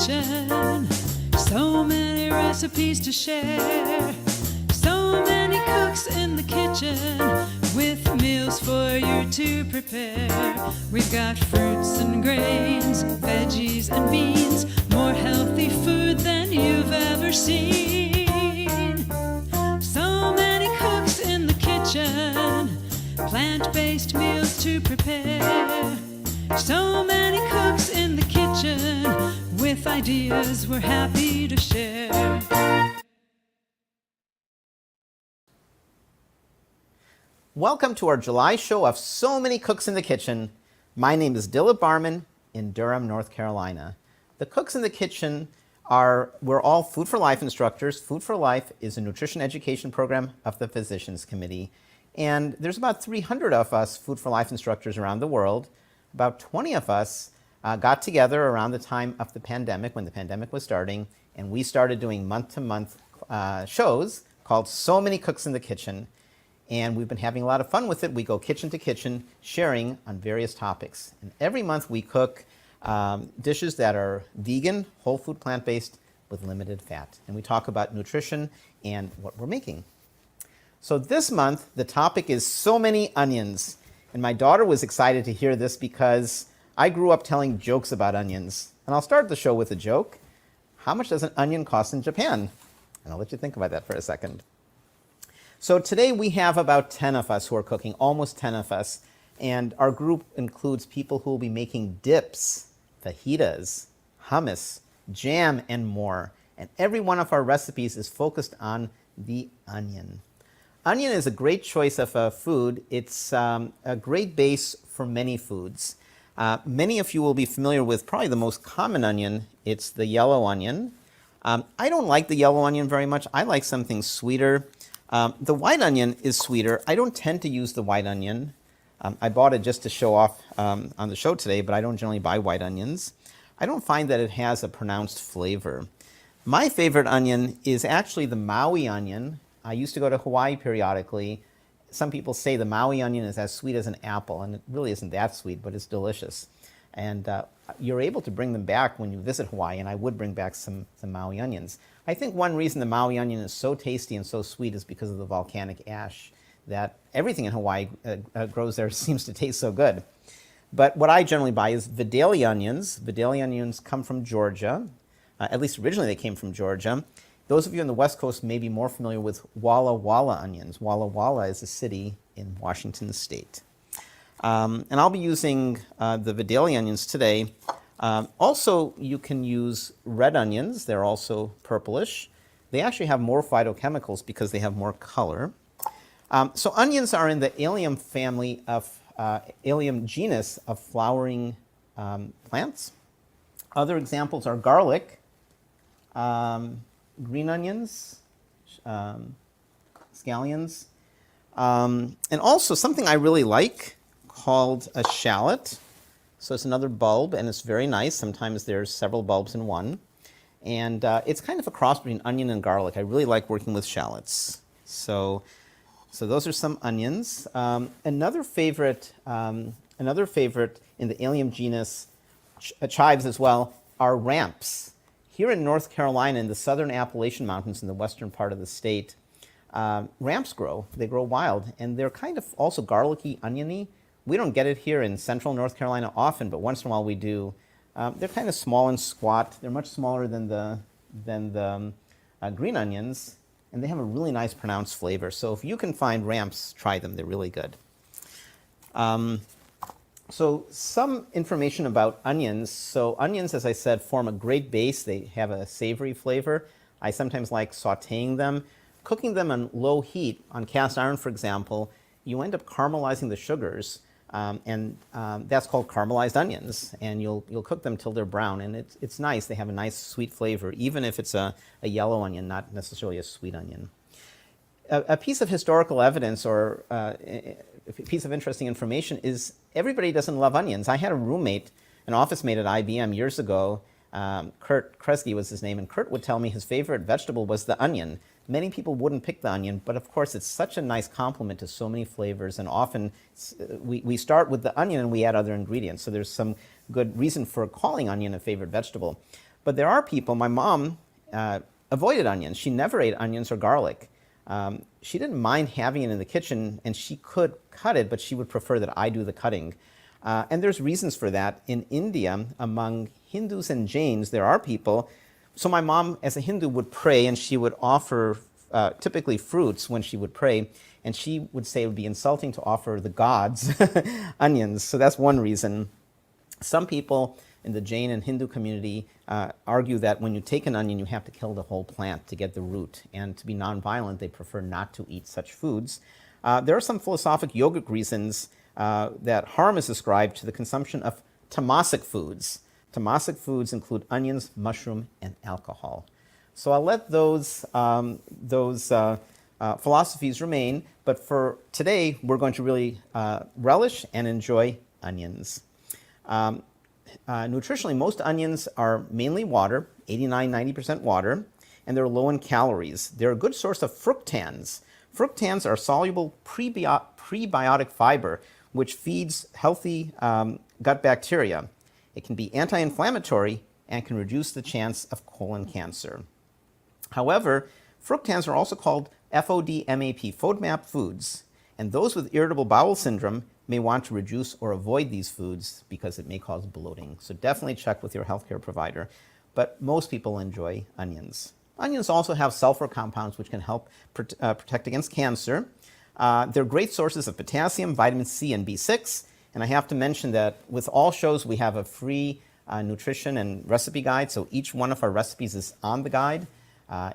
kitchen. So many recipes to share. So many cooks in the kitchen with meals for you to prepare. We've got fruits and grains, veggies and beans, more healthy food than you've ever seen. So many cooks in the kitchen, plant-based meals to prepare. So many cooks in the kitchen with ideas we're happy to share. Welcome to our July show of So Many Cooks in the Kitchen. My name is Dilip Barman in Durham, North Carolina. The Cooks in the Kitchen we're all Food for Life instructors. Food for Life is a nutrition education program of the Physicians Committee. And there's about 300 of us Food for Life instructors around the world. About 20 of us got together around the time of the pandemic, when the pandemic was starting, and we started doing month-to-month shows called So Many Cooks in the Kitchen. And we've been having a lot of fun with it. We go kitchen to kitchen, sharing on various topics. And every month we cook dishes that are vegan, whole food, plant-based, with limited fat. And we talk about nutrition and what we're making. So this month, the topic is so many onions. And my daughter was excited to hear this because I grew up telling jokes about onions. And I'll start the show with a joke. How much does an onion cost in Japan? And I'll let you think about that for a second. So today we have about 10 of us who are cooking, almost 10 of us. And our group includes people who will be making dips, fajitas, hummus, jam, and more. And every one of our recipes is focused on the onion. Onion is a great choice of a food. It's a great base for many foods. Many of you will be familiar with probably the most common onion. It's the yellow onion. I don't like the yellow onion very much. I like something sweeter. The white onion is sweeter. I don't tend to use the white onion. I bought it just to show off on the show today, but I don't generally buy white onions. I don't find that it has a pronounced flavor. My favorite onion is actually the Maui onion. I used to go to Hawaii periodically. Some people say the Maui onion is as sweet as an apple, and it really isn't that sweet, but it's delicious. And you're able to bring them back when you visit Hawaii, and I would bring back some Maui onions. I think one reason the Maui onion is so tasty and so sweet is because of the volcanic ash, that everything in Hawaii grows there seems to taste so good. But what I generally buy is Vidalia onions. Vidalia onions come from Georgia. At least originally they came from Georgia. Those of you on the West Coast may be more familiar with Walla Walla onions. Walla Walla is a city in Washington State. And I'll be using the Vidalia onions today. Also, you can use red onions. They're also purplish. They actually have more phytochemicals because they have more color. So onions are in the Allium family of, Allium genus of flowering plants. Other examples are garlic, green onions, scallions, and also something I really like called a shallot. So it's another bulb, and it's very nice. Sometimes there's several bulbs in one. And it's kind of a cross between onion and garlic. I really like working with shallots. So those are some onions. Another favorite in the Allium genus, chives as well, are ramps. Here in North Carolina, in the southern Appalachian Mountains in the western part of the state, ramps grow. They grow wild, and they're kind of also garlicky, oniony. We don't get it here in central North Carolina often, but once in a while we do. They're kind of small and squat. They're much smaller than the green onions, and they have a really nice pronounced flavor. So if you can find ramps, try them. They're really good. So some information about onions. So onions, as I said, form a great base. They have a savory flavor. I sometimes like sautéing them. Cooking them on low heat, on cast iron, for example, you end up caramelizing the sugars. That's called caramelized onions, and you'll cook them till they're brown, and it's nice. They have a nice sweet flavor, even if it's a yellow onion, not necessarily a sweet onion. A piece of historical evidence or a piece of interesting information is everybody doesn't love onions. I had a roommate, an office mate at IBM years ago. Kurt Kresge was his name, and Kurt would tell me his favorite vegetable was the onion. Many people wouldn't pick the onion, but of course it's such a nice complement to so many flavors, and often we start with the onion and we add other ingredients, so there's some good reason for calling onion a favorite vegetable. But there are people, my mom avoided onions. She never ate onions or garlic. She didn't mind having it in the kitchen, and she could cut it, but she would prefer that I do the cutting. And there's reasons for that. In India, among Hindus and Jains, there are people. So my mom, as a Hindu, would pray, and she would offer typically fruits when she would pray, and she would say it would be insulting to offer the gods onions. So that's one reason. Some people in the Jain and Hindu community argue that when you take an onion, you have to kill the whole plant to get the root. And to be nonviolent, they prefer not to eat such foods. There are some philosophic yogic reasons that harm is ascribed to the consumption of tamasic foods. Tamasic foods include onions, mushroom, and alcohol. So I'll let those philosophies remain, but for today, we're going to really relish and enjoy onions. Nutritionally, most onions are mainly water, 89-90% water, and they're low in calories. They're a good source of fructans. Fructans are soluble prebiotic fiber, which feeds healthy gut bacteria. It can be anti-inflammatory and can reduce the chance of colon cancer. However, fructans are also called FODMAP foods, and those with irritable bowel syndrome may want to reduce or avoid these foods because it may cause bloating. So definitely check with your healthcare provider. But most people enjoy onions. Onions also have sulfur compounds which can help protect against cancer. They're great sources of potassium, vitamin C, and B6. And I have to mention that with all shows, we have a free nutrition and recipe guide. So each one of our recipes is on the guide.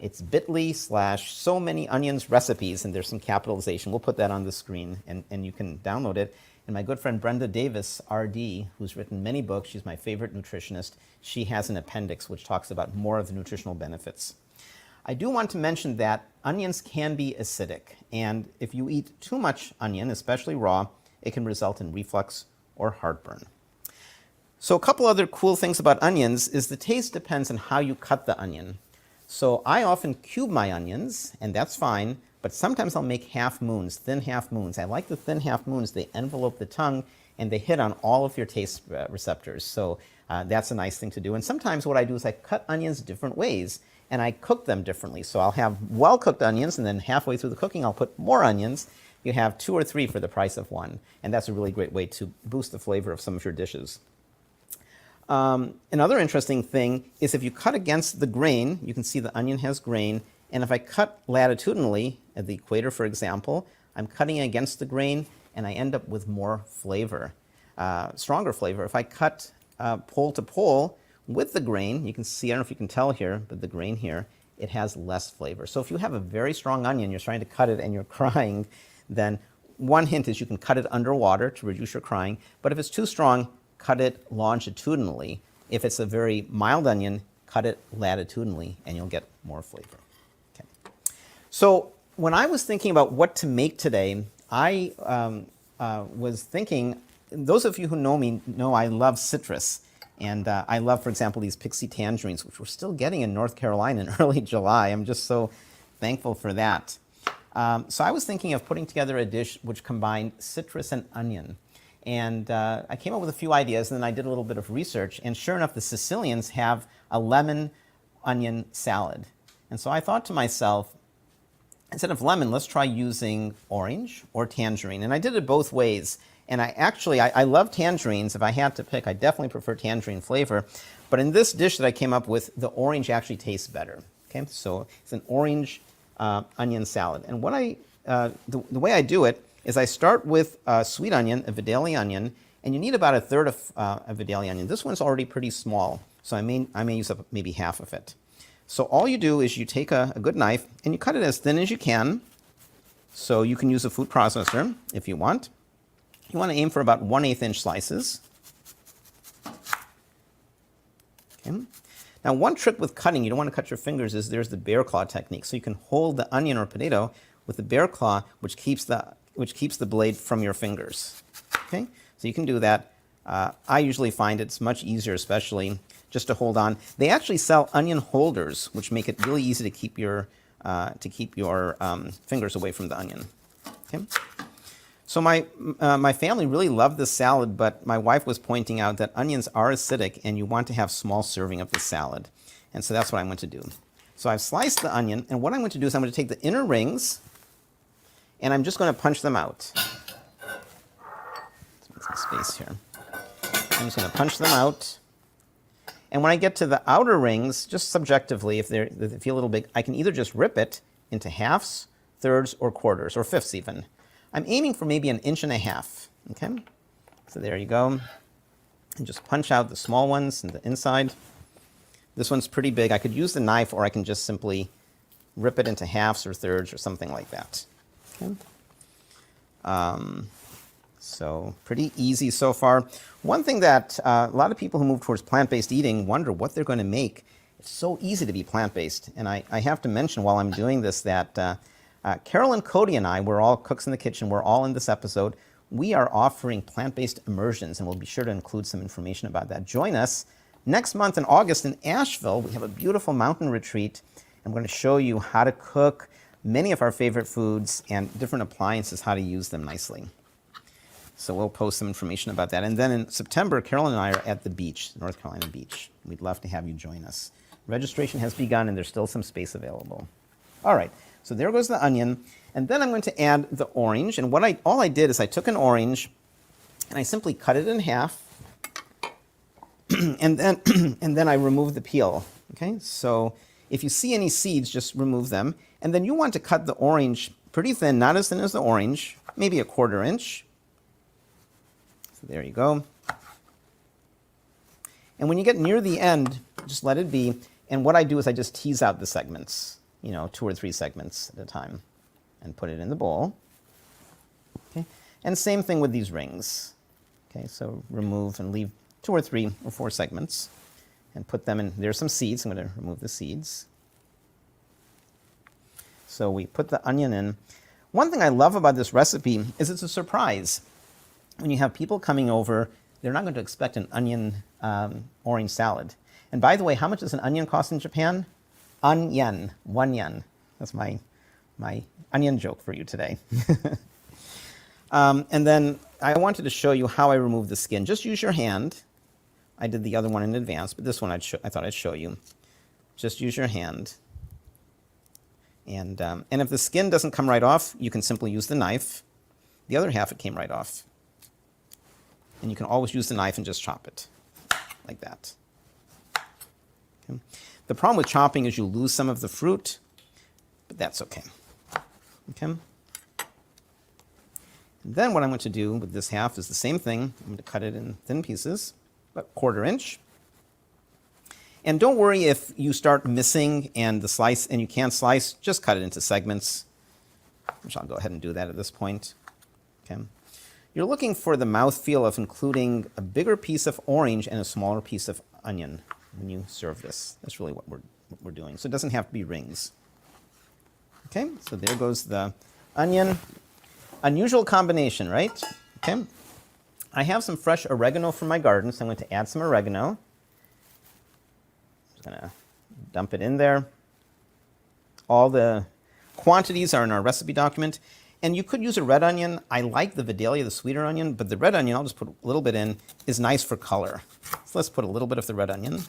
It's bit.ly/so many onions recipes, and there's some capitalization. We'll put that on the screen, and you can download it. And my good friend Brenda Davis, RD, who's written many books, she's my favorite nutritionist, she has an appendix which talks about more of the nutritional benefits. I do want to mention that onions can be acidic, and if you eat too much onion, especially raw, it can result in reflux or heartburn. So a couple other cool things about onions is the taste depends on how you cut the onion. So I often cube my onions, and that's fine, but sometimes I'll make half moons, thin half moons. I like the thin half moons. They envelope the tongue, and they hit on all of your taste receptors. So that's a nice thing to do. And sometimes what I do is I cut onions different ways, and I cook them differently. So I'll have well-cooked onions, and then halfway through the cooking, I'll put more onions. You have 2 or 3 for the price of 1, and that's a really great way to boost the flavor of some of your dishes. Another interesting thing is if you cut against the grain, you can see the onion has grain, and if I cut latitudinally, at the equator for example, I'm cutting against the grain and I end up with more flavor, stronger flavor. If I cut pole to pole with the grain, you can see, I don't know if you can tell here, but the grain here, it has less flavor. So if you have a very strong onion, you're trying to cut it and you're crying, then one hint is you can cut it underwater to reduce your crying, but if it's too strong, cut it longitudinally. If it's a very mild onion, cut it latitudinally, and you'll get more flavor. Okay. So when I was thinking about what to make today, I was thinking, those of you who know me know I love citrus. And I love, for example, these pixie tangerines, which we're still getting in North Carolina in early July. I'm just so thankful for that. So I was thinking of putting together a dish which combined citrus and onion. And I came up with a few ideas, and then I did a little bit of research. And sure enough, the Sicilians have a lemon onion salad. And so I thought to myself, instead of lemon, let's try using orange or tangerine. And I did it both ways. And I love tangerines. If I had to pick, I definitely prefer tangerine flavor. But in this dish that I came up with, the orange actually tastes better. Okay, so it's an orange onion salad. And what the way I do it is I start with sweet onion, a Vidalia onion, and you need about 1/3 of a Vidalia onion. This one's already pretty small, so I may use up maybe half of it. So all you do is you take a good knife and you cut it as thin as you can. So you can use a food processor if you want. You want to aim for about 1/8 inch slices. Okay. Now one trick with cutting, you don't want to cut your fingers, is there's the bear claw technique. So you can hold the onion or potato with the bear claw, which keeps the blade from your fingers. Okay, so you can do that. I usually find it's much easier, especially just to hold on. They actually sell onion holders, which make it really easy to keep your fingers away from the onion. Okay. So my family really loved this salad, but my wife was pointing out that onions are acidic, and you want to have small serving of the salad. And so that's what I'm going to do. So I've sliced the onion, and what I'm going to do is I'm going to take the inner rings, and I'm just going to punch them out. Let's make some space here. I'm just going to punch them out. And when I get to the outer rings, just subjectively, if they feel a little big, I can either just rip it into halves, thirds, or quarters, or fifths even. I'm aiming for maybe 1.5 inches, okay? So there you go. And just punch out the small ones in the inside. This one's pretty big. I could use the knife, or I can just simply rip it into halves or thirds or something like that. Okay? So pretty easy so far. One thing that a lot of people who move towards plant-based eating wonder what they're going to make. It's so easy to be plant-based. And I have to mention while I'm doing this that Carolyn, Cody, and I, we're all cooks in the kitchen. We're all in this episode. We are offering plant-based immersions, and we'll be sure to include some information about that. Join us next month in August in Asheville. We have a beautiful mountain retreat. I'm going to show you how to cook many of our favorite foods and different appliances, how to use them nicely. So we'll post some information about that. And then in September, Carolyn and I are at the beach, North Carolina beach. We'd love to have you join us. Registration has begun, and there's still some space available. All right, so there goes the onion. And then I'm going to add the orange. And all I did is I took an orange, and I simply cut it in half. and then I remove the peel. Okay, so if you see any seeds, just remove them. And then you want to cut the orange pretty thin, not as thin as the orange, maybe 1/4 inch. So there you go. And when you get near the end, just let it be. And what I do is I just tease out the segments, 2 or 3 segments at a time, and put it in the bowl. Okay, and same thing with these rings. Okay, so remove and leave 2 or 3 or 4 segments and put them in. There's some seeds. I'm going to remove the seeds. So we put the onion in. One thing I love about this recipe is it's a surprise. When you have people coming over, they're not going to expect an onion orange salad. And by the way, how much does an onion cost in Japan? Onion, 1 yen. That's my onion joke for you today. And then I wanted to show you how I remove the skin. Just use your hand. I did the other one in advance, but this one I thought I'd show you. Just use your hand. And if the skin doesn't come right off, you can simply use the knife. The other half, it came right off. And you can always use the knife and just chop it, like that. Okay. The problem with chopping is you lose some of the fruit, but that's okay. Okay. And then what I'm going to do with this half is the same thing. I'm going to cut it in thin pieces, about 1/4 inch. And don't worry if you start missing and you can't slice, just cut it into segments, which I'll go ahead and do that at this point. Okay. You're looking for the mouthfeel of including a bigger piece of orange and a smaller piece of onion when you serve this. That's really what we're doing. So it doesn't have to be rings. Okay, so there goes the onion. Unusual combination, right? Okay. I have some fresh oregano from my garden, so I'm going to add some oregano. Just going to dump it in there. All the quantities are in our recipe document. And you could use a red onion. I like the Vidalia, the sweeter onion, but the red onion, I'll just put a little bit in, is nice for color. So let's put a little bit of the red onion.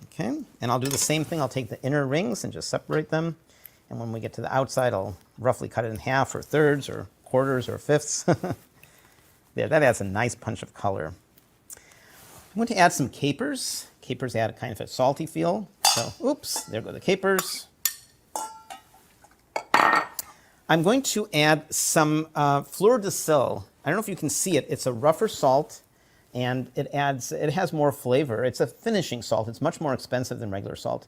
Okay, and I'll do the same thing. I'll take the inner rings and just separate them. And when we get to the outside, I'll roughly cut it in half or thirds or quarters or fifths. There, that adds a nice punch of color. I'm going to add some capers. Capers add a kind of a salty feel. So, oops, there go the capers. I'm going to add some fleur de sel. I don't know if you can see it. It's a rougher salt, and it has more flavor. It's a finishing salt. It's much more expensive than regular salt.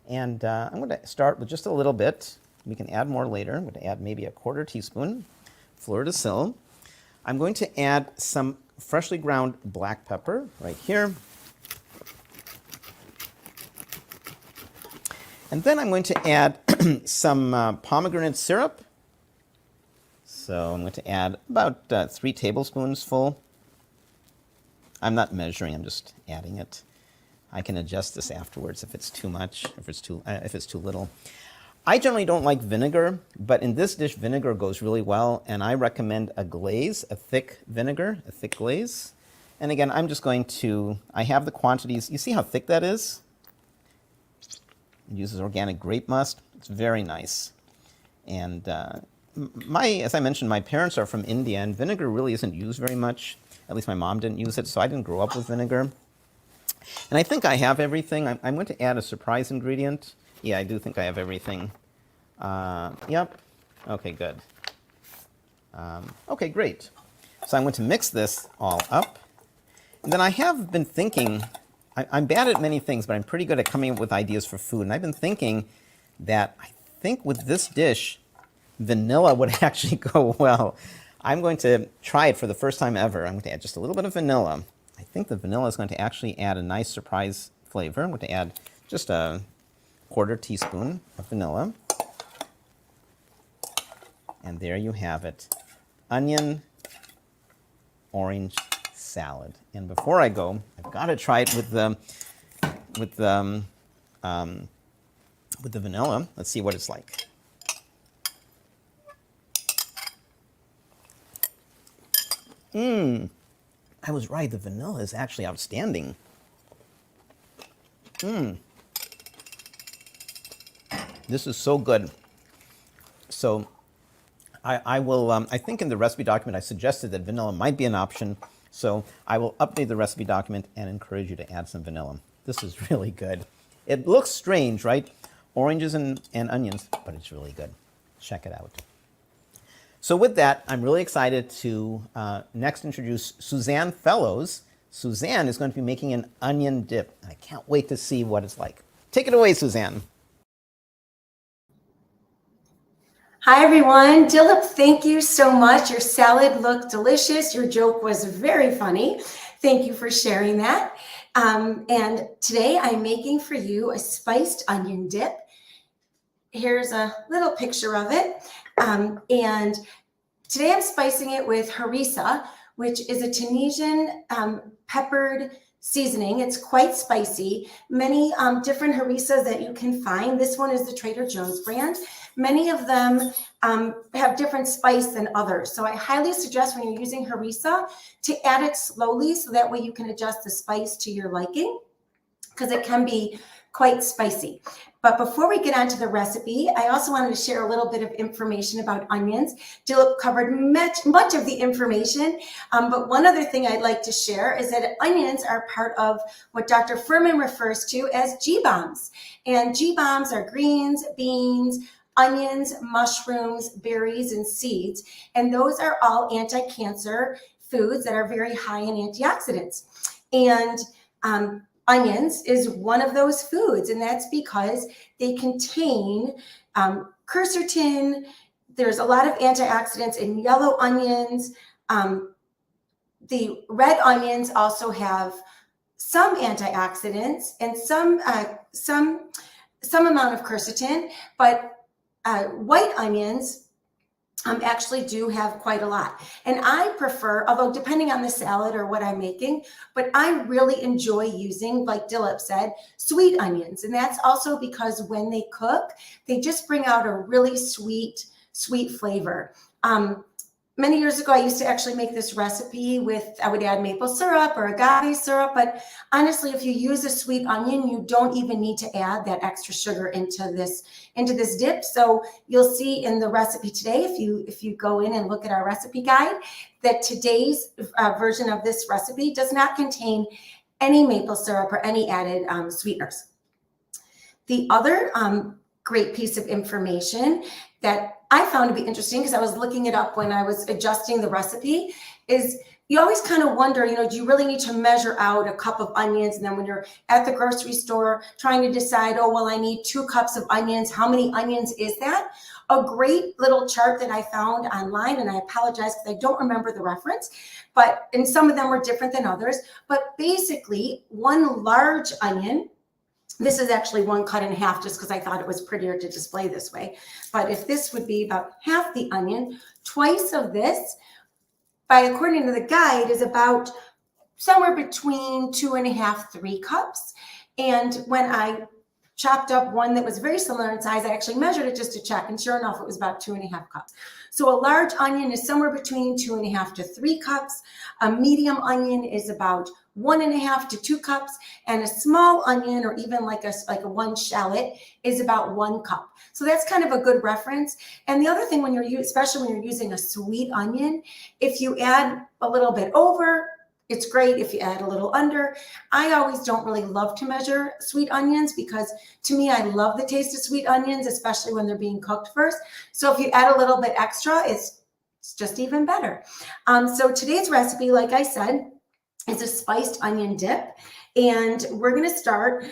And I'm going to start with just a little bit. We can add more later. I'm going to add maybe 1/4 teaspoon fleur de sel. I'm going to add some freshly ground black pepper right here. And then I'm going to add some pomegranate syrup. So I'm going to add about 3 tablespoons full. I'm not measuring, I'm just adding it. I can adjust this afterwards if it's too much, if it's too little. I generally don't like vinegar, but in this dish, vinegar goes really well, and I recommend a glaze, a thick vinegar, a thick glaze. And again, I'm just going to, I have the quantities. You see how thick that is? It uses organic grape must. It's very nice. And as I mentioned, my parents are from India, and vinegar really isn't used very much. At least my mom didn't use it, so I didn't grow up with vinegar. And I think I have everything. I'm going to add a surprise ingredient. Yeah, I do think I have everything. Yep. Okay, good. Okay, great. So I'm going to mix this all up. And then I have been thinking, I'm bad at many things, but I'm pretty good at coming up with ideas for food. And I've been thinking that I think with this dish, vanilla would actually go well. I'm going to try it for the first time ever. I'm going to add just a little bit of vanilla. I think the vanilla is going to actually add a nice surprise flavor. I'm going to add just a 1/4 teaspoon of vanilla. And there you have it. Onion orange salad. And before I go, I've got to try it with the vanilla. Let's see what it's like. I was right. The vanilla is actually outstanding. This is so good. So I will, I think in the recipe document I suggested that vanilla might be an option. So I will update the recipe document and encourage you to add some vanilla. This is really good. It looks strange, right? Oranges and onions, but it's really good. Check it out. So with that, I'm really excited to next introduce Suzanne Fellows. Suzanne is going to be making an onion dip. I can't wait to see what it's like. Take it away, Suzanne. Hi, everyone. Dilip, thank you so much. Your salad looked delicious. Your joke was very funny. Thank you for sharing that. And today I'm making for you a spiced onion dip. Here's a little picture of it. And today I'm spicing it with harissa, which is a Tunisian peppered seasoning. It's quite spicy. Many different harissas that you can find. This one is the Trader Joe's brand. Many of them have different spice than others. So I highly suggest when you're using harissa to add it slowly so that way you can adjust the spice to your liking, because it can be quite spicy. But before we get on to the recipe, I also wanted to share a little bit of information about onions. Dilip covered much of the information, but one other thing I'd like to share is that onions are part of what Dr. Furman refers to as G-bombs. And G-bombs are greens, beans, onions, mushrooms, berries, and seeds. And those are all anti-cancer foods that are very high in antioxidants. And onions is one of those foods, and that's because they contain quercetin. There's a lot of antioxidants in yellow onions. The red onions also have some antioxidants and some amount of quercetin, but white onions actually do have quite a lot. And I prefer, although depending on the salad or what I'm making, but I really enjoy using, like Dilip said, sweet onions. And that's also because when they cook, they just bring out a really sweet flavor. Many years ago, I used to actually make this recipe with, I would add maple syrup or agave syrup, but honestly, if you use a sweet onion, you don't even need to add that extra sugar into this dip. So you'll see in the recipe today, if you go in and look at our recipe guide, that today's version of this recipe does not contain any maple syrup or any added sweeteners. The other great piece of information that I found to be interesting, because I was looking it up when I was adjusting the recipe, is you always kind of wonder, do you really need to measure out a cup of onions? And then when you're at the grocery store trying to decide, oh, well, I need 2 cups of onions. How many onions is that? A great little chart that I found online, and I apologize because I don't remember the reference, and some of them were different than others. But basically, 1 large onion, this is actually 1 cut in half just because I thought it was prettier to display this way. But if this would be about half the onion, twice of this, according to the guide, is about somewhere between 2.5, 3 cups. And when I chopped up one that was very similar in size. I actually measured it just to check, and sure enough, it was about 2.5 cups. So a large onion is somewhere between 2.5 to 3 cups. A medium onion is about 1.5 to 2 cups, and a small onion, or even like a one shallot, is about 1 cup. So that's kind of a good reference. And the other thing, when you're especially when you're using a sweet onion, if you add a little bit over, it's great. If you add a little under, I always don't really love to measure sweet onions, because to me, I love the taste of sweet onions, especially when they're being cooked first. So if you add a little bit extra, it's just even better. So today's recipe, like I said, is a spiced onion dip. And we're going to start.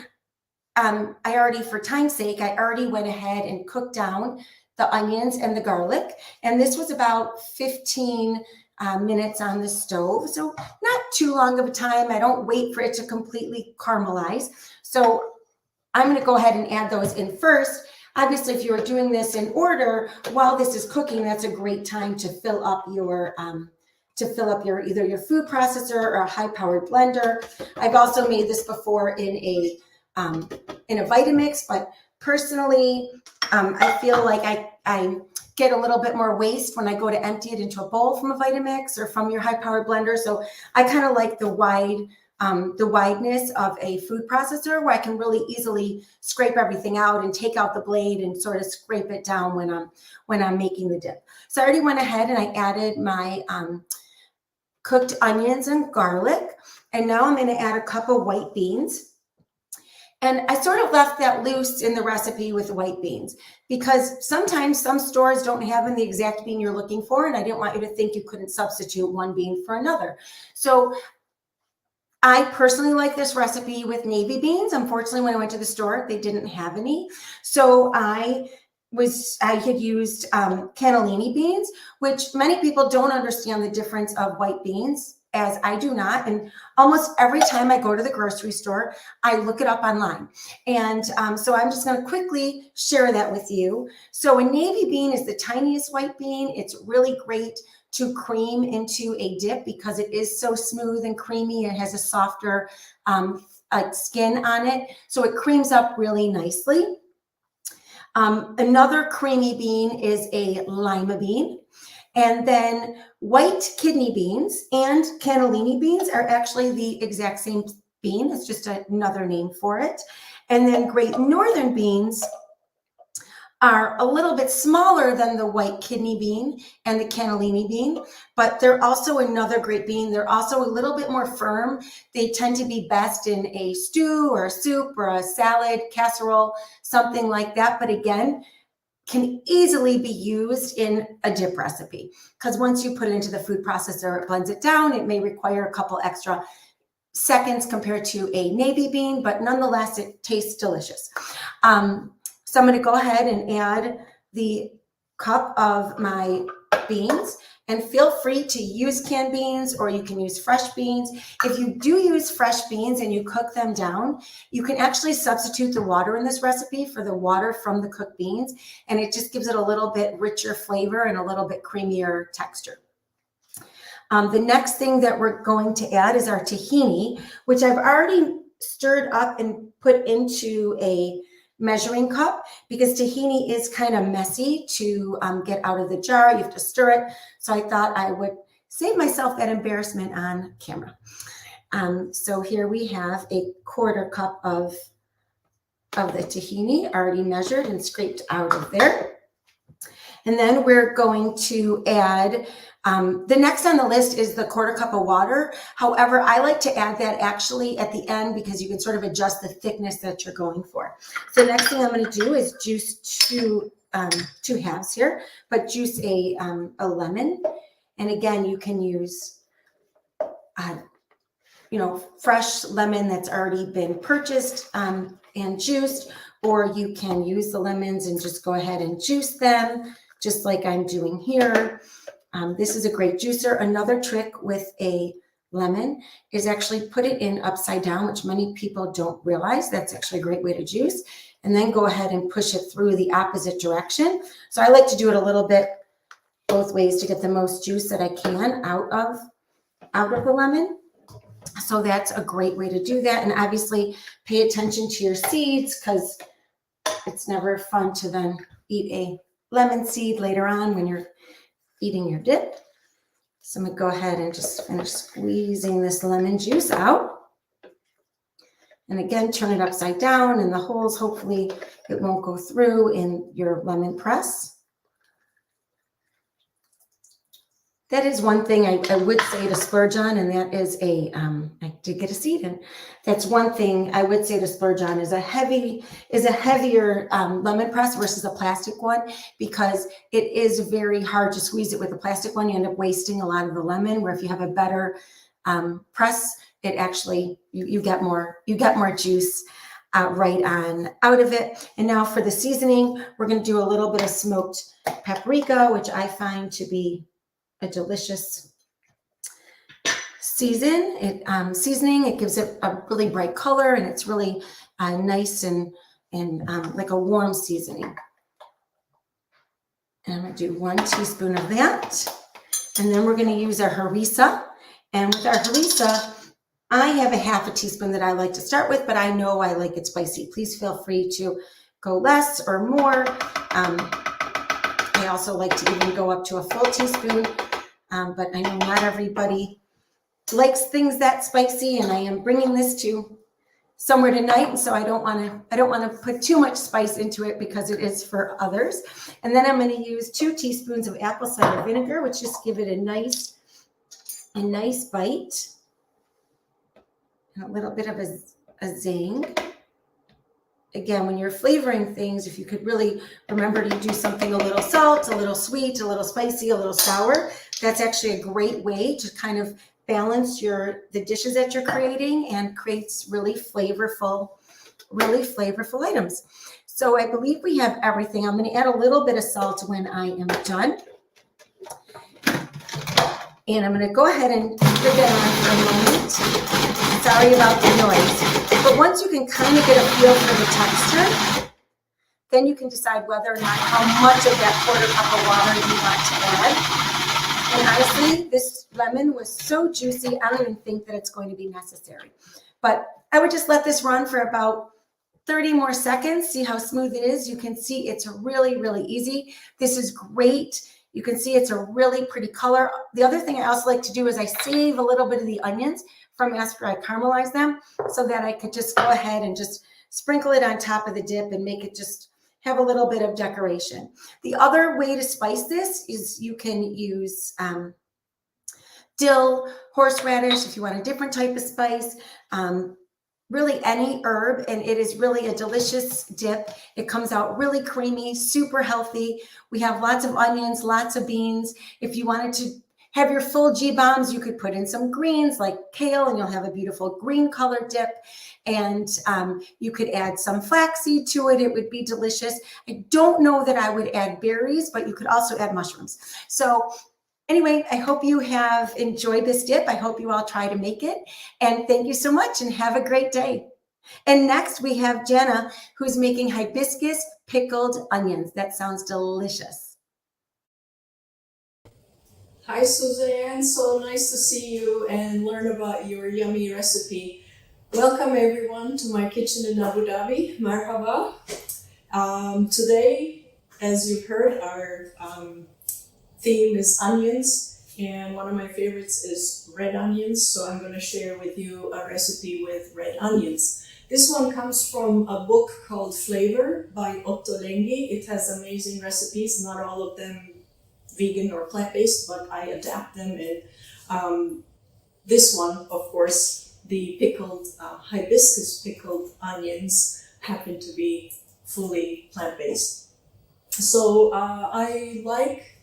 For time's sake, I already went ahead and cooked down the onions and the garlic. And this was about 15 minutes on the stove. So not too long of a time. I don't wait for it to completely caramelize. So I'm going to go ahead and add those in first. Obviously, if you're doing this in order while this is cooking, that's a great time to fill up your either your food processor or a high-powered blender. I've also made this before in a Vitamix, but personally, I feel like I get a little bit more waste when I go to empty it into a bowl from a Vitamix or from your high-powered blender. So I kind of like the wideness of a food processor, where I can really easily scrape everything out and take out the blade and sort of scrape it down when I'm making the dip. So I already went ahead and I added my cooked onions and garlic, and now I'm going to add a cup of white beans. And I sort of left that loose in the recipe with white beans, because sometimes some stores don't have the exact bean you're looking for, and I didn't want you to think you couldn't substitute one bean for another. So I personally like this recipe with navy beans. Unfortunately, when I went to the store, they didn't have any. So I had used cannellini beans, which many people don't understand the difference of white beans, as I do not. And almost every time I go to the grocery store, I look it up online. And so I'm just going to quickly share that with you. So a navy bean is the tiniest white bean. It's really great to cream into a dip because it is so smooth and creamy. It has a softer skin on it. So it creams up really nicely. Another creamy bean is a lima bean. And then white kidney beans and cannellini beans are actually the exact same bean. It's just another name for it. And then Great Northern beans are a little bit smaller than the white kidney bean and the cannellini bean, but they're also another great bean. They're also a little bit more firm. They tend to be best in a stew or a soup or a salad, casserole, something like that. But again, can easily be used in a dip recipe, because once you put it into the food processor, it blends it down. It may require a couple extra seconds compared to a navy bean, but nonetheless, it tastes delicious. So I'm going to go ahead and add the cup of my beans, and feel free to use canned beans, or you can use fresh beans. If you do use fresh beans and you cook them down, you can actually substitute the water in this recipe for the water from the cooked beans, and it just gives it a little bit richer flavor and a little bit creamier texture. The next thing that we're going to add is our tahini, which I've already stirred up and put into a measuring cup, because tahini is kind of messy to get out of the jar. You have to stir it. So I thought I would save myself that embarrassment on camera. So here we have a 1/4 cup of the tahini already measured and scraped out of there. And then we're going to add, the next on the list is the 1/4 cup of water. However, I like to add that actually at the end, because you can sort of adjust the thickness that you're going for. So the next thing I'm going to do is juice two halves here, but juice a lemon. And again, you can use, fresh lemon that's already been purchased and juiced, or you can use the lemons and just go ahead and juice them, just like I'm doing here. This is a great juicer. Another trick with a lemon is actually put it in upside down, which many people don't realize. That's actually a great way to juice. And then go ahead and push it through the opposite direction. So I like to do it a little bit both ways to get the most juice that I can out of the lemon. So that's a great way to do that. And obviously pay attention to your seeds, because it's never fun to then eat a lemon seed later on when you're eating your dip. So I'm gonna go ahead and just finish squeezing this lemon juice out. And again, turn it upside down in the holes. Hopefully it won't go through in your lemon press. That is one thing I would say to splurge on, and that is I did get a seed in. That's one thing I would say to splurge on is a heavier lemon press versus a plastic one, because it is very hard to squeeze it with a plastic one. You end up wasting a lot of the lemon, where if you have a better press, it actually, you get more juice right on out of it. And now for the seasoning, we're going to do a little bit of smoked paprika, which I find to be a delicious seasoning. It gives it a really bright color, and it's really nice and like a warm seasoning. And I'm going to do 1 teaspoon of that. And then we're going to use our harissa. And with our harissa, I have a 1/2 teaspoon that I like to start with, but I know I like it spicy. Please feel free to go less or more. I also like to even go up to a full teaspoon. But I know not everybody likes things that spicy, and I am bringing this to somewhere tonight, and so I don't want to put too much spice into it because it is for others. And then I'm going to use 2 teaspoons of apple cider vinegar, which just give it a nice bite and a little bit of a zing. Again, when you're flavoring things, if you could really remember to do something a little salt, a little sweet, a little spicy, a little sour, that's actually a great way to kind of balance the dishes that you're creating and creates really flavorful items. So I believe we have everything. I'm going to add a little bit of salt when I am done. And I'm going to go ahead and leave it on for a moment. Sorry about the noise. But once you can kind of get a feel for the texture, then you can decide whether or not how much of that 1/4 cup of water you want to add. And honestly, this lemon was so juicy, I don't even think that it's going to be necessary. But I would just let this run for about 30 more seconds, see how smooth it is. You can see it's really, really easy. This is great. You can see it's a really pretty color. The other thing I also like to do is I save a little bit of the onions from after I caramelize them, so that I could just go ahead and just sprinkle it on top of the dip and make it just have a little bit of decoration. The other way to spice this is you can use dill, horseradish, if you want a different type of spice, really any herb, and it is really a delicious dip. It comes out really creamy, super healthy. We have lots of onions, lots of beans. If you wanted to have your full G-bombs, you could put in some greens like kale, and you'll have a beautiful green color dip. And you could add some flaxseed to it. It would be delicious. I don't know that I would add berries, but you could also add mushrooms. So anyway, I hope you have enjoyed this dip. I hope you all try to make it. And thank you so much, and have a great day. And next we have Jenna, who's making hibiscus-pickled onions. That sounds delicious. Hi Suzanne, so nice to see you and learn about your yummy recipe. Welcome everyone to my kitchen in Abu Dhabi. Marhaba. Today, as you've heard, our theme is onions, and one of my favorites is red onions, so I'm going to share with you a recipe with red onions. This one comes from a book called Flavor by Otto Lengi. It has amazing recipes, not all of them vegan or plant-based, but I adapt them. And this one, of course, the pickled hibiscus-pickled onions happen to be fully plant-based. So I like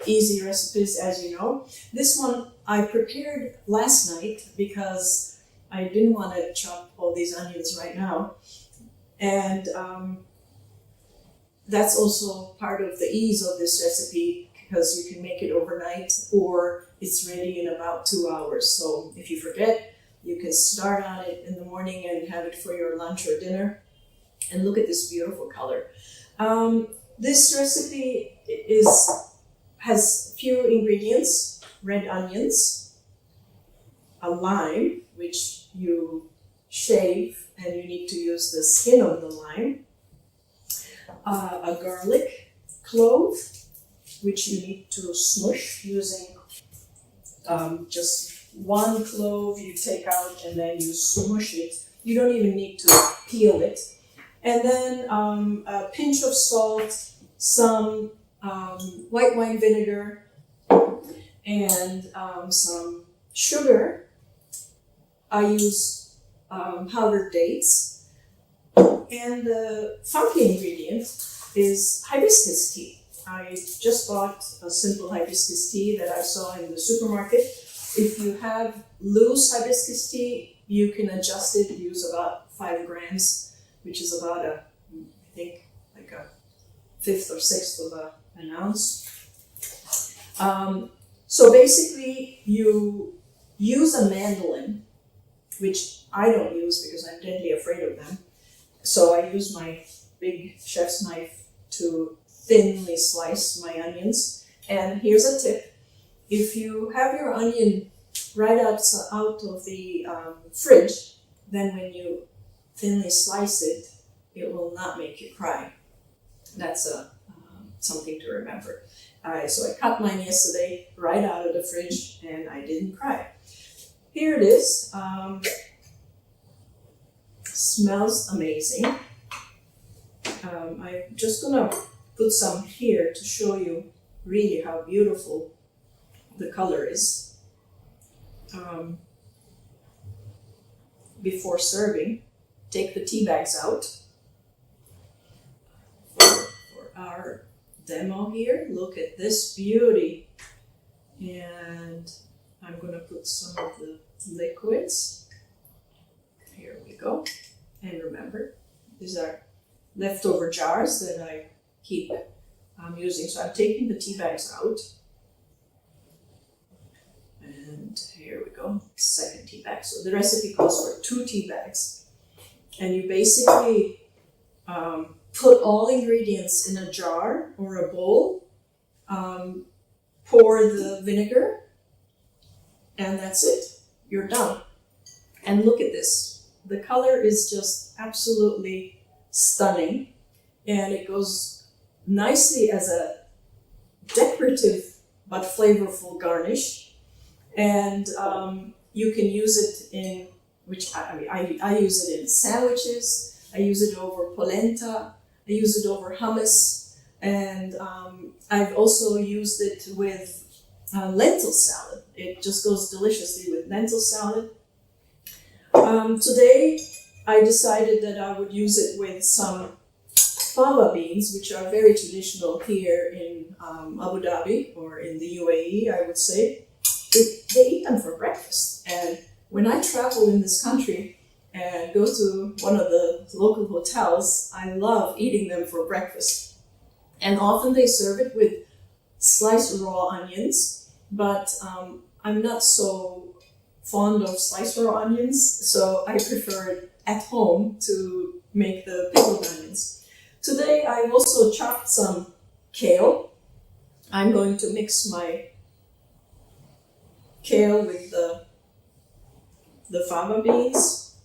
easy recipes, as you know. This one I prepared last night because I didn't want to chop all these onions right now. And that's also part of the ease of this recipe, because you can make it overnight or it's ready in about 2 hours. So if you forget, you can start on it in the morning and have it for your lunch or dinner. And look at this beautiful color. This recipe has few ingredients: red onions, a lime, which you shave and you need to use the skin of the lime, a garlic clove, which you need to smush using just one clove you take out and then you smush it. You don't even need to peel it. And then a pinch of salt, some white wine vinegar, and some sugar. I use powdered dates. And the funky ingredient is hibiscus tea. I just bought a simple hibiscus tea that I saw in the supermarket. If you have loose hibiscus tea, you can adjust it, use about 5 grams, which is about I think like a fifth or sixth of an ounce. So basically you use a mandolin, which I don't use because I'm deadly afraid of them. So I use my big chef's knife to thinly slice my onions. And here's a tip. If you have your onion right out of the fridge, then when you thinly slice it, it will not make you cry. That's something to remember. So I cut mine yesterday right out of the fridge and I didn't cry. Here it is. Smells amazing. I'm just gonna put some here to show you really how beautiful the color is. Before serving, take the tea bags out for our demo here. Look at this beauty. And I'm gonna put some of the liquids. Here we go. And remember, these are leftover jars that I keep using. So I'm taking the tea bags out. And here we go, second tea bag. So the recipe calls for 2 tea bags. And you basically put all ingredients in a jar or a bowl, pour the vinegar, and that's it. You're done. And look at this. The color is just absolutely stunning, and it goes nicely as a decorative but flavorful garnish. And you can use it in, I use it in sandwiches, I use it over polenta, I use it over hummus, and I've also used it with lentil salad. It just goes deliciously with lentil salad. Today I decided that I would use it with some fava beans, which are very traditional here in Abu Dhabi or in the UAE, I would say. They eat them for breakfast. And when I travel in this country and go to one of the local hotels, I love eating them for breakfast. And often they serve it with sliced raw onions, but I'm not so fond of sliced raw onions, so I prefer it at home to make the pickled onions. Today I've also chopped some kale. I'm going to mix my kale with the fava beans.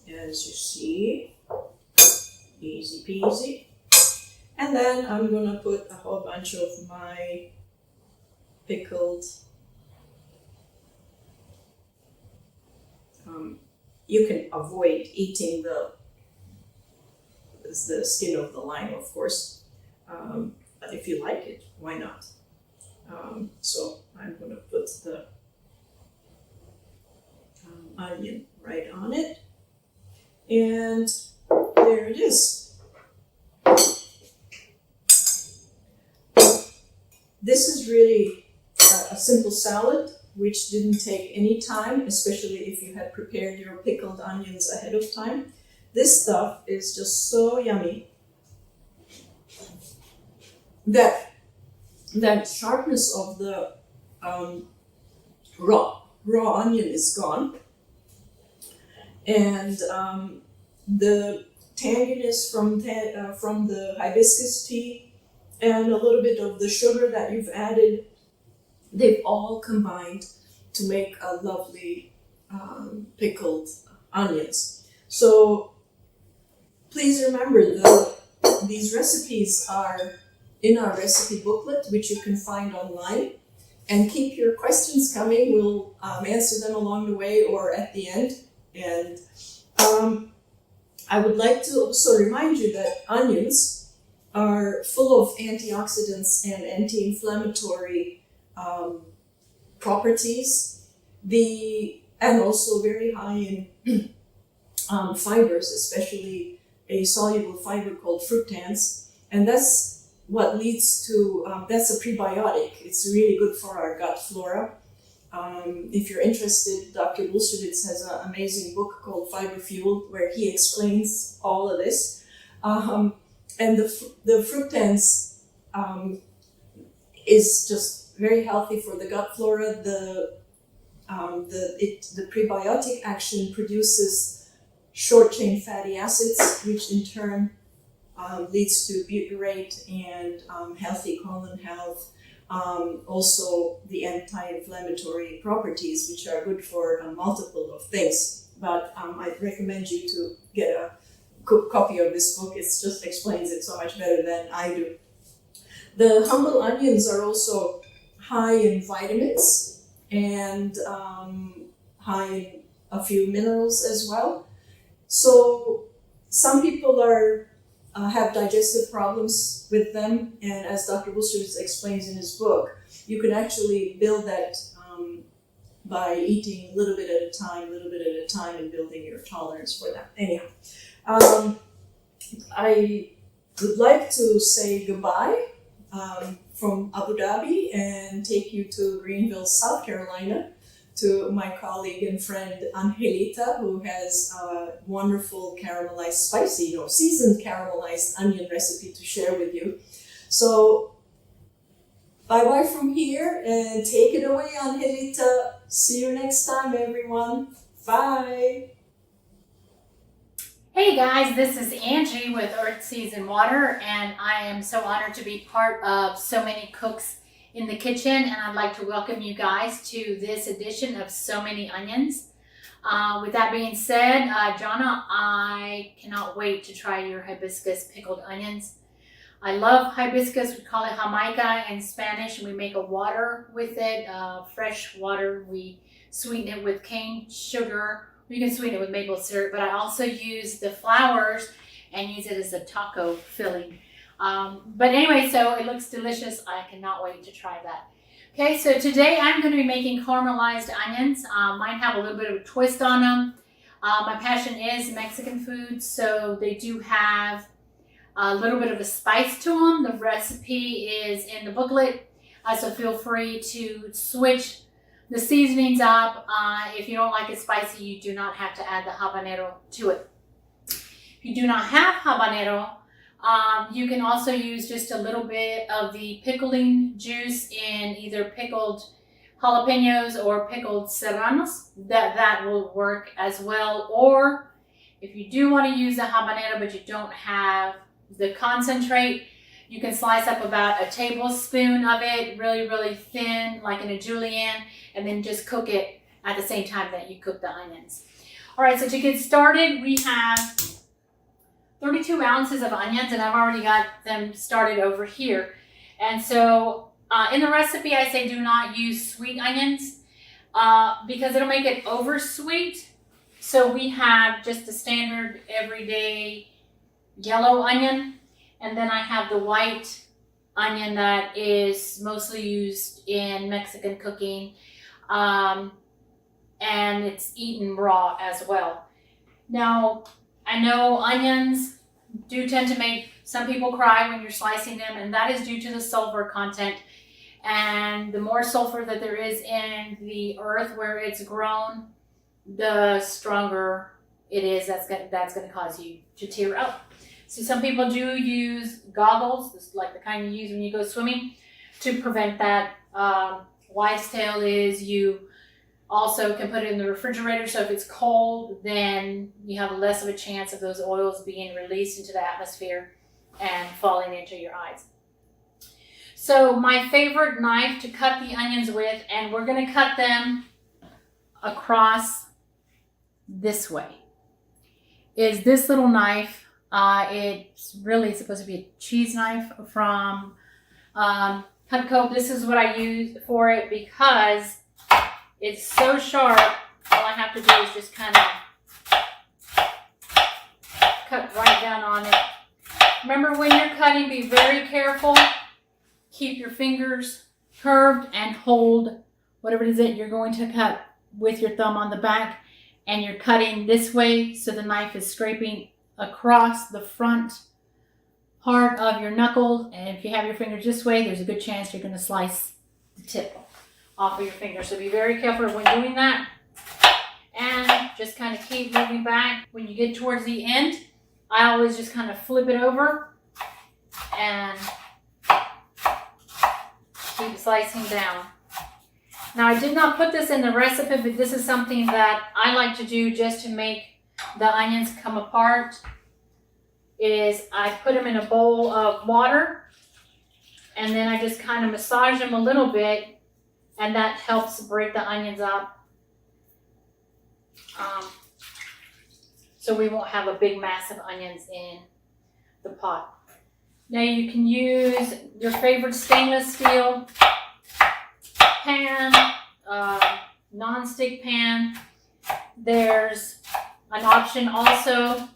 As you see, easy peasy. And then I'm gonna put a whole bunch of my pickled, you can avoid eating the skin of the lime, of course, but if you like it, why not? So I'm going to put the onion right on it, and there it is. This is really a simple salad, which didn't take any time, especially if you had prepared your pickled onions ahead of time. This stuff is just so yummy. That sharpness of the raw onion is gone, and the tanginess from the hibiscus tea and a little bit of the sugar that you've added, they've all combined to make a lovely pickled onions. So please remember, these recipes are in our recipe booklet, which you can find online. And keep your questions coming. We'll answer them along the way or at the end. And I would like to also remind you that onions are full of antioxidants and anti-inflammatory properties. And also very high in fibers, especially a soluble fiber called fructans. And that's what leads to, that's a prebiotic. It's really good for our gut flora. If you're interested, Dr. Bulsiewicz has an amazing book called Fiber Fueled, where he explains all of this. And the fructans is just very healthy for the gut flora. The prebiotic action produces short-chain fatty acids, which in turn leads to butyrate and healthy colon health. Also the anti-inflammatory properties, which are good for a multiple of things. But I'd recommend you to get a copy of this book. It just explains it so much better than I do. The humble onions are also high in vitamins and high in a few minerals as well. So some people have digestive problems with them, and as Dr. Bulsiewicz explains in his book, you can actually build that by eating a little bit at a time, and building your tolerance for that. Anyhow, I would like to say goodbye from Abu Dhabi and take you to Greenville, South Carolina, to my colleague and friend Angelita, who has a wonderful seasoned caramelized onion recipe to share with you. So bye-bye from here, and take it away, Angelita. See you next time, everyone. Bye. Hey guys, this is Angie with Earth, Seas, and Water, and I am so honored to be part of So Many Cooks in the Kitchen, and I'd like to welcome you guys to this edition of So Many Onions. With that being said, Jonna, I cannot wait to try your hibiscus-pickled onions. I love hibiscus. We call it jamaica in Spanish, and we make a water with it, fresh water. We sweeten it with cane sugar. You can sweeten it with maple syrup, but I also use the flowers and use it as a taco filling. But anyway, so it looks delicious. I cannot wait to try that. Okay, so today I'm going to be making caramelized onions. Mine have a little bit of a twist on them. My passion is Mexican food, so they do have a little bit of a spice to them. The recipe is in the booklet, so feel free to switch the seasonings up. If you don't like it spicy, you do not have to add the habanero to it. If you do not have habanero, you can also use just a little bit of the pickling juice in either pickled jalapenos or pickled serranos. That will work as well. Or if you do want to use the habanero but you don't have the concentrate, you can slice up about a tablespoon of it, really, really thin, like in a julienne, and then just cook it at the same time that you cook the onions. All right, so to get started, we have 32 ounces of onions, and I've already got them started over here. And so in the recipe, I say do not use sweet onions because it'll make it over sweet. So we have just the standard everyday yellow onion, and then I have the white onion that is mostly used in Mexican cooking, and it's eaten raw as well. Now, I know onions do tend to make some people cry when you're slicing them, and that is due to the sulfur content. And the more sulfur that there is in the earth where it's grown, the stronger it is. That's going to cause you to tear up. So some people do use goggles, just like the kind you use when you go swimming, to prevent that. Wives' tale is you also can put it in the refrigerator, so if it's cold, then you have less of a chance of those oils being released into the atmosphere and falling into your eyes. So my favorite knife to cut the onions with, and we're going to cut them across this way, is this little knife. It's really supposed to be a cheese knife from Cutco. This is what I use for it because it's so sharp. All I have to do is just kind of cut right down on it. Remember, when you're cutting, be very careful. Keep your fingers curved and hold whatever it is that you're going to cut with your thumb on the back, and you're cutting this way so the knife is scraping across the front part of your knuckle. And if you have your fingers this way, there's a good chance you're going to slice the tip off of your finger. So be very careful when doing that, and just kind of keep moving back. When you get towards the end, I always just kind of flip it over and keep slicing down. Now, I did not put this in the recipe, but this is something that I like to do just to make the onions come apart. Is I put them in a bowl of water, and then I just kind of massage them a little bit, and that helps break the onions up. So we won't have a big mass of onions in the pot. Now you can use your favorite stainless steel pan, non-stick pan. There's an option also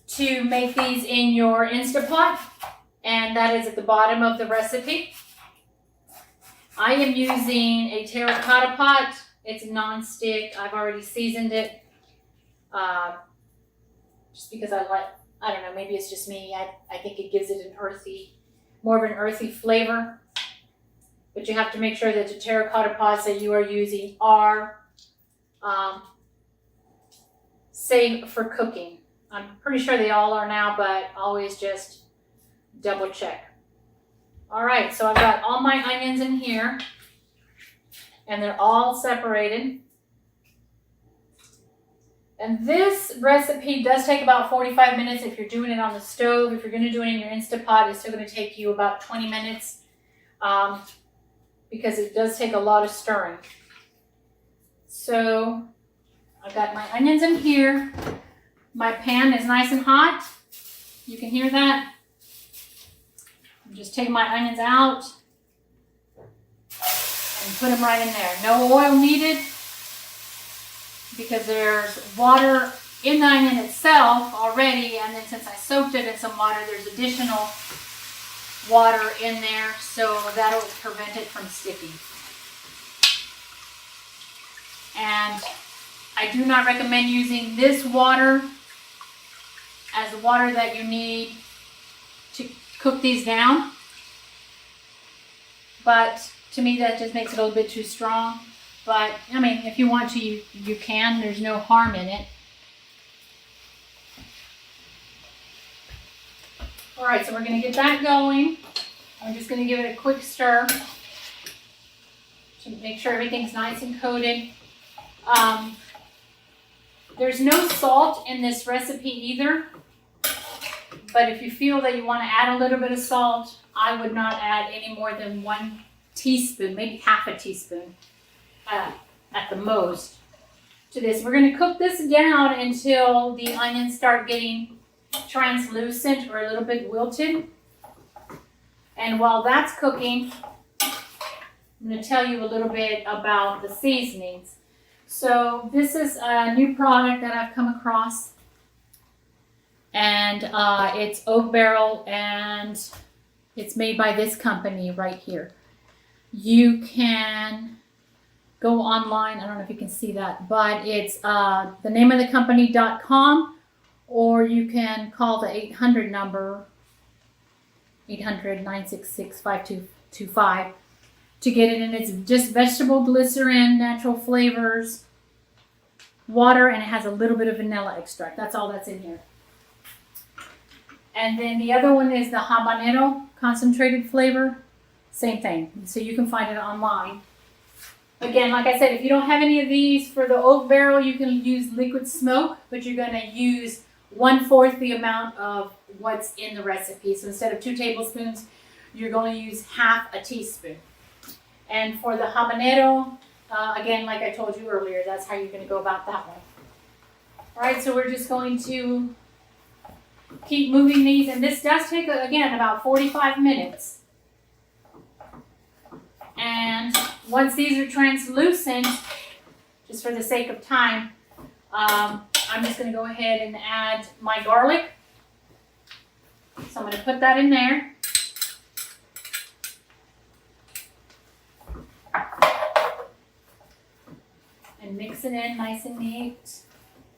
to make these in your Instapot, and that is at the bottom of the recipe. I am using a terracotta pot. It's non-stick. I've already seasoned it. Just because I don't know, maybe it's just me. I think it gives it more of an earthy flavor. But you have to make sure that the terracotta pots that you are using are safe for cooking. I'm pretty sure they all are now, but always just double check. All right, so I've got all my onions in here, and they're all separated. And this recipe does take about 45 minutes if you're doing it on the stove. If you're going to do it in your Instapot, it's still going to take you about 20 minutes because it does take a lot of stirring. So I've got my onions in here. My pan is nice and hot. You can hear that. I'm just taking my onions out and put them right in there. No oil needed, because there's water in the onion itself already, and then since I soaked it in some water, there's additional water in there, so that'll prevent it from sticking. And I do not recommend using this water as the water that you need to cook these down, but to me that just makes it a little bit too strong. But, I mean, if you want to, you can. There's no harm in it. All right, so we're going to get that going. I'm just going to give it a quick stir to make sure everything's nice and coated. There's no salt in this recipe either. But if you feel that you want to add a little bit of salt, I would not add any more than 1 teaspoon, maybe half a teaspoon. At the most to this. We're going to cook this down until the onions start getting translucent or a little bit wilted. And while that's cooking, I'm going to tell you a little bit about the seasonings. So this is a new product that I've come across, and it's oak barrel, and it's made by this company right here. You can go online. I don't know if you can see that, but it's the name of the company.com, or you can call the 800 number, 800-966-5225 to get it. And it's just vegetable glycerin, natural flavors, water, and it has a little bit of vanilla extract. That's all that's in here. And then the other one is the habanero concentrated flavor. Same thing. So you can find it online. Again, like I said, if you don't have any of these for the oak barrel, you can use liquid smoke, but you're going to use 1/4 the amount of what's in the recipe. So instead of 2 tablespoons, you're going to use half a teaspoon. And for the habanero, again, like I told you earlier, that's how you're going to go about that one. All right, so we're just going to keep moving these, and this does take, again, about 45 minutes. And once these are translucent, just for the sake of time, I'm just going to go ahead and add my garlic. So I'm going to put that in there. And mix it in nice and neat.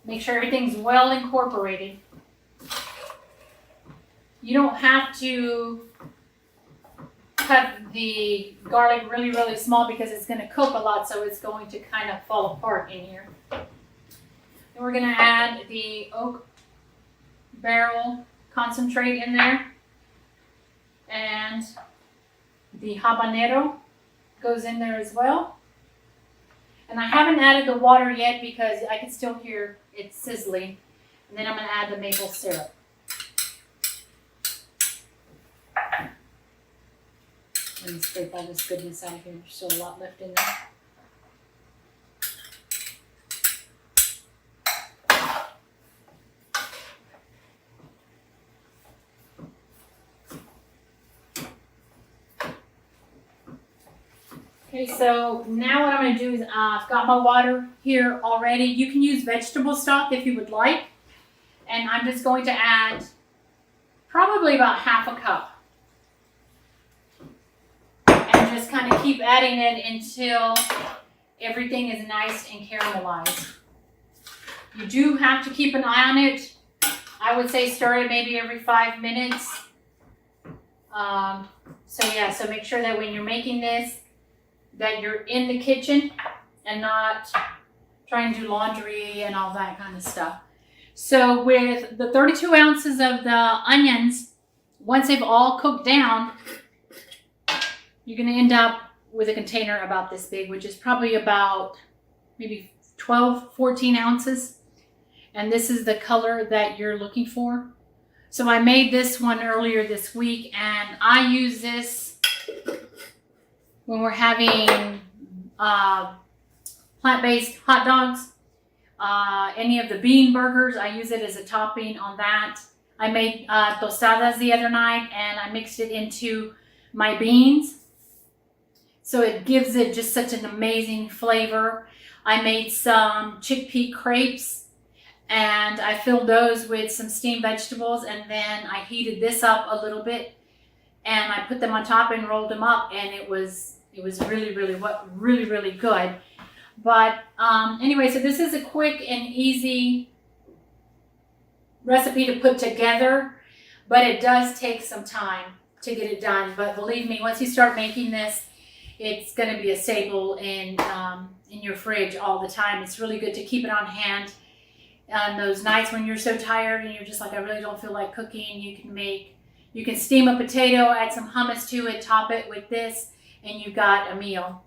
Make sure everything's well incorporated. You don't have to cut the garlic really, really small because it's going to cook a lot, so it's going to kind of fall apart in here. And we're going to add the oak barrel concentrate in there. And the habanero goes in there as well. And I haven't added the water yet because I can still hear it sizzling. And then I'm going to add the maple syrup. Let me scrape all this goodness out of here. There's still a lot left in there. Okay, so now what I'm going to do is I've got my water here already. You can use vegetable stock if you would like. And I'm just going to add probably about half a cup. And just kind of keep adding it until everything is nice and caramelized. You do have to keep an eye on it. I would say stir it maybe every 5 minutes. So make sure that when you're making this, that you're in the kitchen and not trying to do laundry and all that kind of stuff. So with the 32 ounces of the onions, once they've all cooked down, you're going to end up with a container about this big, which is probably about maybe 12, 14 ounces. And this is the color that you're looking for. So I made this one earlier this week, and I use this when we're having plant-based hot dogs, any of the bean burgers, I use it as a topping on that. I made tostadas the other night, and I mixed it into my beans. So it gives it just such an amazing flavor. I made some chickpea crepes, and I filled those with some steamed vegetables, and then I heated this up a little bit, and I put them on top and rolled them up, and it was really, really good. But anyway, so this is a quick and easy recipe to put together, but it does take some time to get it done. But believe me, once you start making this, it's going to be a staple in your fridge all the time. It's really good to keep it on hand on those nights when you're so tired and you're just like, I really don't feel like cooking. You can steam a potato, add some hummus to it, top it with this, and you've got a meal.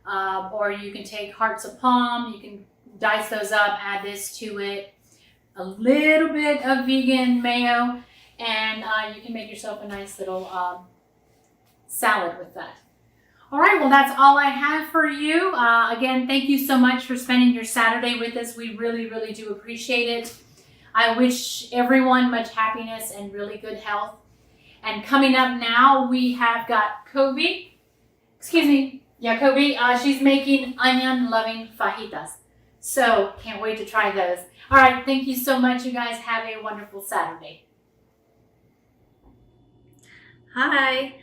Or you can take hearts of palm, you can dice those up, add this to it, a little bit of vegan mayo, and you can make yourself a nice little salad with that. All right, well, that's all I have for you. Again, thank you so much for spending your Saturday with us. We really, really do appreciate it. I wish everyone much happiness and really good health. And coming up now, we have got Kobe. Kobe. She's making onion-loving fajitas. So, can't wait to try those. All right, thank you so much, you guys. Have a wonderful Saturday. Hi.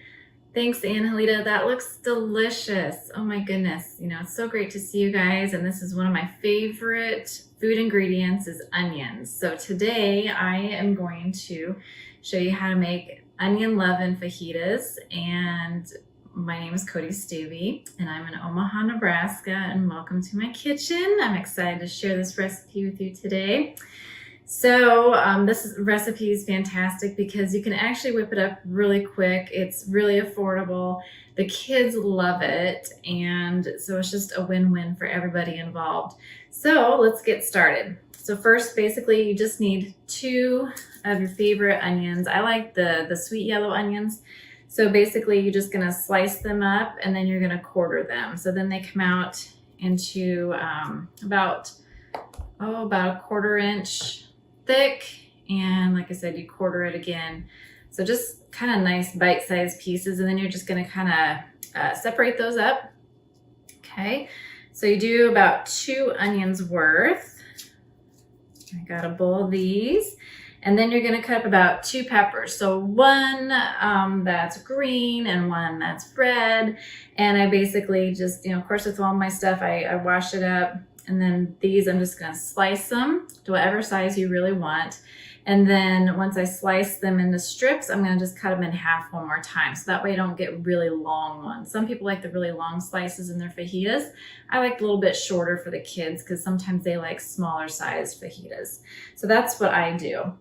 Thanks, Angelita. That looks delicious. Oh my goodness. It's so great to see you guys. And this is one of my favorite food ingredients is onions. So today I am going to show you how to make onion-loving fajitas. And my name is Cody Stubbe, and I'm in Omaha, Nebraska, and welcome to my kitchen. I'm excited to share this recipe with you today. So this recipe is fantastic because you can actually whip it up really quick. It's really affordable. The kids love it, and so it's just a win-win for everybody involved. So let's get started. So first, basically, you just need 2 of your favorite onions. I like the sweet yellow onions. So basically, you're just gonna slice them up, and then you're gonna quarter them. So then they come out into about a 1/4 inch thick, And like I said, you quarter it again. So just kind of nice bite-sized pieces. And then you're just gonna kind of separate those up. Okay, so you do about 2 onions worth. I got a bowl of these. And then you're gonna cut up about 2 peppers. So one that's green and one that's red. And I basically just, of course with all my stuff, I wash it up. And then these, I'm just gonna slice them to whatever size you really want. And then once I slice them into strips, I'm gonna just cut them in half one more time. So that way I don't get really long ones. Some people like the really long slices in their fajitas. I like a little bit shorter for the kids because sometimes they like smaller size fajitas. So that's what I do.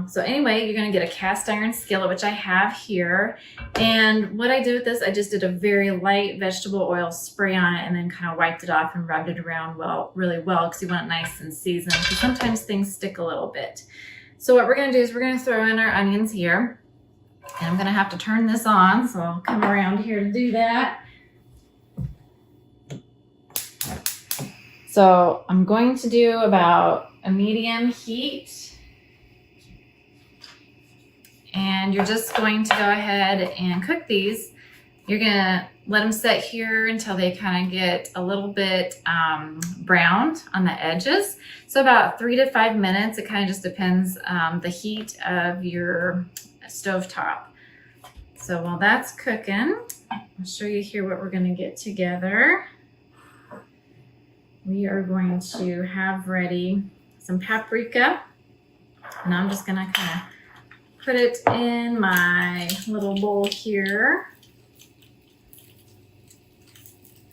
So anyway, you're gonna get a cast iron skillet, which I have here. And what I did with this, I just did a very light vegetable oil spray on it and then kind of wiped it off and rubbed it around really well because you want it nice and seasoned because sometimes things stick a little bit. So what we're gonna do is we're gonna throw in our onions here. And I'm gonna have to turn this on, so I'll come around here to do that. So I'm going to do about a medium heat. And you're just going to go ahead and cook these. You're gonna let them set here until they kind of get a little bit browned on the edges. So about 3 to 5 minutes. It kind of just depends the heat of your stovetop. So while that's cooking, I'll show you here what we're gonna get together. We are going to have ready some paprika. And I'm just gonna kind of put it in my little bowl here.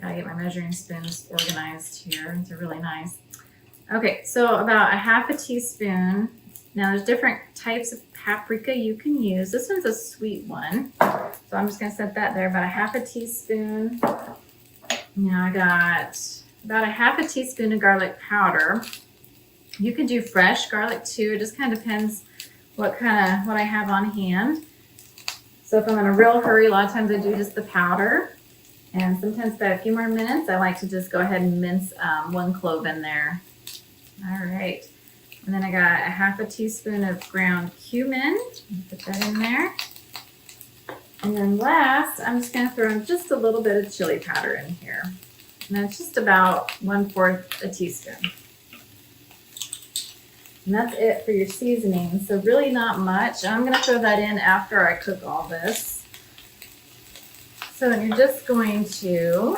Gotta get my measuring spoons organized here. They're really nice. Okay, so about a half a teaspoon. Now there's different types of paprika you can use. This one's a sweet one. So I'm just gonna set that there, about a half a teaspoon. Now I got about a half a teaspoon of garlic powder. You can do fresh garlic too. It just kind of depends what I have on hand. So if I'm in a real hurry, a lot of times I do just the powder. And sometimes about a few more minutes, I like to just go ahead and mince 1 clove in there. All right. And then I got a half a teaspoon of ground cumin. Put that in there. And then last, I'm just gonna throw in just a little bit of chili powder in here. And that's just about 1/4 a teaspoon. And that's it for your seasoning. So really not much. I'm gonna throw that in after I cook all this. So then you're just going to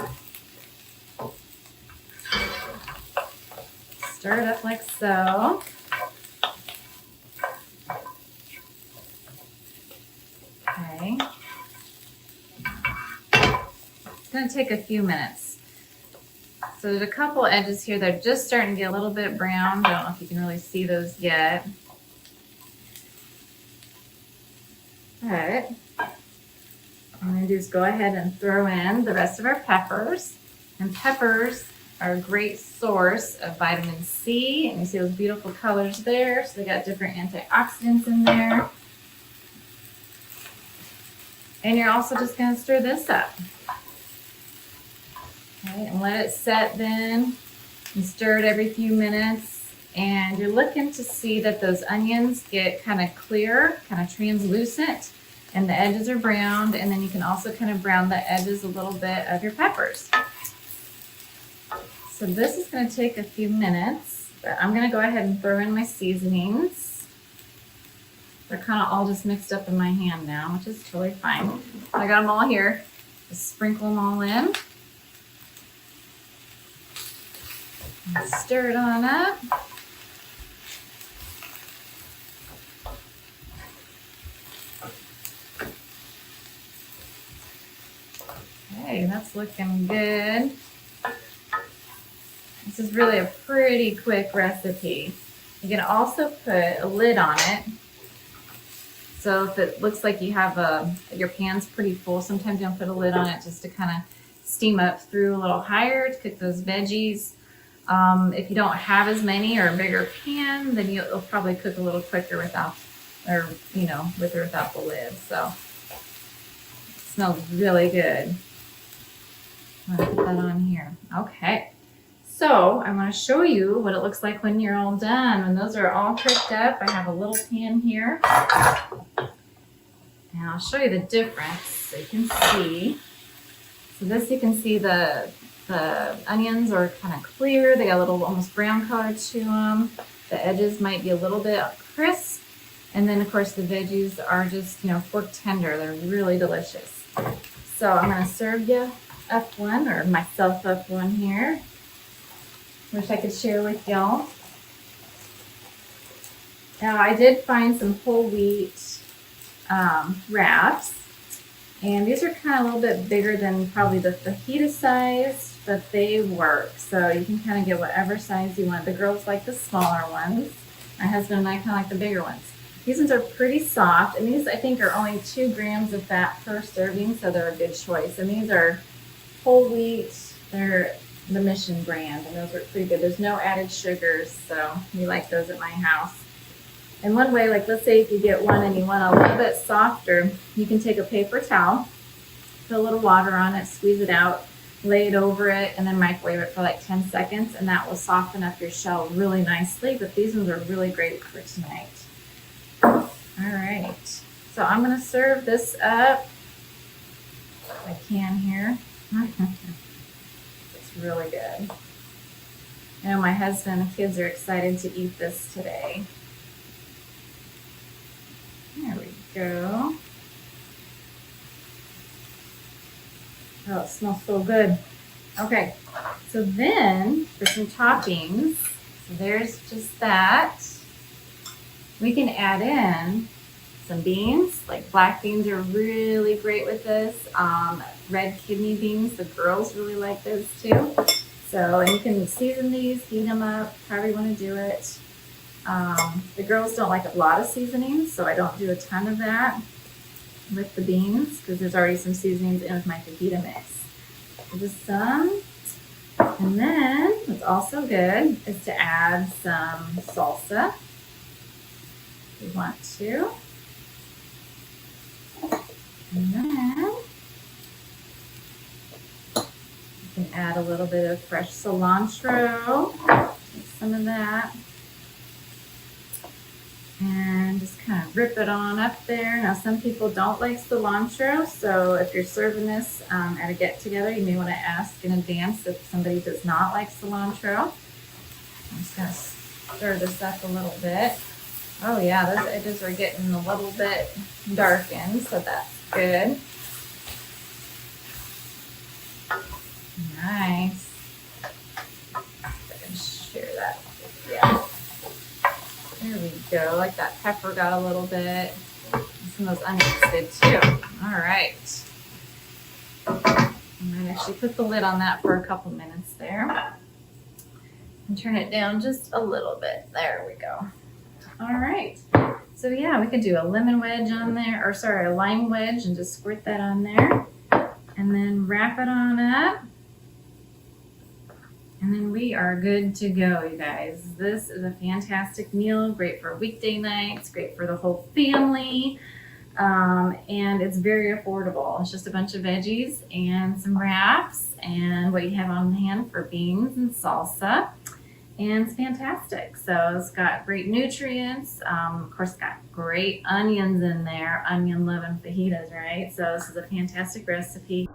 stir it up like so. Okay. It's gonna take a few minutes. So there's a couple edges here that are just starting to get a little bit brown. I don't know if you can really see those yet. All right. What I'm gonna do is go ahead and throw in the rest of our peppers. And peppers are a great source of vitamin C. And you see those beautiful colors there. So they got different antioxidants in there. And you're also just gonna stir this up. Okay, and let it set then. You stir it every few minutes. And you're looking to see that those onions get kind of clear, kind of translucent, and the edges are browned. And then you can also kind of brown the edges a little bit of your peppers. So this is going to take a few minutes, but I'm going to go ahead and throw in my seasonings. They're kind of all just mixed up in my hand now, which is totally fine. I got them all here. Just sprinkle them all in. And stir it on up. Okay, that's looking good. This is really a pretty quick recipe. You can also put a lid on it. So if it looks like you have your pan's pretty full, sometimes you'll put a lid on it just to kind of steam up through a little higher to cook those veggies. If you don't have as many or a bigger pan, then it'll probably cook a little quicker without, or with or without the lid. So it smells really good. I'm gonna put that on here. Okay. So I want to show you what it looks like when you're all done. When those are all cooked up, I have a little pan here. And I'll show you the difference so you can see. So this, you can see the onions are kind of clear. They got a little almost brown color to them. The edges might be a little bit crisp. And then of course the veggies are just, you know, fork tender. They're really delicious. So I'm going to serve you up one, or myself up one here. Wish I could share with y'all. Now I did find some whole wheat wraps, and these are kind of a little bit bigger than probably the fajita size, but they work. So you can kind of get whatever size you want. The girls like the smaller ones. My husband and I kind of like the bigger ones. These ones are pretty soft, and these I think are only 2 grams of fat per serving, so they're a good choice. And these are whole wheat. They're the Mission brand, and those are pretty good. There's no added sugars, so we like those at my house. And one way, like let's say if you get one and you want a little bit softer, you can take a paper towel, put a little water on it, squeeze it out, lay it over it, and then microwave it for like 10 seconds, and that will soften up your shell really nicely. But these ones are really great for tonight. All right, so I'm going to serve this up if I can here. It's really good. I know my husband and the kids are excited to eat this today. There we go. Oh, it smells so good. Okay, so then for some toppings, so there's just that. We can add in some beans, like black beans are really great with this. Red kidney beans, the girls really like those too. So, and you can season these, heat them up, however you want to do it. The girls don't like a lot of seasonings, so I don't do a ton of that with the beans because there's already some seasonings in with my fajita mix. Just some. And then what's also good is to add some salsa if you want to. And then you can add a little bit of fresh cilantro, some of that. And just kind of rip it on up there. Now, some people don't like cilantro, so if you're serving this at a get-together, you may want to ask in advance if somebody does not like cilantro. I'm just going to stir this up a little bit. Oh yeah, those edges are getting a little bit darkened, so that's good. Nice. I can share that with you. There we go, like that pepper got a little bit. Some of those onions did too. All right. I might actually put the lid on that for a couple minutes there. And turn it down just a little bit. There we go. All right. So yeah, we could do a lemon wedge on there, or sorry, a lime wedge, and just squirt that on there. And then wrap it on up. And then we are good to go, you guys. This is a fantastic meal, great for weekday nights, great for the whole family, and it's very affordable. It's just a bunch of veggies and some wraps and what you have on hand for beans and salsa, and it's fantastic. So it's got great nutrients. Of course, it's got great onions in there, onion-loving fajitas, right? So this is a fantastic recipe.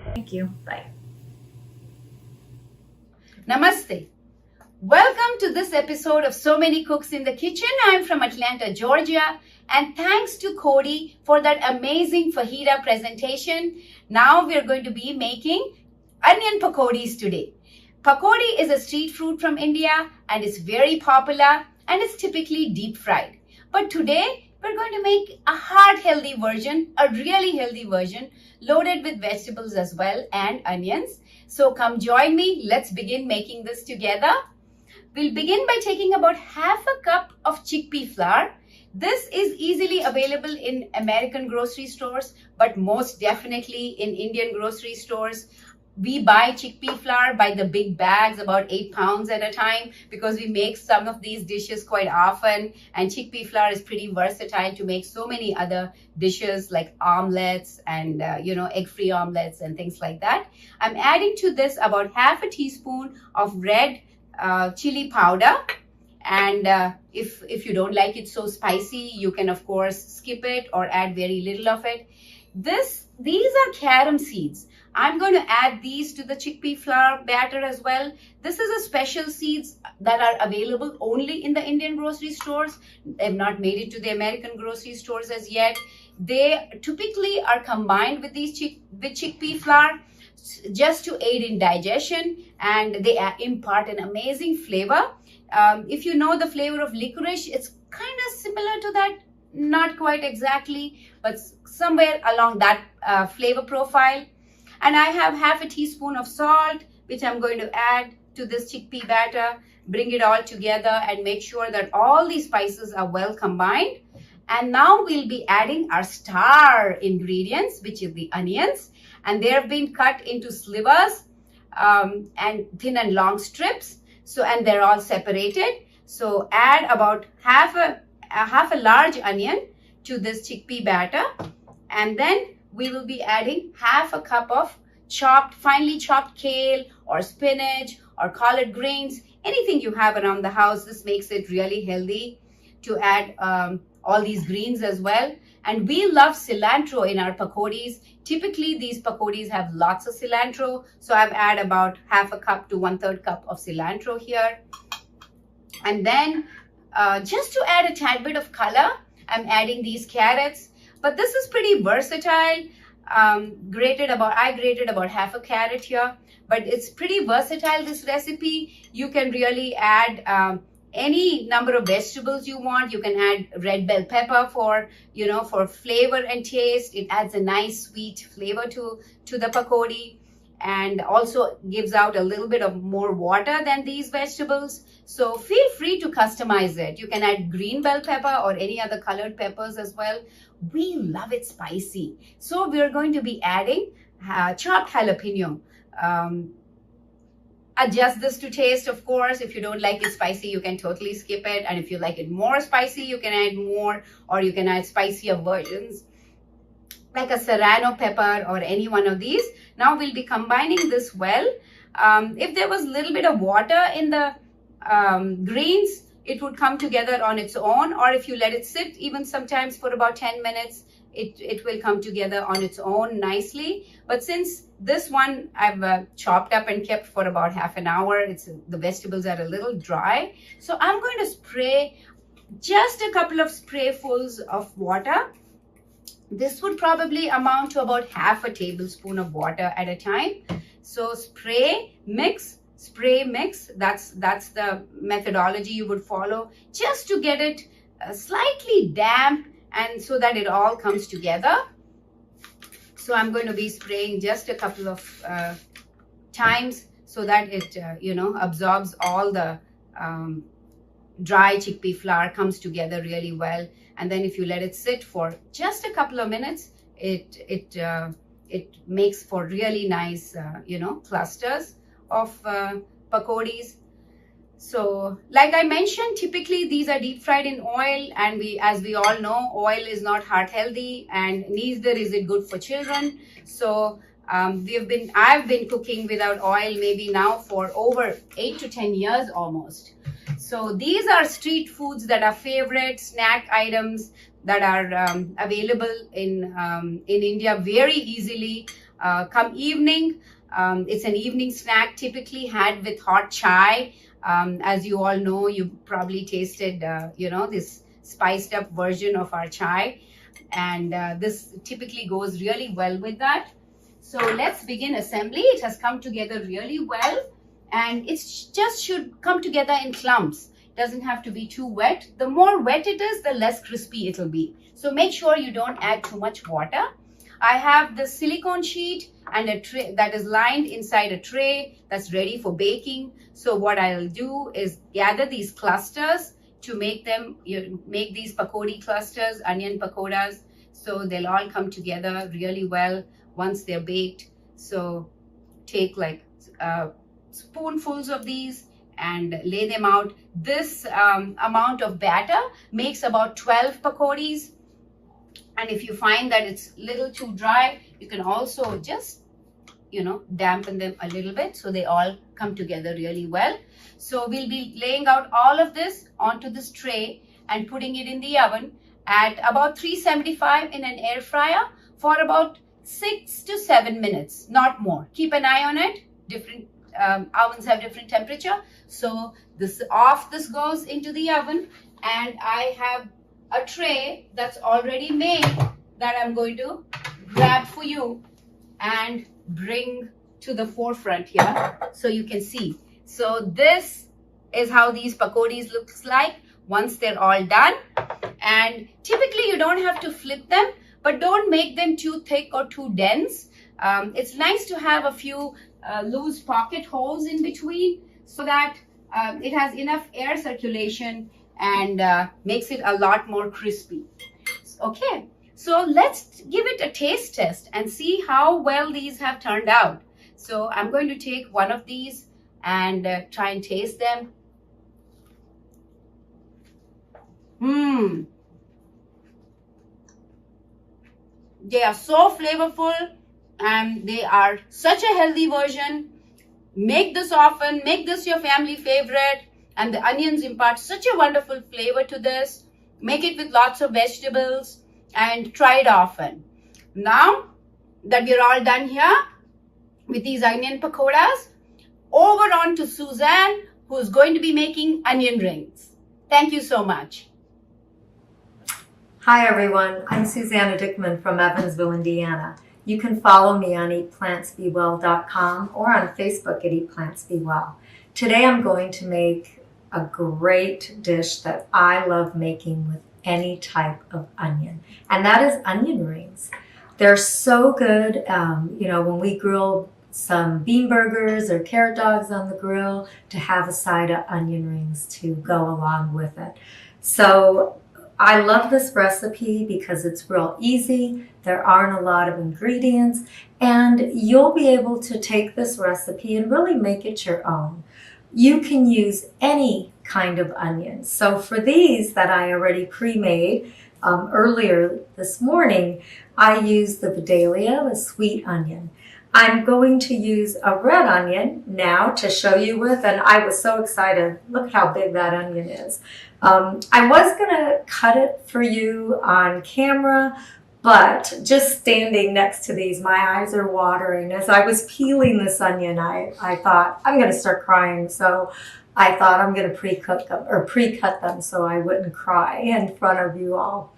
Thank you. Bye. Namaste. Welcome to this episode of So Many Cooks in the Kitchen. I'm from Atlanta, Georgia, and thanks to Cody for that amazing fajita presentation. Now we're going to be making onion pakodis today. Pakodi is a street food from India and it's very popular and it's typically deep fried. But today we're going to make a heart-healthy version, a really healthy version, loaded with vegetables as well and onions. So come join me. Let's begin making this together. We'll begin by taking about half a cup of chickpea flour. This is easily available in American grocery stores, but most definitely in Indian grocery stores. We buy chickpea flour by the big bags, about 8 pounds at a time, because we make some of these dishes quite often. And chickpea flour is pretty versatile to make so many other dishes like omelets and, egg-free omelets and things like that. I'm adding to this about half a teaspoon of red chili powder. And if you don't like it so spicy, you can of course skip it or add very little of it. These are carom seeds. I'm going to add these to the chickpea flour batter as well. This is a special seeds that are available only in the Indian grocery stores. They've not made it to the American grocery stores as yet. They typically are combined with with chickpea flour just to aid in digestion, and they impart an amazing flavor. If you know the flavor of licorice, it's kind of similar to that. Not quite exactly, but somewhere along that flavor profile. And I have half a teaspoon of salt, which I'm going to add to this chickpea batter. Bring it all together and make sure that all these spices are well combined. And now we'll be adding our star ingredients, which is the onions. And they have been cut into slivers and thin and long strips. And they're all separated. So add about half a large onion to this chickpea batter, and then we will be adding half a cup of finely chopped kale or spinach or collard greens, anything you have around the house. This makes it really healthy to add all these greens as well. And we love cilantro in our pakodis. Typically, these pakodis have lots of cilantro. So I've added about half a cup to 1/3 cup of cilantro here. And then just to add a tad bit of color, I'm adding these carrots. But this is pretty versatile. I grated about half a carrot here. But it's pretty versatile, this recipe. You can really add any number of vegetables you want. You can add red bell pepper for flavor and taste. It adds a nice sweet flavor to the pakodi, and also gives out a little bit of more water than these vegetables. So feel free to customize it. You can add green bell pepper or any other colored peppers as well. We love it spicy. So we're going to be adding chopped jalapeno. Adjust this to taste, of course. If you don't like it spicy, you can totally skip it. And if you like it more spicy, you can add more, or you can add spicier versions like a serrano pepper or any one of these. Now we'll be combining this well. If there was a little bit of water in the greens, it would come together on its own, or if you let it sit even sometimes for about 10 minutes, it will come together on its own nicely. But since this one I've chopped up and kept for about half an hour, the vegetables are a little dry. So I'm going to spray just a couple of sprayfuls of water. This would probably amount to about half a tablespoon of water at a time. So spray, mix, that's the methodology you would follow, just to get it slightly damp and so that it all comes together. So I'm going to be spraying just a couple of times so that it absorbs all the dry chickpea flour, comes together really well. And then if you let it sit for just a couple of minutes, it makes for really nice clusters of pakodis. So like I mentioned, typically these are deep fried in oil, and as we all know, oil is not heart healthy, and neither is it good for children. So I've been cooking without oil maybe now for over 8 to 10 years almost. So these are street foods that are favorite snack items that are available in India very easily. Come evening, it's an evening snack typically had with hot chai. As you all know, you probably tasted, this spiced up version of our chai. And this typically goes really well with that. So let's begin assembly. It has come together really well. And it just should come together in clumps. Doesn't have to be too wet. The more wet it is, the less crispy it'll be. So make sure you don't add too much water. I have the silicone sheet and a tray that is lined inside a tray that's ready for baking. So what I'll do is gather these clusters to make these pakodi clusters, onion pakodas. So they'll all come together really well once they're baked. So take like spoonfuls of these and lay them out. This amount of batter makes about 12 pakoris. And if you find that it's a little too dry, you can also just, dampen them a little bit so they all come together really well. So we'll be laying out all of this onto this tray and putting it in the oven at about 375 in an air fryer for about 6 to 7 minutes, not more. Keep an eye on it. Different ovens have different temperature. So this goes into the oven, and I have a tray that's already made that I'm going to grab for you and bring to the forefront here so you can see. So this is how these pakoris looks like once they're all done. And typically you don't have to flip them, but don't make them too thick or too dense. It's nice to have a few loose pocket holes in between so that it has enough air circulation and makes it a lot more crispy. Okay, so let's give it a taste test and see how well these have turned out. So I'm going to take one of these and try and taste them. They are so flavorful and they are such a healthy version. Make this often, make this your family favorite, and the onions impart such a wonderful flavor to this. Make it with lots of vegetables and try it often. Now that we're all done here with these onion pakoras, over on to Suzanne, who's going to be making onion rings. Thank you so much. Hi everyone, I'm Susanna Dickman from Evansville, Indiana. You can follow me on eatplantsbewell.com or on Facebook at Eat Plants Be Well. Today I'm going to make a great dish that I love making with any type of onion, and that is onion rings. They're so good, when we grill some bean burgers or carrot dogs on the grill, to have a side of onion rings to go along with it. So I love this recipe because it's real easy. There aren't a lot of ingredients, and you'll be able to take this recipe and really make it your own. You can use any kind of onion. So for these that I already pre-made earlier this morning, I used the Vidalia, the sweet onion. I'm going to use a red onion now to show you with, and I was so excited. Look at how big that onion is. I was gonna cut it for you on camera, but just standing next to these, my eyes are watering. As I was peeling this onion, I thought, I'm gonna start crying. So I thought I'm gonna pre-cut them so I wouldn't cry in front of you all.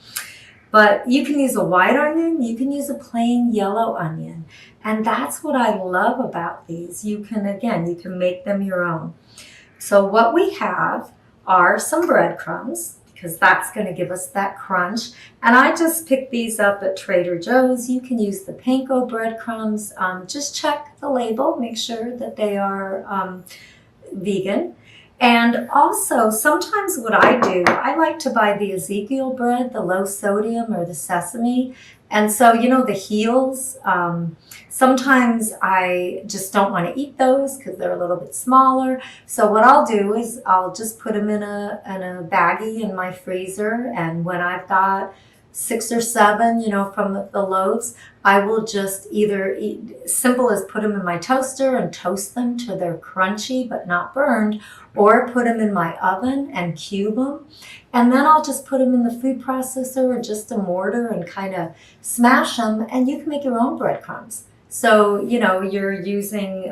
But you can use a white onion, you can use a plain yellow onion. And that's what I love about these. You can make them your own. So what we have are some breadcrumbs, because that's going to give us that crunch. And I just picked these up at Trader Joe's. You can use the panko breadcrumbs. Just check the label, make sure that they are vegan. And also, sometimes what I do, I like to buy the Ezekiel bread, the low sodium or the sesame. And so, the heels, sometimes I just don't want to eat those because they're a little bit smaller. So what I'll do is I'll just put them in a baggie in my freezer. And when I've got 6 or 7, from the loaves, I will just either eat, simple as put them in my toaster and toast them till they're crunchy but not burned, or put them in my oven and cube them. And then I'll just put them in the food processor or just a mortar and kind of smash them, and you can make your own breadcrumbs. So, you're using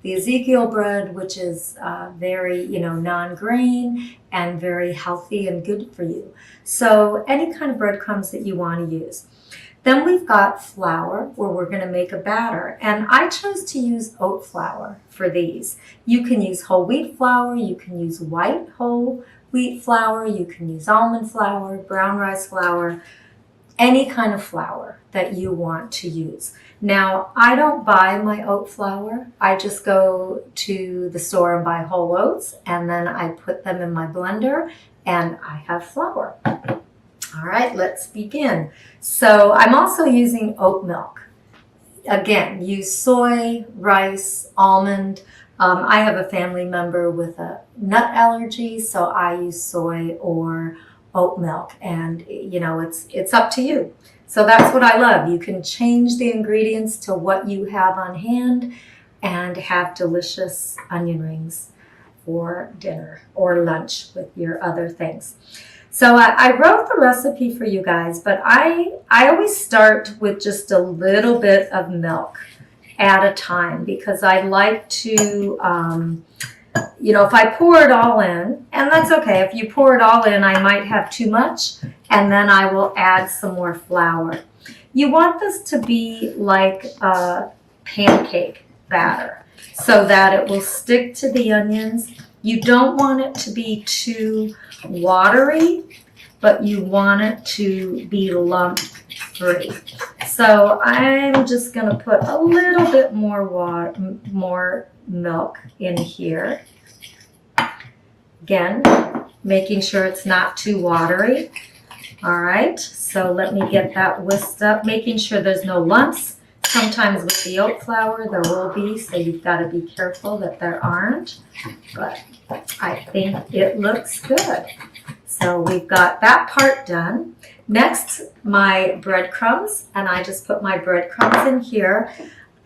the Ezekiel bread, which is very, non-grain and very healthy and good for you. So any kind of breadcrumbs that you want to use. Then we've got flour, where we're going to make a batter. And I chose to use oat flour for these. You can use whole wheat flour, you can use white whole wheat flour, you can use almond flour, brown rice flour, any kind of flour that you want to use. Now, I don't buy my oat flour. I just go to the store and buy whole oats, and then I put them in my blender, and I have flour. All right, let's begin. So I'm also using oat milk. again, use soy, rice, almond. I have a family member with a nut allergy, so I use soy or oat milk, and you know, it's up to you. So that's what I love. You can change the ingredients to what you have on hand and have delicious onion rings for dinner or lunch with your other things. So I wrote the recipe for you guys, but I always start with just a little bit of milk at a time, because I like to, you know, if I pour it all in, and that's okay. If you pour it all in, I might have too much, and then I will add some more flour. You want this to be like a pancake batter so that it will stick to the onions. You don't want it to be too watery, but you want it to be lump free. So I'm just going to put a little bit more milk in here. Again, making sure it's not too watery. All right, so let me get that whisked up, making sure there's no lumps. Sometimes with the oat flour there will be, so you've got to be careful that there aren't. But I think it looks good. So we've got that part done. Next, my breadcrumbs, and I just put my breadcrumbs in here.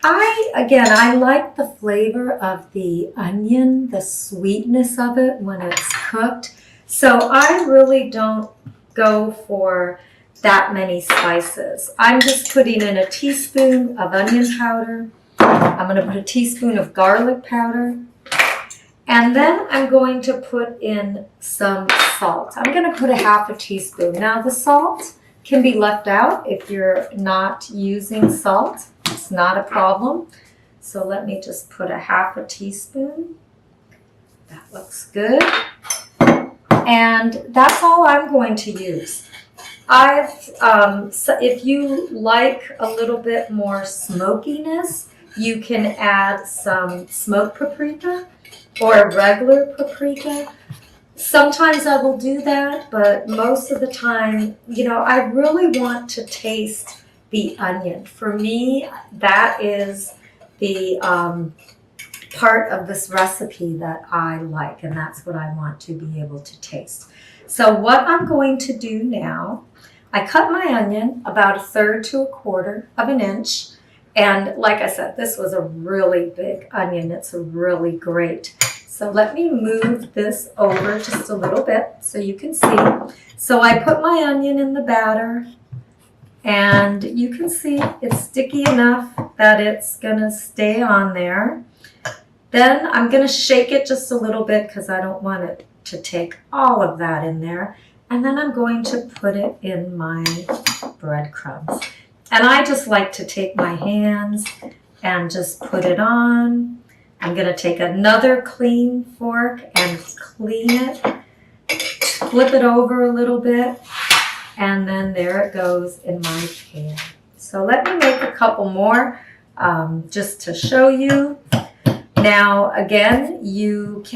I like the flavor of the onion, the sweetness of it when it's cooked. So I really don't go for that many spices. I'm just putting in a teaspoon of onion powder. I'm going to put a teaspoon of garlic powder. And then I'm going to put in some salt. I'm going to put a half a teaspoon. Now the salt can be left out if you're not using salt. It's not a problem. So let me just put a half a teaspoon. That looks good. And that's all I'm going to use. So if you like a little bit more smokiness, you can add some smoked paprika or a regular paprika. Sometimes I will do that, but most of the time, you know, I really want to taste the onion. For me, that is the part of this recipe that I like, and that's what I want to be able to taste. So what I'm going to do now, I cut my onion about 1/3 to 1/4 of an inch. And like I said, this was a really big onion. It's really great. So let me move this over just a little bit so you can see. So I put my onion in the batter, and you can see it's sticky enough that it's gonna stay on there. Then I'm gonna shake it just a little bit because I don't want it to take all of that in there. And then I'm going to put it in my breadcrumbs. And I just like to take my hands and just put it on. I'm going to take another clean fork and clean it, flip it over a little bit, and then there it goes in my pan. So let me make a couple more just to show you. Now again,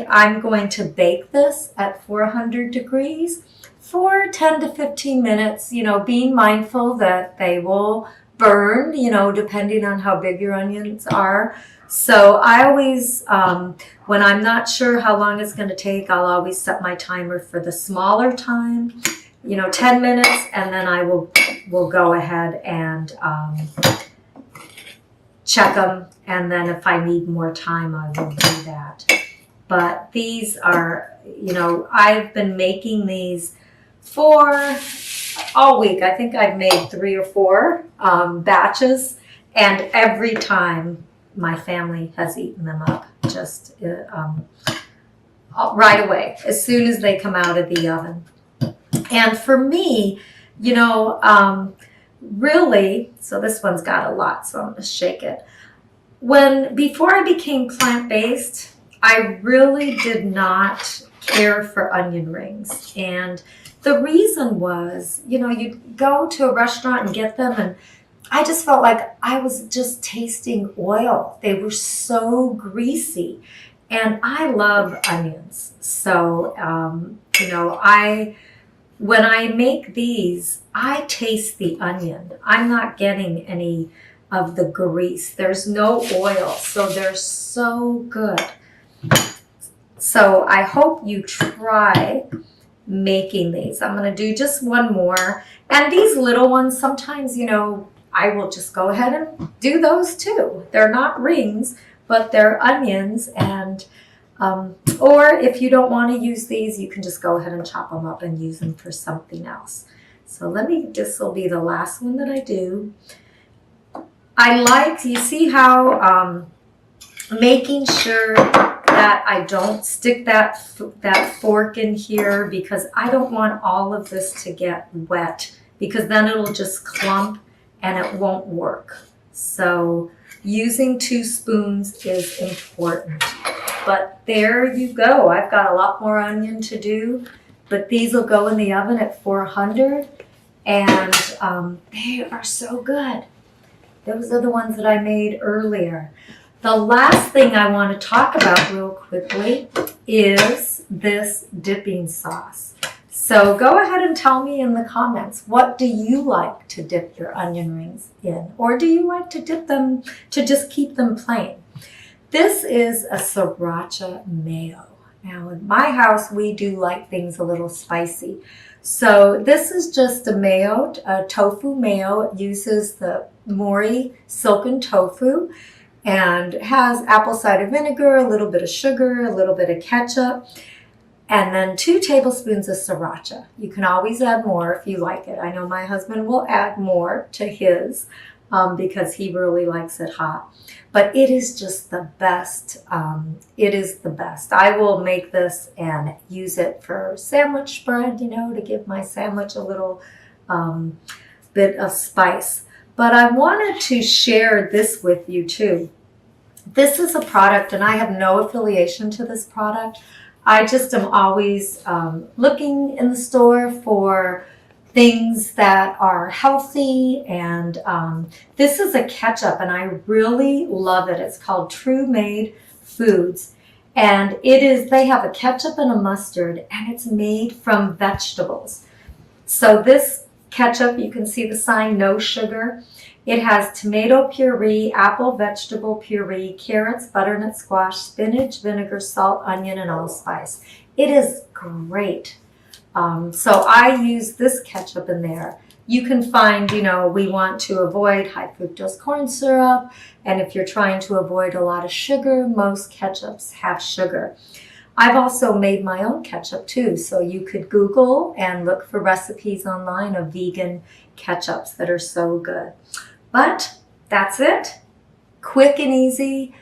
I'm going to bake this at 400 degrees for 10 to 15 minutes, you know, being mindful that they will burn, you know, depending on how big your onions are. So I always, when I'm not sure how long it's going to take, I'll always set my timer for the smaller time, you know, 10 minutes, and then I will go ahead and check them, and then if I need more time, I will do that. But these are, you know, I've been making these for all week. I think I've made 3 or 4 batches, and every time my family has eaten them up just right away as soon as they come out of the oven. And for me, you know, really, so this one's got a lot, so I'm going to shake it. Before I became plant-based, I really did not care for onion rings. And the reason was, you know, you'd go to a restaurant and get them, and I just felt like I was just tasting oil. They were so greasy. And I love onions. So, you know, when I make these, I taste the onion. I'm not getting any of the grease. There's no oil, so they're so good. So I hope you try making these. I'm going to do just one more. And these little ones, sometimes, you know, I will just go ahead and do those too. They're not rings, but they're onions. And or if you don't want to use these, you can just go ahead and chop them up and use them for something else. So this will be the last one that I do. I like, you see how making sure that I don't stick that fork in here, because I don't want all of this to get wet, because then it'll just clump and it won't work. So using 2 spoons is important. But there you go. I've got a lot more onion to do, but these will go in the oven at 400, and they are so good. Those are the ones that I made earlier. The last thing I want to talk about real quickly is this dipping sauce. So go ahead and tell me in the comments, what do you like to dip your onion rings in? Or do you like to dip them to just keep them plain? This is a Sriracha Mayo. Now in my house, we do like things a little spicy. So this is just a mayo, a tofu mayo. It uses the Maui silken tofu and has apple cider vinegar, a little bit of sugar, a little bit of ketchup, and then 2 tablespoons of sriracha. You can always add more if you like it. I know my husband will add more to his because he really likes it hot. But it is just the best. It is the best. I will make this and use it for sandwich spread, you know, to give my sandwich a little bit of spice. But I wanted to share this with you too. This is a product, and I have no affiliation to this product. I just am always looking in the store for things that are healthy, and this is a ketchup, and I really love it. It's called True Made Foods, and they have a ketchup and a mustard, and it's made from vegetables. So this ketchup, you can see the sign, no sugar. It has tomato puree, apple vegetable puree, carrots, butternut squash, spinach, vinegar, salt, onion, and allspice. It is great. So I use this ketchup in there. You can find, you know, we want to avoid high fructose corn syrup. And if you're trying to avoid a lot of sugar, most ketchups have sugar. I've also made my own ketchup too. So you could Google and look for recipes online of vegan ketchups that are so good. But that's it. Quick and easy.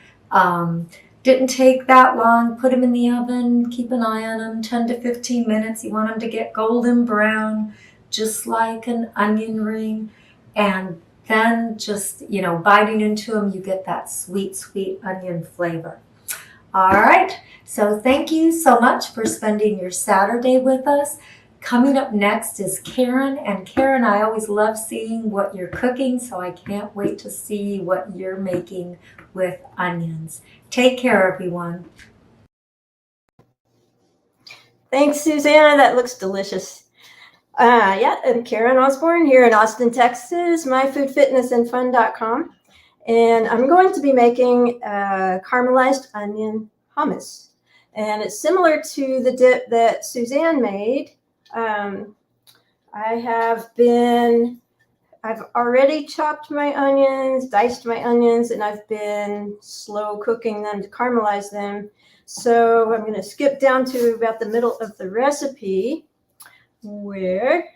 Didn't take that long. Put them in the oven. Keep an eye on them. 10 to 15 minutes. You want them to get golden brown, just like an onion ring. And then just, you know, biting into them, you get that sweet, sweet onion flavor. All right. So thank you so much for spending your Saturday with us. Coming up next is Karen. And Karen, I always love seeing what you're cooking, so I can't wait to see what you're making with onions. Take care, everyone. Thanks, Susanna. That looks delicious. Yeah, I'm Karen Osborne here in Austin, Texas, myfoodfitnessandfun.com. And I'm going to be making caramelized onion hummus. And it's similar to the dip that Suzanne made. I've already chopped my onions, diced my onions, and I've been slow cooking them to caramelize them. So I'm going to skip down to about the middle of the recipe where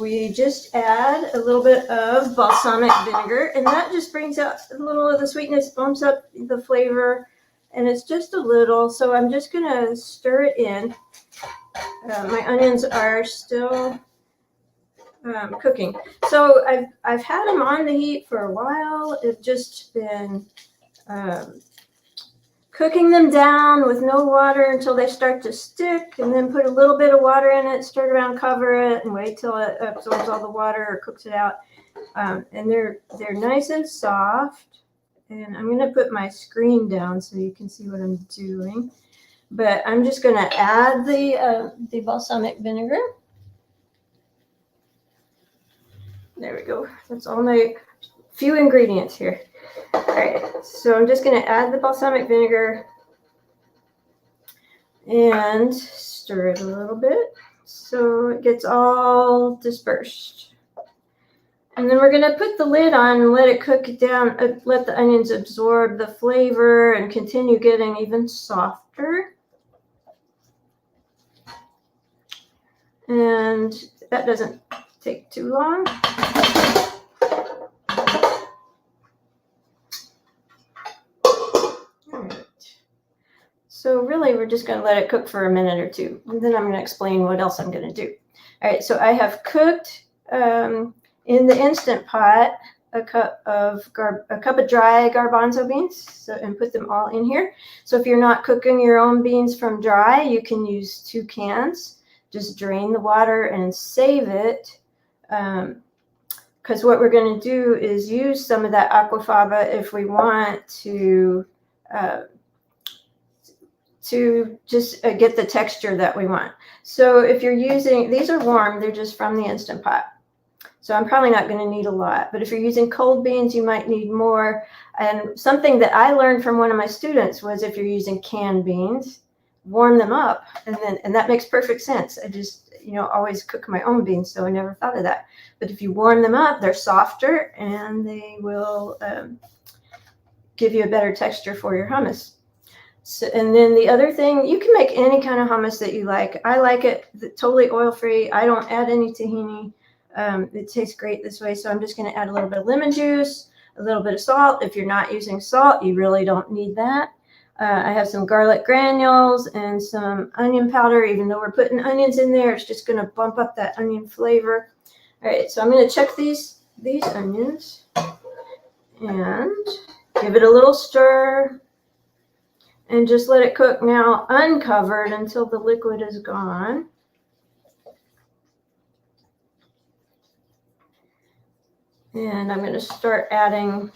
we just add a little bit of balsamic vinegar, and that just brings out a little of the sweetness, bumps up the flavor, and it's just a little. So I'm just going to stir it in. My onions are still cooking. So I've had them on the heat for a while. I've just been cooking them down with no water until they start to stick, and then put a little bit of water in it, stir it around, cover it, and wait till it absorbs all the water or cooks it out. And they're nice and soft. And I'm going to put my screen down so you can see what I'm doing. But I'm just going to add the balsamic vinegar. There we go. That's all my few ingredients here. All right, so I'm just going to add the balsamic vinegar and stir it a little bit so it gets all dispersed. And then we're going to put the lid on and let it cook down, let the onions absorb the flavor and continue getting even softer. And that doesn't take too long. All right. So really, we're just going to let it cook for a minute or two, and then I'm going to explain what else I'm going to do. All right, so I have cooked in the Instant Pot a cup of dry garbanzo beans, and put them all in here. So if you're not cooking your own beans from dry, you can use 2 cans. Just drain the water and save it, because what we're going to do is use some of that aquafaba if we want to just get the texture that we want. So if you're using, these are warm, they're just from the Instant Pot. So I'm probably not going to need a lot, but if you're using cold beans, you might need more. And something that I learned from one of my students was if you're using canned beans, warm them up, and that makes perfect sense. I just, always cook my own beans, so I never thought of that. But if you warm them up, they're softer and they will give you a better texture for your hummus. So, and then the other thing, you can make any kind of hummus that you like. I like it totally oil-free. I don't add any tahini. It tastes great this way. So I'm just going to add a little bit of lemon juice, a little bit of salt. If you're not using salt, you really don't need that. I have some garlic granules and some onion powder. Even though we're putting onions in there, it's just going to bump up that onion flavor. All right, so I'm going to check these onions and give it a little stir. And just let it cook now uncovered until the liquid is gone. And I'm going to start adding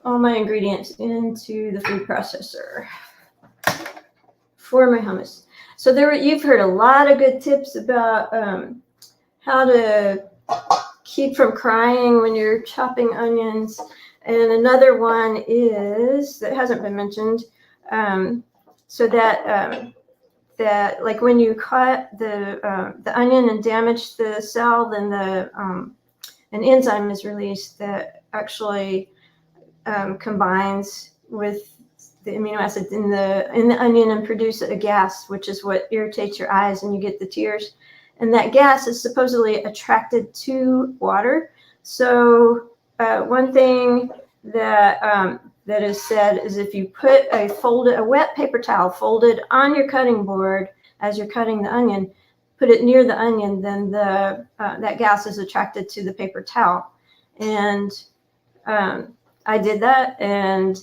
all my ingredients into the food processor for my hummus. So you've heard a lot of good tips about how to keep from crying when you're chopping onions. And another one is that hasn't been mentioned, so that like when you cut the onion and damage the cell, then an enzyme is released that actually combines with the amino acid in the onion and produce a gas, which is what irritates your eyes and you get the tears. And that gas is supposedly attracted to water. So one thing that is said is if you put a wet paper towel folded on your cutting board as you're cutting the onion, put it near the onion, then that gas is attracted to the paper towel. And I did that, and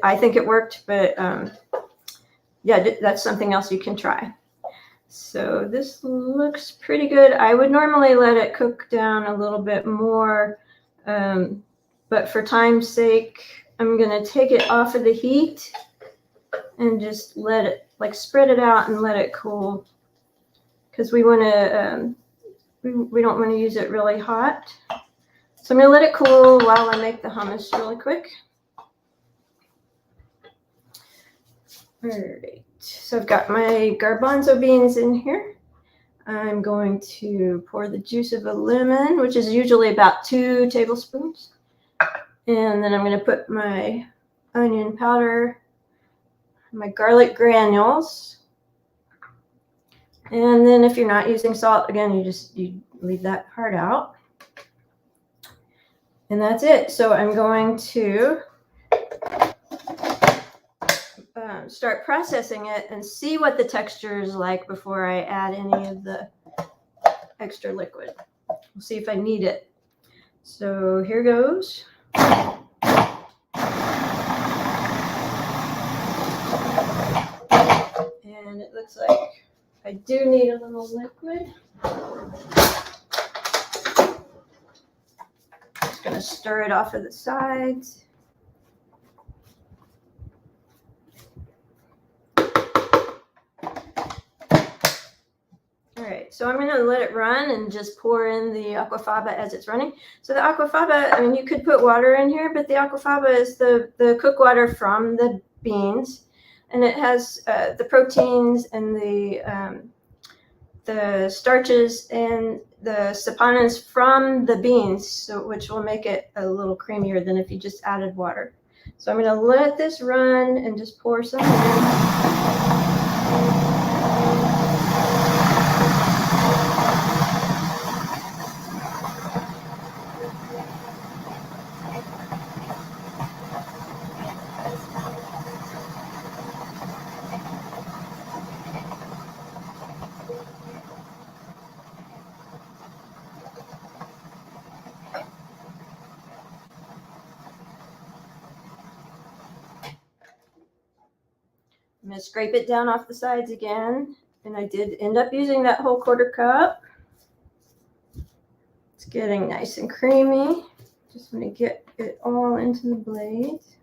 I think it worked. But yeah, that's something else you can try. So this looks pretty good. I would normally let it cook down a little bit more, but for time's sake, I'm going to take it off of the heat and just let it, spread it out and let it cool, because we want to, we don't want to use it really hot. So I'm going to let it cool while I make the hummus really quick. All right. So I've got my garbanzo beans in here. I'm going to pour the juice of a lemon, which is usually about 2 tablespoons. And then I'm going to put my onion powder, my garlic granules. And then if you're not using salt, again, you leave that part out. And that's it. So I'm going to start processing it and see what the texture is like before I add any of the extra liquid. We'll see if I need it. So here goes. And it looks like I do need a little liquid. Just going to stir it off of the sides. All right, right, so I'm going to let it run and just pour in the Aquafaba as it's running. So the Aquafaba, I mean, you could put water in here, but the Aquafaba is the cook water from the beans, and it has the proteins and the starches and the saponins from the beans, so which will make it a little creamier than if you just added water. So I'm going to let this run and just pour some in. I'm going to scrape it down off the sides again. And I did end up using that whole 1/4 cup. It's getting nice and creamy. Just want to get it all into the blades.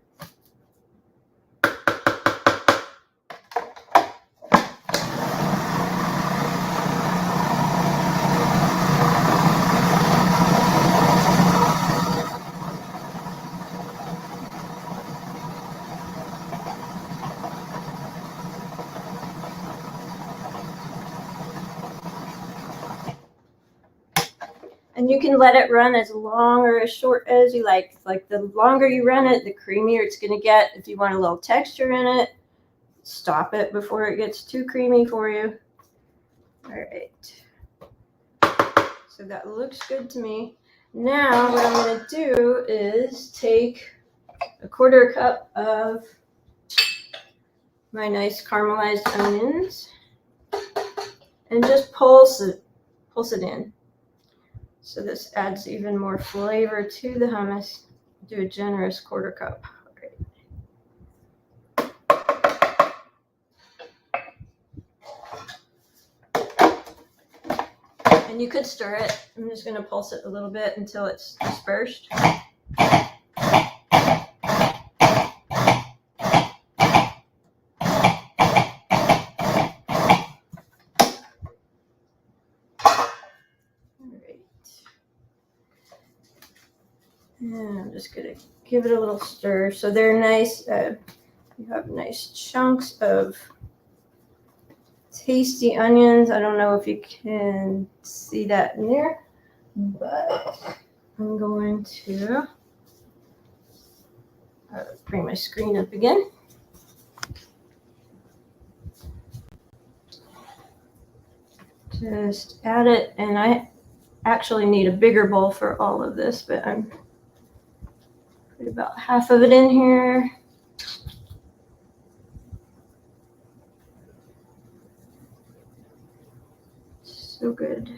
And you can let it run as long or as short as you like. Like the longer you run it, the creamier it's going to get. If you want a little texture in it, stop it before it gets too creamy for you. All right. So that looks good to me. Now what I'm going to do is take a 1/4 cup of my nice caramelized onions and just pulse it in. So this adds even more flavor to the hummus. Do a generous 1/4 cup. Right. And you could stir it. I'm just going to pulse it a little bit until it's dispersed. And I'm just going to give it a little stir. So they're nice. You have nice chunks of tasty onions. I don't know if you can see that in there, but I'm going to bring my screen up again. Just add it, and I actually need a bigger bowl for all of this, but I'm put about half of it in here. So good.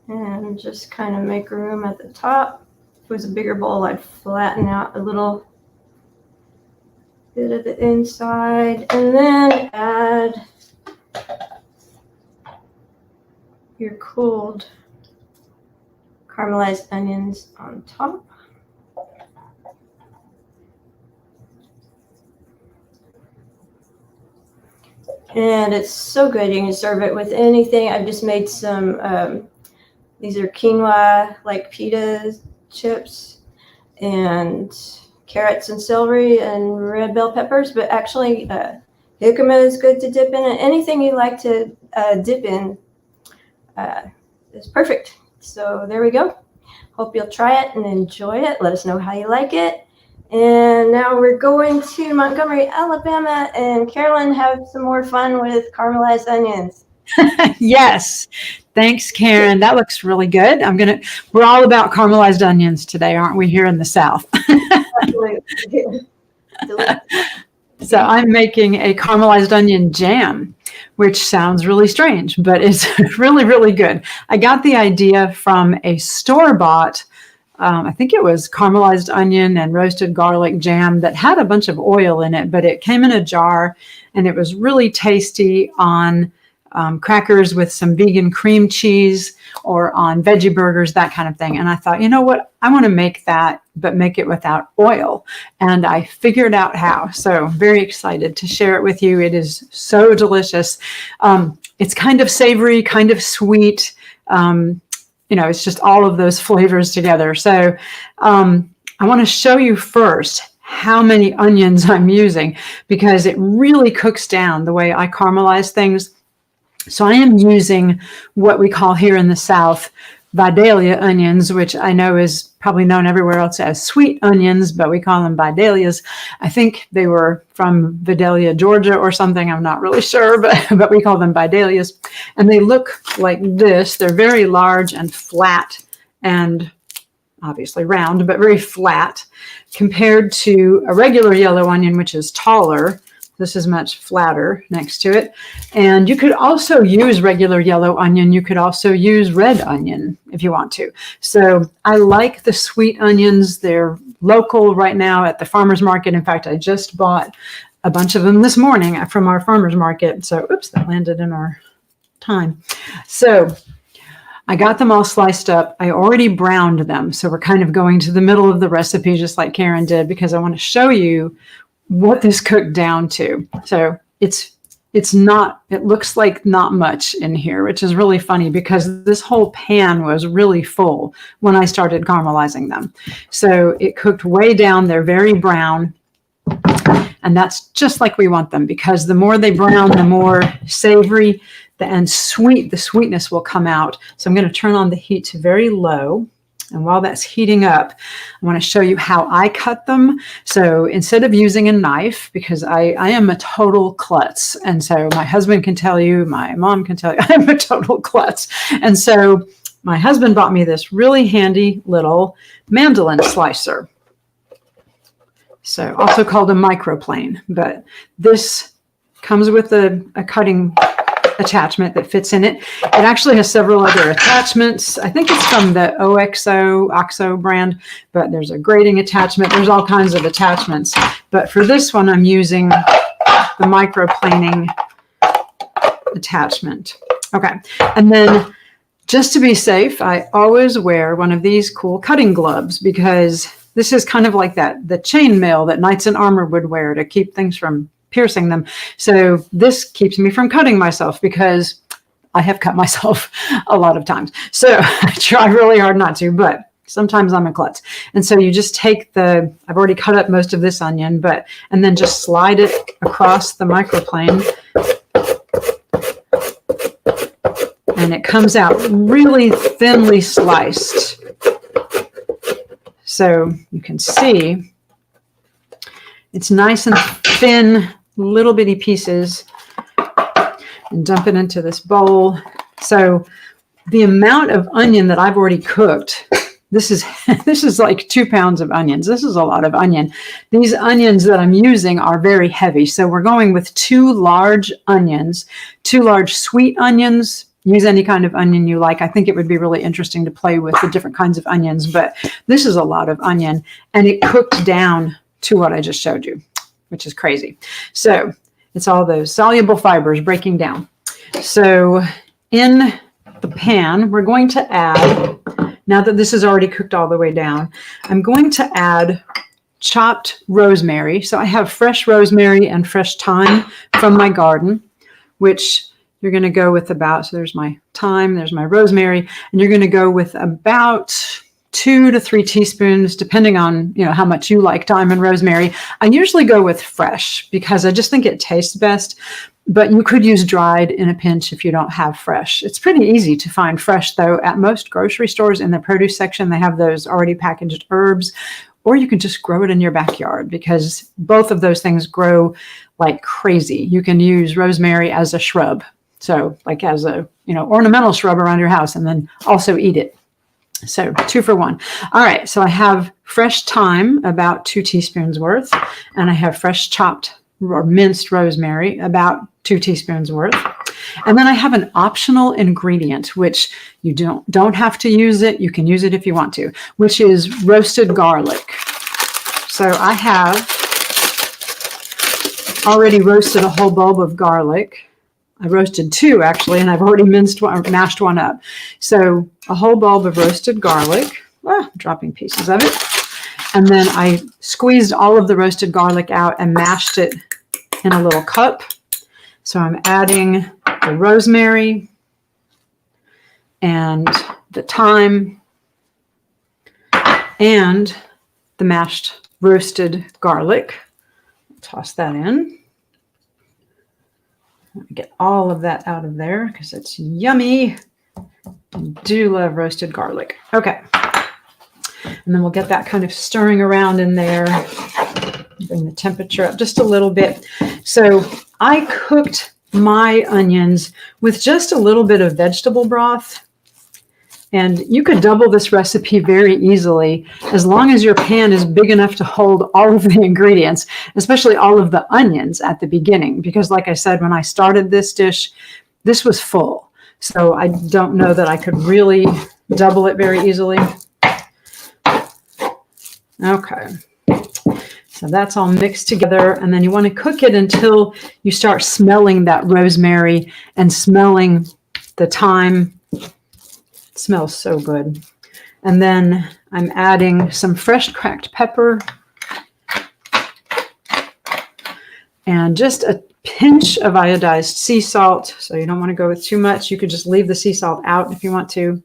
And just kind of make room at the top. If it was a bigger bowl, I'd flatten out a little bit of the inside, and then add your cooled caramelized onions on top. And it's so good. You can serve it with anything. I've just made some, these are quinoa, like pita chips, and carrots and celery and red bell peppers. But actually, jicama is good to dip in. And anything you like to dip in is perfect. So there we go. Hope you'll try it and enjoy it. Let us know how you like it. And now we're going to Montgomery, Alabama, and Carolyn have some more fun with caramelized onions. Yes. Thanks, Karen. That looks really good. We're all about caramelized onions today, aren't we, here in the South? So I'm making a caramelized onion jam, which sounds really strange, but it's really, really good. I got the idea from a store-bought, I think it was caramelized onion and roasted garlic jam that had a bunch of oil in it, but it came in a jar and it was really tasty on crackers with some vegan cream cheese or on veggie burgers, that kind of thing. And I thought, you know what? I want to make that, but make it without oil. And I figured out how. So very excited to share it with you. It is so delicious. It's kind of savory, kind of sweet. It's just all of those flavors together. So I want to show you first how many onions I'm using, because it really cooks down the way I caramelize things. So I am using what we call here in the South Vidalia onions, which I know is probably known everywhere else as sweet onions, but we call them Vidalias. I think they were from Vidalia, Georgia or something. I'm not really sure, but we call them Vidalias. And they look like this. They're very large and flat and obviously round, but very flat compared to a regular yellow onion, which is taller. This is much flatter next to it. And you could also use regular yellow onion. You could also use red onion if you want to. So I like the sweet onions. They're local right now at the farmer's market. In fact, I just bought a bunch of them this morning from our farmer's market. So, oops, that landed in our thyme. So I got them all sliced up. I already browned them. So we're kind of going to the middle of the recipe, just like Karen did, because I want to show you what this cooked down to. So it looks like not much in here, which is really funny because this whole pan was really full when I started caramelizing them. So it cooked way down. They're very brown. And that's just like we want them, because the more they brown, the more savory and sweet, the sweetness will come out. So I'm going to turn on the heat to very low. And while that's heating up, I want to show you how I cut them. So instead of using a knife, because I am a total klutz. And so my husband can tell you, my mom can tell you, I'm a total klutz. And so my husband bought me this really handy little mandolin slicer. So also called a microplane, but this comes with a cutting attachment that fits in it. It actually has several other attachments. I think it's from the OXO brand, but there's a grating attachment. There's all kinds of attachments. But for this one, I'm using the microplaning attachment. Okay. And then just to be safe, I always wear one of these cool cutting gloves, because this is kind of like the chainmail that knights in armor would wear to keep things from piercing them. So this keeps me from cutting myself, because I have cut myself a lot of times. So I try really hard not to, but sometimes I'm a klutz. And so you just take I've already cut up most of this onion, and then just slide it across the microplane. And it comes out really thinly sliced. So you can see it's nice and thin, little bitty pieces, and dump it into this bowl. So the amount of onion that I've already cooked, this is like 2 pounds of onions. This is a lot of onion. These onions that I'm using are very heavy. So we're going with 2 large onions, 2 large sweet onions. Use any kind of onion you like. I think it would be really interesting to play with the different kinds of onions, but this is a lot of onion, and it cooked down to what I just showed you, which is crazy. So it's all those soluble fibers breaking down. So in the pan, we're going to add, now that this is already cooked all the way down, I'm going to add chopped rosemary. So I have fresh rosemary and fresh thyme from my garden, which you're going to go with about, so there's my thyme, there's my rosemary, and you're going to go with about 2 to 3 teaspoons, depending on, how much you like thyme and rosemary. I usually go with fresh because I just think it tastes best, but you could use dried in a pinch if you don't have fresh. It's pretty easy to find fresh, though. At most grocery stores in the produce section, they have those already packaged herbs, or you can just grow it in your backyard, because both of those things grow like crazy. You can use rosemary as a shrub. So like as a, ornamental shrub around your house, and then also eat it. So 2 for 1. All right. So I have fresh thyme, about 2 teaspoons worth, and I have fresh chopped or minced rosemary, about 2 teaspoons worth. And then I have an optional ingredient, which you don't have to use it. You can use it if you want to, which is roasted garlic. So I have already roasted a whole bulb of garlic I roasted 2 actually, and I've already mashed one up. So a whole bulb of roasted garlic, dropping pieces of it. And then I squeezed all of the roasted garlic out and mashed it in a little cup. So I'm adding the rosemary and the thyme and the mashed roasted garlic. Toss that in. Get all of that out of there because it's yummy. I do love roasted garlic. Okay. And then we'll get that kind of stirring around in there. Bring the temperature up just a little bit. So I cooked my onions with just a little bit of vegetable broth. And you could double this recipe very easily as long as your pan is big enough to hold all of the ingredients, especially all of the onions at the beginning. Because like I said, when I started this dish, this was full. So I don't know that I could really double it very easily. Okay. So that's all mixed together. And then you want to cook it until you start smelling that rosemary and smelling the thyme. Smells so good. And then I'm adding some fresh cracked pepper and just a pinch of iodized sea salt. So you don't want to go with too much. You could just leave the sea salt out if you want to.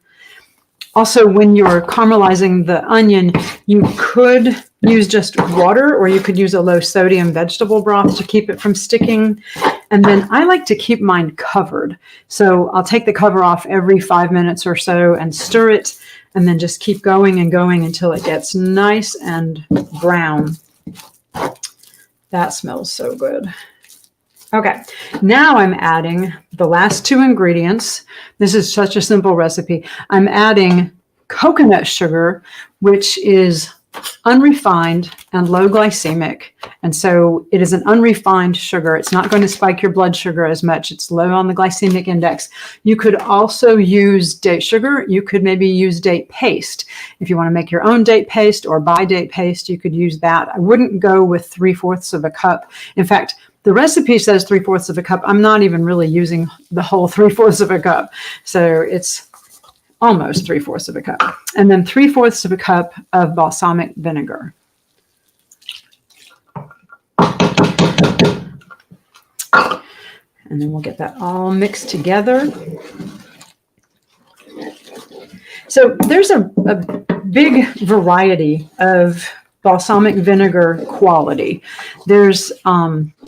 Also, when you're caramelizing the onion, you could use just water, or you could use a low sodium vegetable broth to keep it from sticking. And then I like to keep mine covered. So I'll take the cover off every 5 minutes or so and stir it, and then just keep going and going until it gets nice and brown. That smells so good. Okay, now I'm adding the last 2 ingredients. This is such a simple recipe. I'm adding coconut sugar, which is unrefined and low glycemic. And so it is an unrefined sugar. It's not going to spike your blood sugar as much. It's low on the glycemic index. You could also use date sugar. You could maybe use date paste. If you want to make your own date paste or buy date paste, you could use that. I wouldn't go with 3/4 of a cup. In fact, the recipe says 3/4 of a cup. I'm not even really using the whole 3/4 of a cup. So it's almost 3/4 of a cup. And then 3/4 of a cup of balsamic vinegar. And then we'll get that all mixed together. So there's a big variety of balsamic vinegar quality. There's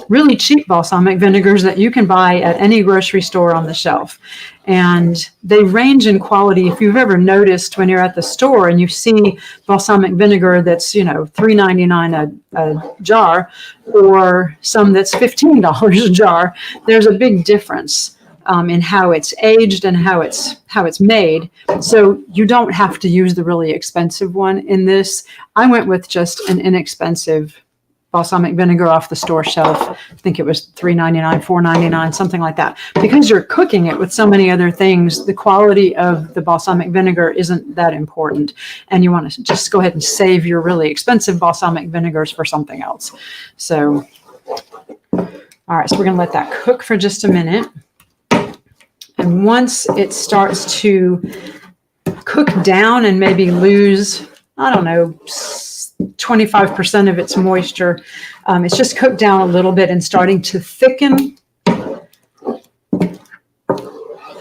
really cheap balsamic vinegars that you can buy at any grocery store on the shelf. And they range in quality. If you've ever noticed when you're at the store and you see balsamic vinegar that's, $3.99 a jar, or some that's $15 a jar, there's a big difference in how it's aged and how it's made. So you don't have to use the really expensive one in this. I went with just an inexpensive balsamic vinegar off the store shelf. I think it was $3.99, $4.99, something like that. Because you're cooking it with so many other things, the quality of the balsamic vinegar isn't that important. And you want to just go ahead and save your really expensive balsamic vinegars for something else. So, all right, so we're going to let that cook for just a minute. And once it starts to cook down and maybe lose, 25% of its moisture, it's just cooked down a little bit and starting to thicken.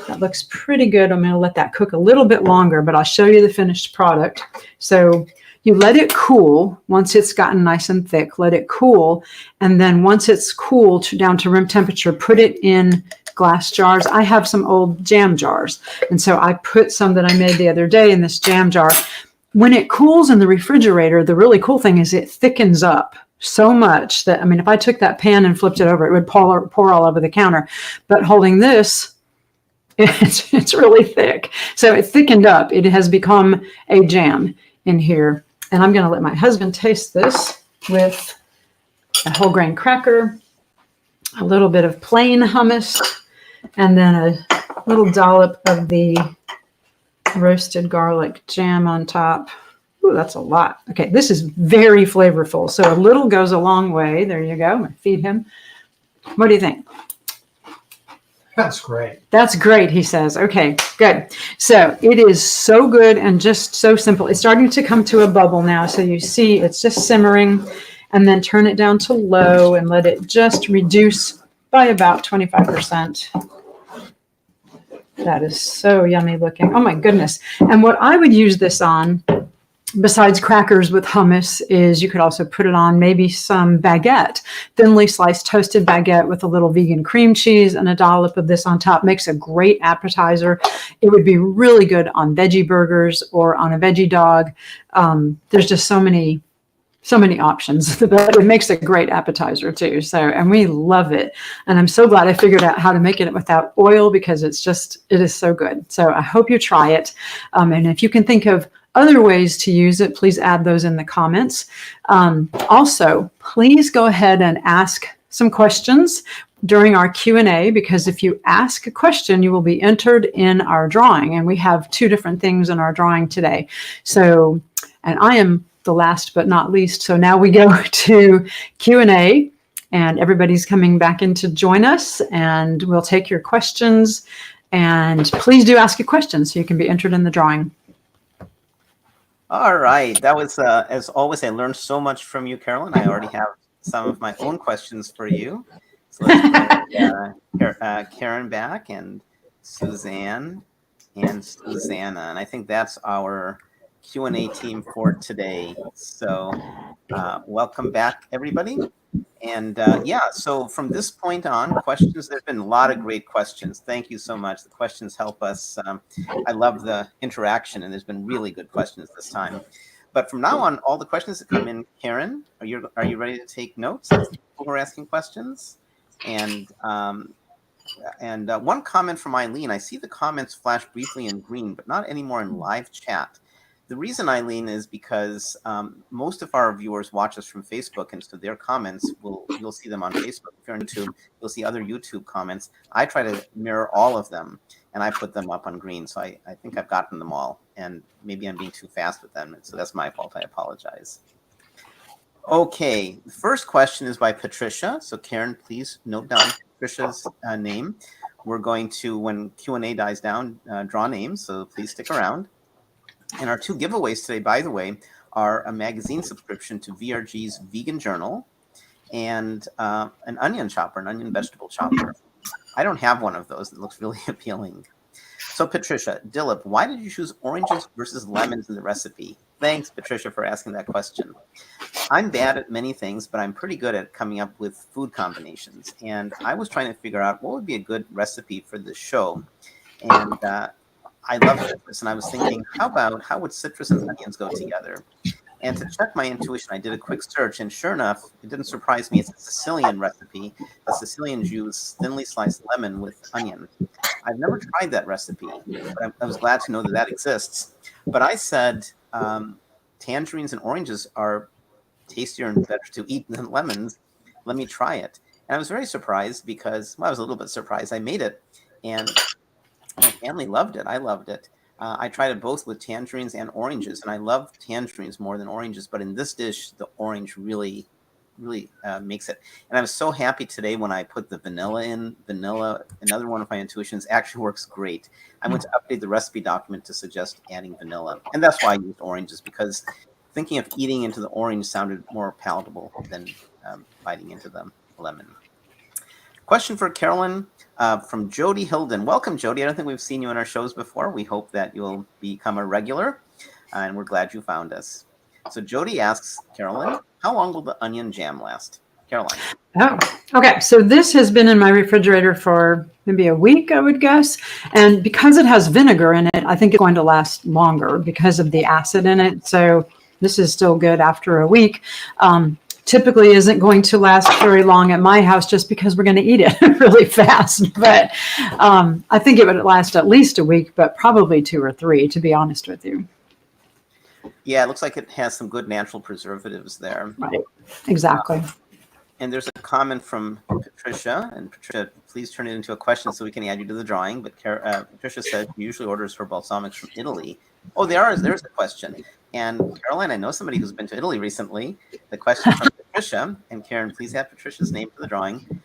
That looks pretty good. I'm going to let that cook a little bit longer, but I'll show you the finished product. So you let it cool. Once it's gotten nice and thick, let it cool. And then once it's cooled down to room temperature, put it in glass jars. I have some old jam jars. And so I put some that I made the other day in this jam jar. When it cools in the refrigerator, the really cool thing is it thickens up so much that, if I took that pan and flipped it over, it would pour all over the counter. But holding this, it's really thick. So it thickened up. It has become a jam in here. And I'm going to let my husband taste this with a whole grain cracker, a little bit of plain hummus, and then a little dollop of the roasted garlic jam on top. Ooh, that's a lot. Okay, this is very flavorful. So a little goes a long way. There you go. Feed him. What do you think? That's great. That's great, he says. Okay, good. So it is so good and just so simple. It's starting to come to a bubble now. So you see it's just simmering, and then turn it down to low and let it just reduce by about 25%. That is so yummy looking. Oh my goodness. And what I would use this on, besides crackers with hummus, is you could also put it on maybe some baguette, thinly sliced toasted baguette with a little vegan cream cheese and a dollop of this on top. Makes a great appetizer. It would be really good on veggie burgers or on a veggie dog. There's just so many options, but it makes a great appetizer too. So, and we love it. And I'm so glad I figured out how to make it without oil, because it is so good. So I hope you try it. And if you can think of other ways to use it, please add those in the comments. Also, please go ahead and ask some questions during our Q&A, because if you ask a question, you will be entered in our drawing. And we have 2 different things in our drawing today. So, and I am the last but not least. So now we go to Q&A, and everybody's coming back in to join us, and we'll take your questions. And please do ask a question so you can be entered in the drawing. All right. That was, as always, I learned so much from you, Carolyn. I already have some of my own questions for you. So let's bring Karen back, and Suzanne and Susanna. And I think that's our Q&A team for today. So welcome back, everybody. And so from this point on, questions, there's been a lot of great questions. Thank you so much. The questions help us. I love the interaction, and there's been really good questions this time. But from now on, all the questions that come in, Karen, are you ready to take notes as people are asking questions? And one comment from Eileen, I see the comments flash briefly in green, but not anymore in live chat. The reason, Eileen, is because most of our viewers watch us from Facebook, and so their comments, you'll see them on Facebook. If you're on YouTube, you'll see other YouTube comments. I try to mirror all of them, and I put them up on green. So I think I've gotten them all, and maybe I'm being too fast with them, so that's my fault. I apologize. Okay, the first question is by Patricia. So Karen, please note down Patricia's name. We're going to, when Q&A dies down, draw names, so please stick around. And our 2 giveaways today, by the way, are a magazine subscription to VRG's Vegan Journal and an onion chopper, an onion vegetable chopper. I don't have one of those. It looks really appealing. So Patricia, Dilip, why did you choose oranges versus lemons in the recipe? Thanks, Patricia, for asking that question. I'm bad at many things, but I'm pretty good at coming up with food combinations. And I was trying to figure out what would be a good recipe for this show. And I love citrus, and I was thinking, how would citrus and onions go together? And to check my intuition, I did a quick search, and sure enough, it didn't surprise me. It's a Sicilian recipe. The Sicilians use thinly sliced lemon with onion. I've never tried that recipe, but I was glad to know that exists. But I said tangerines and oranges are tastier and better to eat than lemons. Let me try it. And I was very surprised because, well, I was a little bit surprised. I made it, and my family loved it. I loved it. I tried it both with tangerines and oranges, and I love tangerines more than oranges. But in this dish, the orange really makes it. And I was so happy today when I put the vanilla in. Vanilla, another one of my intuitions, actually works great. I went to update the recipe document to suggest adding vanilla. And that's why I used oranges, because thinking of eating into the orange sounded more palatable than biting into the lemon. Question for Carolyn from Jody Hilden. Welcome, Jody. I don't think we've seen you in our shows before. We hope that you'll become a regular, and we're glad you found us. So Jody asks Carolyn, how long will the onion jam last? Caroline. Oh, okay. So this has been in my refrigerator for maybe a week, I would guess. And because it has vinegar in it, I think it's going to last longer because of the acid in it. So this is still good after a week. Typically isn't going to last very long at my house just because we're going to eat it really fast. But I think it would last at least a week, but probably 2 or 3, to be honest with you. Yeah, it looks like it has some good natural preservatives there. Right, exactly. And there's a comment from Patricia, and Patricia, please turn it into a question so we can add you to the drawing. But Patricia said she usually orders her balsamics from Italy. Oh, there's a question. And Caroline, I know somebody who's been to Italy recently. The question from Patricia, and Karen, please add Patricia's name to the drawing.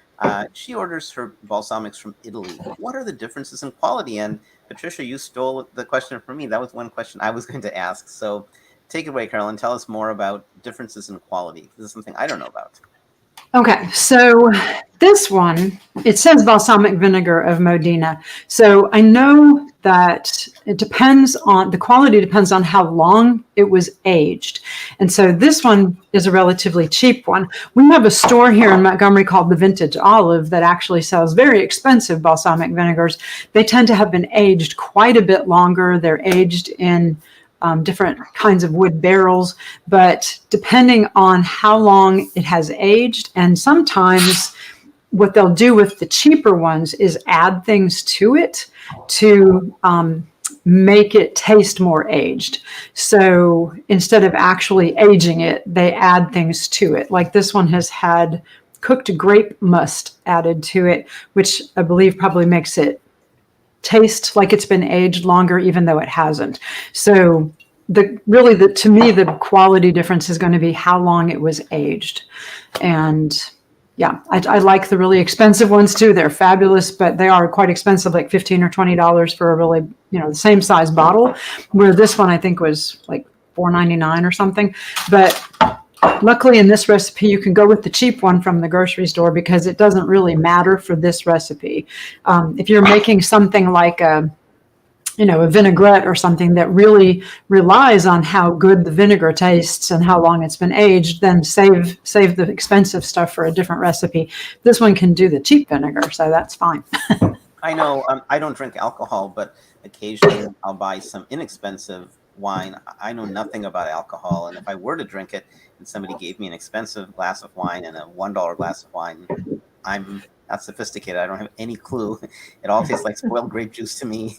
She orders her balsamics from Italy. What are the differences in quality? And Patricia, you stole the question from me. That was one question I was going to ask. So take it away, Carolyn. Tell us more about differences in quality. This is something I don't know about. Okay, so this one, it says balsamic vinegar of Modena. So I know that it depends on, the quality depends on how long it was aged. And so this one is a relatively cheap one. We have a store here in Montgomery called the Vintage Olive that actually sells very expensive balsamic vinegars. They tend to have been aged quite a bit longer. They're aged in different kinds of wood barrels, but depending on how long it has aged, and sometimes what they'll do with the cheaper ones is add things to it to make it taste more aged. So instead of actually aging it, they add things to it. Like this one has had cooked grape must added to it, which I believe probably makes it taste like it's been aged longer, even though it hasn't. So to me, the quality difference is going to be how long it was aged. And yeah, I like the really expensive ones too. They're fabulous, but they are quite expensive, like $15 or $20 for a really, the same size bottle, where this one I think was like $4.99 or something. But luckily in this recipe, you can go with the cheap one from the grocery store because it doesn't really matter for this recipe. If you're making something like a vinaigrette or something that really relies on how good the vinegar tastes and how long it's been aged, then save the expensive stuff for a different recipe. This one can do the cheap vinegar, so that's fine. I know I don't drink alcohol, but occasionally I'll buy some inexpensive wine. I know nothing about alcohol, and if I were to drink it and somebody gave me an expensive glass of wine and a $1 glass of wine, I'm not sophisticated. I don't have any clue. It all tastes like spoiled grape juice to me.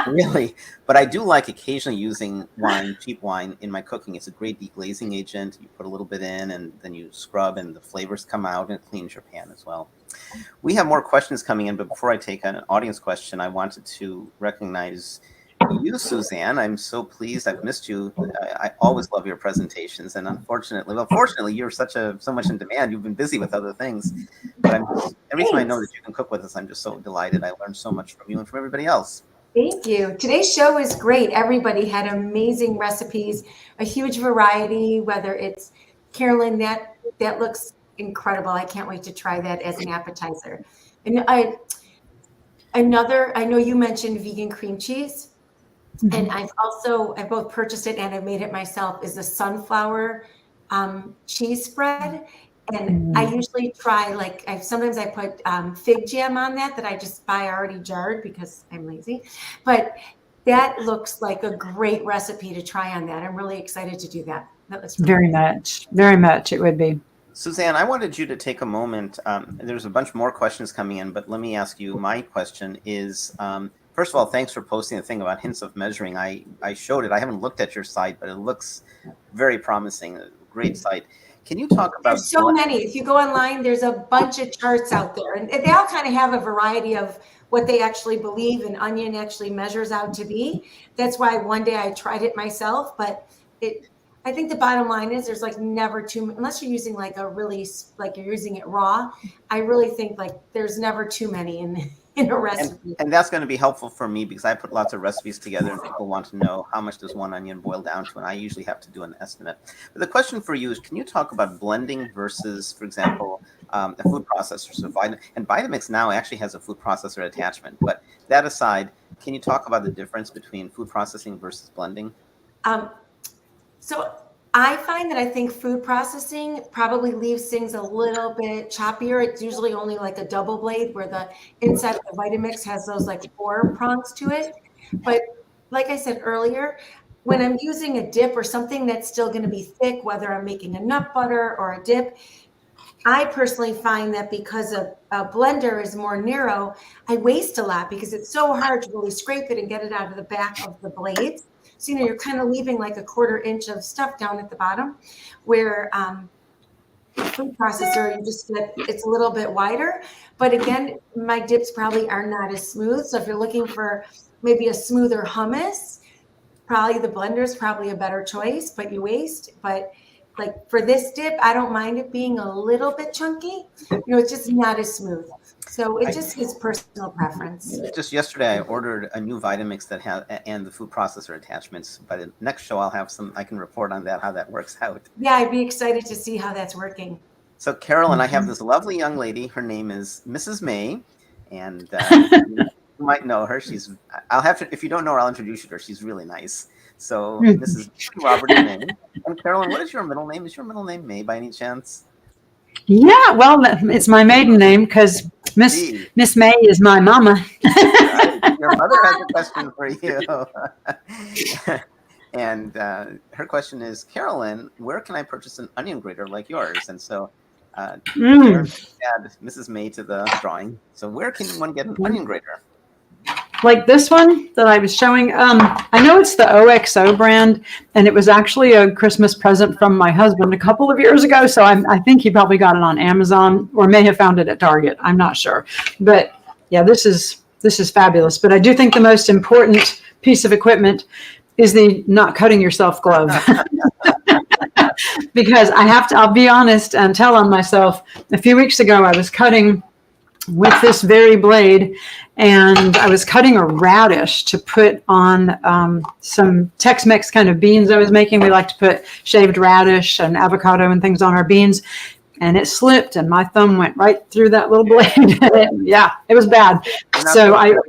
Really. But I do like occasionally using wine, cheap wine, in my cooking. It's a great deglazing agent. You put a little bit in and then you scrub and the flavors come out and it cleans your pan as well. We have more questions coming in, but before I take an audience question, I wanted to recognize you, Suzanne. I'm so pleased. I've missed you. I always love your presentations, and fortunately, you're so much in demand. You've been busy with other things, but every time I know that you can cook with us, I'm just so delighted. I learned so much from you and from everybody else. Thank you. Today's show is great. Everybody had amazing recipes, a huge variety. Whether it's Carolyn, that looks incredible. I can't wait to try that as an appetizer. And I know you mentioned vegan cream cheese. And I've both purchased it and I've made it myself, is the sunflower cheese spread. And I usually try, sometimes I put fig jam on that I just buy already jarred because I'm lazy. But that looks like a great recipe to try on that. I'm really excited to do that. That looks really very much it would be. Suzanne, I wanted you to take a moment. There's a bunch more questions coming in, but let me ask you, my question is, first of all, thanks for posting the thing about hints of measuring. I showed it. I haven't looked at your site, but it looks very promising. A great site. Can you talk about... There's so many. If you go online, there's a bunch of charts out there. And they all kind of have a variety of what they actually believe an onion actually measures out to be. That's why one day I tried it myself. But I think the bottom line is there's never too... Unless you're using you're using it raw, I really think there's never too many in a recipe. And that's going to be helpful for me because I put lots of recipes together and people want to know how much does one onion boil down to, and I usually have to do an estimate. But the question for you is, can you talk about blending versus, for example, a food processor? So Vitamix now actually has a food processor attachment, but that aside, can you talk about the difference between food processing versus blending? So I find that I think food processing probably leaves things a little bit choppier. It's usually only like a double blade where the inside of the Vitamix has those 4 prongs to it. But like I said earlier, when I'm using a dip or something that's still going to be thick, whether I'm making a nut butter or a dip, I personally find that because a blender is more narrow, I waste a lot because it's so hard to really scrape it and get it out of the back of the blades. So, you're kind of leaving like a 1/4 inch of stuff down at the bottom, where food processor, it's a little bit wider. But again, my dips probably are not as smooth. So if you're looking for maybe a smoother hummus, probably the blender is probably a better choice, but you waste. But like for this dip, I don't mind it being a little bit chunky. It's just not as smooth. So it just is personal preference. Just yesterday, I ordered a new Vitamix that has and the food processor attachments. By the next show, I'll have some. I can report on that, how that works out. Yeah, I'd be excited to see how that's working. So, Carolyn, I have this lovely young lady. Her name is Mrs. May, and you might know her. I'll have to. If you don't know her, I'll introduce you to her. She's really nice. So, Mrs. Robert May. And Carolyn, what is your middle name? Is your middle name May by any chance? Yeah, well, it's my maiden name because Miss May is my mama. Your mother has a question for you. And her question is, Carolyn, where can I purchase an onion grater like yours? And so add Mrs. May to the drawing. So where can one get an onion grater? Like this one that I was showing. I know it's the OXO brand, and it was actually a Christmas present from my husband a couple of years ago. So I think he probably got it on Amazon or may have found it at Target. I'm not sure. But yeah, this is fabulous. But I do think the most important piece of equipment is the not cutting yourself glove. Because I'll be honest and tell on myself. A few weeks ago, I was cutting with this very blade, and I was cutting a radish to put on some Tex-Mex kind of beans I was making. We like to put shaved radish and avocado and things on our beans, and it slipped, and my thumb went right through that little blade. Yeah, it was bad. So I know.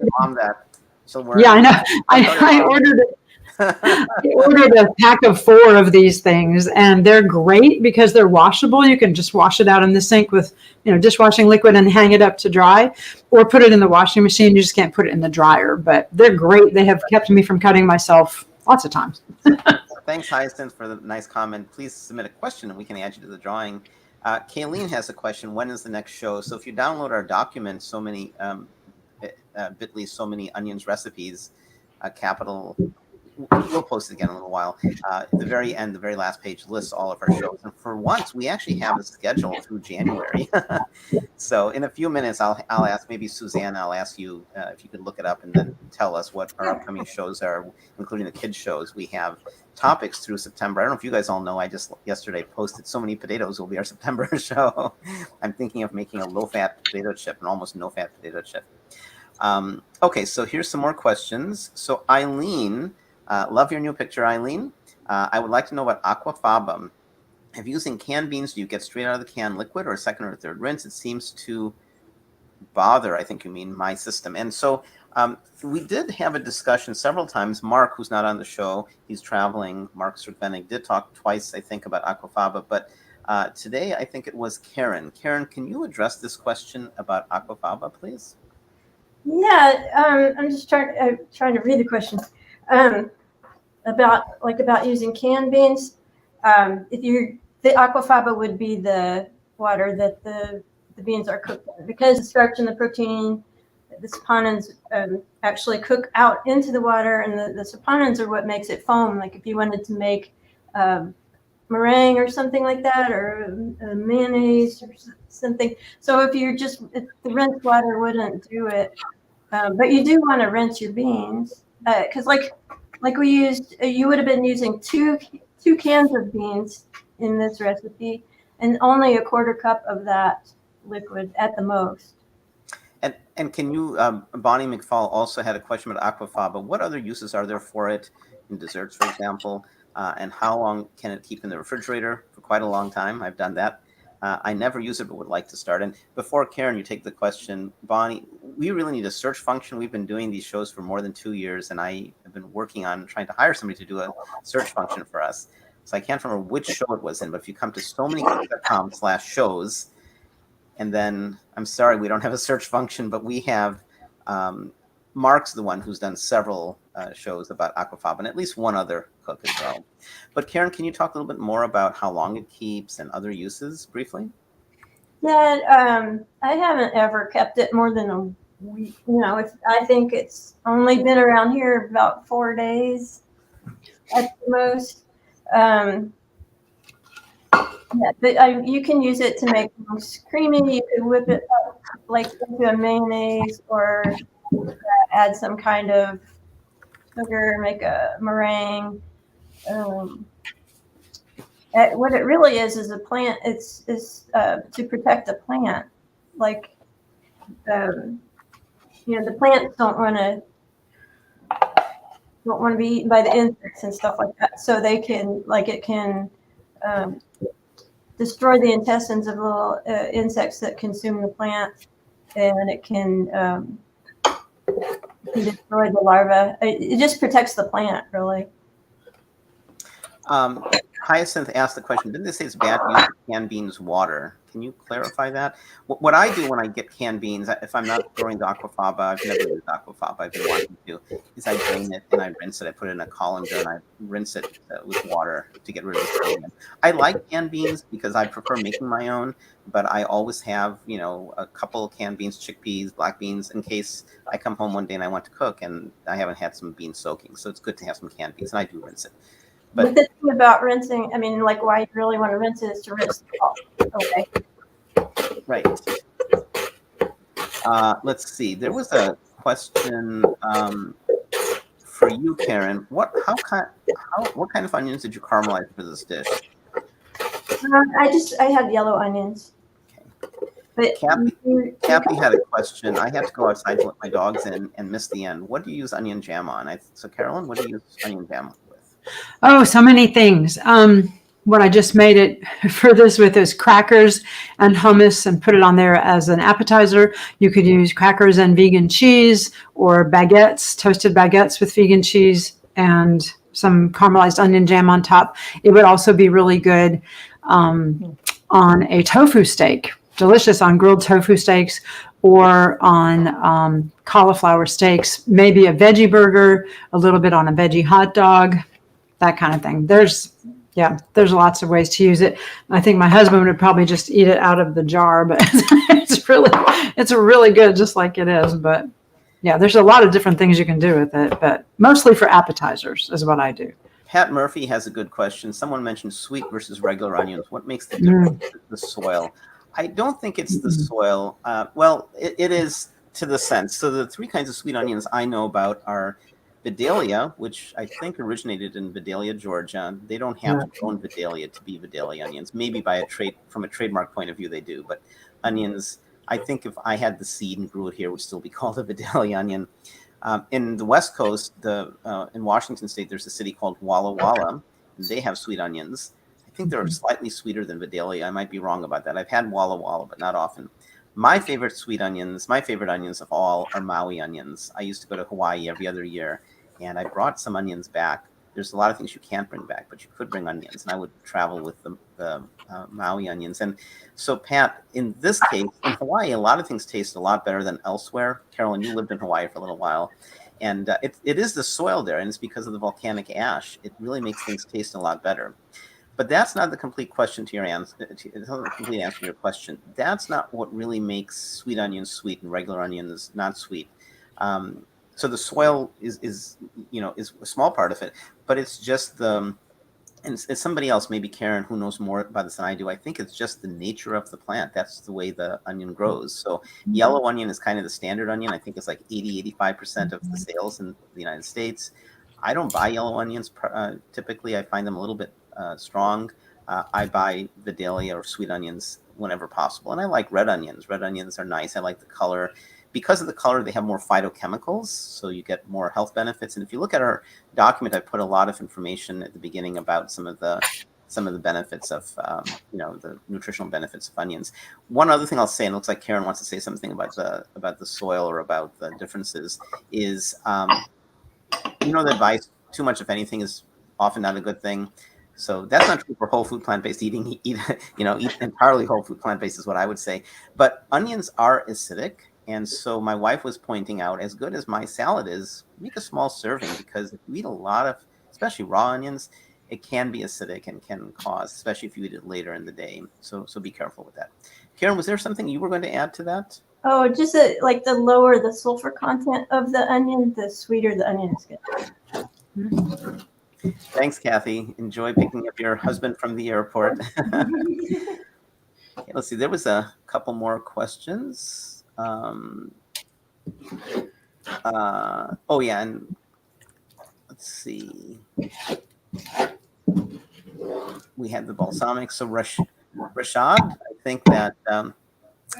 I ordered it. I ordered a pack of 4 of these things, and they're great because they're washable. You can just wash it out in the sink with, dishwashing liquid and hang it up to dry, or put it in the washing machine. You just can't put it in the dryer, but they're great. They have kept me from cutting myself lots of times. Thanks, Hyacinth, for the nice comment. Please submit a question and we can add you to the drawing. Kayleen has a question. When is the next show? So if you download our document, bit.ly, so many onions recipes, capital. We'll post it again in a little while. At the very end, the very last page lists all of our shows. And for once, we actually have a schedule through January. So in a few minutes, I'll ask, maybe Suzanne, I'll ask you if you could look it up and then tell us what our upcoming shows are, including the kids shows. We have topics through September. I don't know if you guys all know, I just yesterday posted So Many Potatoes will be our September show. I'm thinking of making a low-fat potato chip, an almost no-fat potato chip. Okay, so here's some more questions. So Eileen, love your new picture, Eileen. I would like to know about Aquafaba. If using canned beans, do you get straight out of the can liquid or a second or third rinse? It seems to bother, I think you mean, my system. And so we did have a discussion several times. Mark, who's not on the show, he's traveling. Mark Strukvenig did talk twice, I think, about Aquafaba. But today, I think it was Karen. Karen, can you address this question about Aquafaba, please? Yeah, I'm just trying to read the question. About using canned beans. The Aquafaba would be the water that the beans are cooked in, because the starch and the protein, the saponins actually cook out into the water, and the saponins are what makes it foam. Like if you wanted to make meringue or something like that, or mayonnaise or something. So if the rinsed water wouldn't do it, but you do want to rinse your beans, because like we used, you would have been using two cans of beans in this recipe, and only a quarter cup of that liquid at the most. And can you, Bonnie McFall also had a question about Aquafaba. What other uses are there for it in desserts, for example? And how long can it keep in the refrigerator? For quite a long time. I've done that. I never use it, but would like to start. And before, Karen, you take the question, Bonnie, we really need a search function. We've been doing these shows for more than 2 years, and I have been working on trying to hire somebody to do a search function for us. So I can't remember which show it was in, but if you come to SoManyCooks.com/shows, and then, I'm sorry, we don't have a search function, but we have, Mark's the one who's done several shows about Aquafaba, and at least one other cook as well. But Karen, can you talk a little bit more about how long it keeps and other uses briefly? Yeah, I haven't ever kept it more than a week. I think it's only been around here about 4 days at the most. Yeah, but you can use it to make things creamy. You could whip it up like into a mayonnaise, or add some kind of sugar, make a meringue. What it really is a plant. It's to protect the plant. Like, the plants don't want to be eaten by the insects and stuff like that. So they can, it can destroy the intestines of little insects that consume the plant, and it can destroy the larvae. It just protects the plant, really. Hyacinth asked the question, didn't they say it's bad to use canned beans water? Can you clarify that? What I do when I get canned beans, if I'm not growing the Aquafaba, I've never used Aquafaba, I've been wanting to, is I drain it and I rinse it. I put it in a colander and I rinse it with water to get rid of the sediment. I like canned beans because I prefer making my own, but I always have, a couple of canned beans, chickpeas, black beans, in case I come home one day and I want to cook and I haven't had some beans soaking. So it's good to have some canned beans, and I do rinse it. But the thing about rinsing, why you really want to rinse it is to rinse the pulp. Okay. Right. Let's see. There was a question for you, Karen. What kind of onions did you caramelize for this dish? I had yellow onions. Okay. But Kathy had a question. I had to go outside to let my dogs in and missed the end. What do you use onion jam on? So Carolyn, what do you use onion jam with? Oh, so many things. What I just made it for this with is crackers and hummus and put it on there as an appetizer. You could use crackers and vegan cheese, or baguettes, toasted baguettes with vegan cheese and some caramelized onion jam on top. It would also be really good on a tofu steak. Delicious on grilled tofu steaks, or on cauliflower steaks, maybe a veggie burger, a little bit on a veggie hot dog, that kind of thing. There's lots of ways to use it. I think my husband would probably just eat it out of the jar, but it's really good just like it is. But yeah, there's a lot of different things you can do with it, but mostly for appetizers is what I do. Pat Murphy has a good question. Someone mentioned sweet versus regular onions. What makes the difference? The soil. I don't think it's the soil. It is to the sense. So the three kinds of sweet onions I know about are Vidalia, which I think originated in Vidalia, Georgia. They don't have to own Vidalia to be Vidalia onions. Maybe from a trademark point of view, they do. But onions, I think if I had the seed and grew it here, it would still be called a Vidalia onion. In the West Coast, in Washington State, there's a city called Walla Walla, and they have sweet onions. I think they're slightly sweeter than Vidalia. I might be wrong about that. I've had Walla Walla, but not often. My favorite onions of all are Maui onions. I used to go to Hawaii every other year, and I brought some onions back. There's a lot of things you can't bring back, but you could bring onions, and I would travel with the Maui onions. And so, Pat, in this case, in Hawaii, a lot of things taste a lot better than elsewhere. Carolyn, you lived in Hawaii for a little while, and it is the soil there, and it's because of the volcanic ash. It really makes things taste a lot better. But that's not the complete question to your answer. It's not the complete answer to your question. That's not what really makes sweet onions sweet and regular onions not sweet. So the soil is a small part of it, but it's just and it's somebody else, maybe Karen, who knows more about this than I do. I think it's just the nature of the plant. That's the way the onion grows. So yellow onion is kind of the standard onion. I think it's like 85% of the sales in the United States. I don't buy yellow onions typically. I find them a little bit strong. I buy Vidalia or sweet onions whenever possible. And I like red onions. Red onions are nice. I like the color. Because of the color, they have more phytochemicals, so you get more health benefits. And if you look at our document, I put a lot of information at the beginning about some of the benefits of, the nutritional benefits of onions. One other thing I'll say, and it looks like Karen wants to say something about the soil or about the differences, is the advice, too much of anything is often not a good thing. So that's not true for whole food plant-based eating. Eat entirely whole food plant-based is what I would say. But onions are acidic. And so my wife was pointing out, as good as my salad is, make a small serving, because if you eat a lot of, especially raw onions, it can be acidic and can cause, especially if you eat it later in the day. So be careful with that. Karen, was there something you were going to add to that? Oh, just like the lower the sulfur content of the onion, the sweeter the onion is good. Thanks, Kathy. Enjoy picking up your husband from the airport. Okay, let's see. There was a couple more questions. And let's see. we had the balsamic. So Rashad, I think that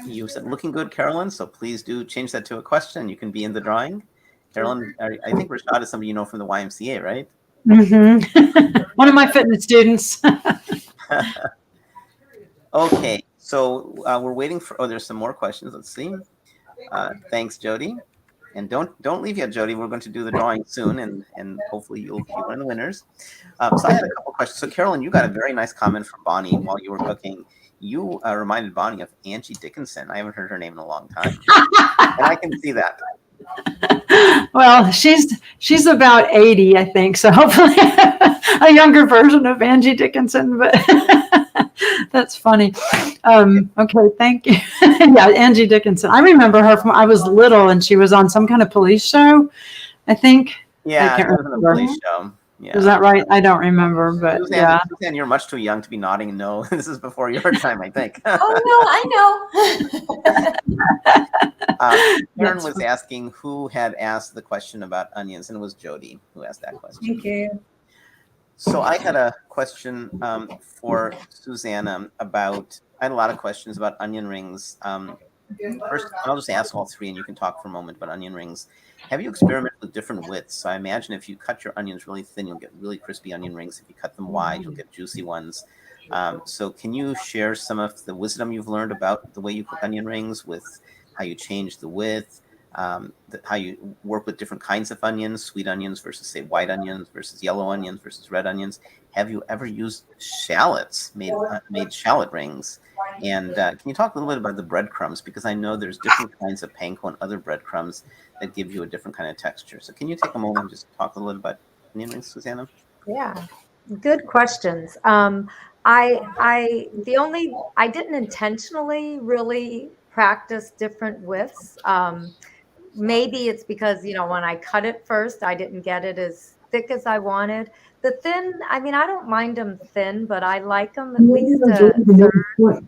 you said looking good, Carolyn. So please do change that to a question. You can be in the drawing. Carolyn, I think Rashad is somebody you know from the YMCA, right? One of my fitness students. Okay, so we're waiting for. Oh, there's some more questions. Let's see. Thanks, Jody. And don't leave yet, Jody. We're going to do the drawing soon, and hopefully you'll be one of the winners. So I had a couple questions. So Carolyn, you got a very nice comment from Bonnie while you were cooking. You reminded Bonnie of Angie Dickinson. I haven't heard her name in a long time, and I can see that. Well, she's about 80, I think. So hopefully a younger version of Angie Dickinson, but that's funny. Okay, thank you. Yeah, Angie Dickinson. I remember her from I was little, and she was on some kind of police show, I think. Yeah, I can't it was a remember. police show. Yeah. Is that right? I don't remember, but Suzanne, Suzanne, you're much too young to be nodding no. This is before your time, I think. Oh no, I know. Karen was asking who had asked the question about onions, and it was Jody who asked that question. Thank you. So I had a question for Susanna about, I had a lot of questions about onion rings. First, I'll just ask all three and you can talk for a moment about onion rings. Have you experimented with different widths? So I imagine if you cut your onions really thin, you'll get really crispy onion rings. If you cut them wide, you'll get juicy ones. So can you share some of the wisdom you've learned about the way you cook onion rings, with how you change the width, how you work with different kinds of onions, sweet onions versus, say, white onions versus yellow onions versus red onions? Have you ever used shallots, made shallot rings? And can you talk a little bit about the breadcrumbs? Because I know there's different kinds of panko and other breadcrumbs that give you a different kind of texture. So can you take a moment and just talk a little bit about onion rings, Susanna? Yeah, good questions. I didn't intentionally really practice different widths. Maybe it's because, when I cut it first, I didn't get it as thick as I wanted. The thin, I don't mind them thin, but I like them at least a third.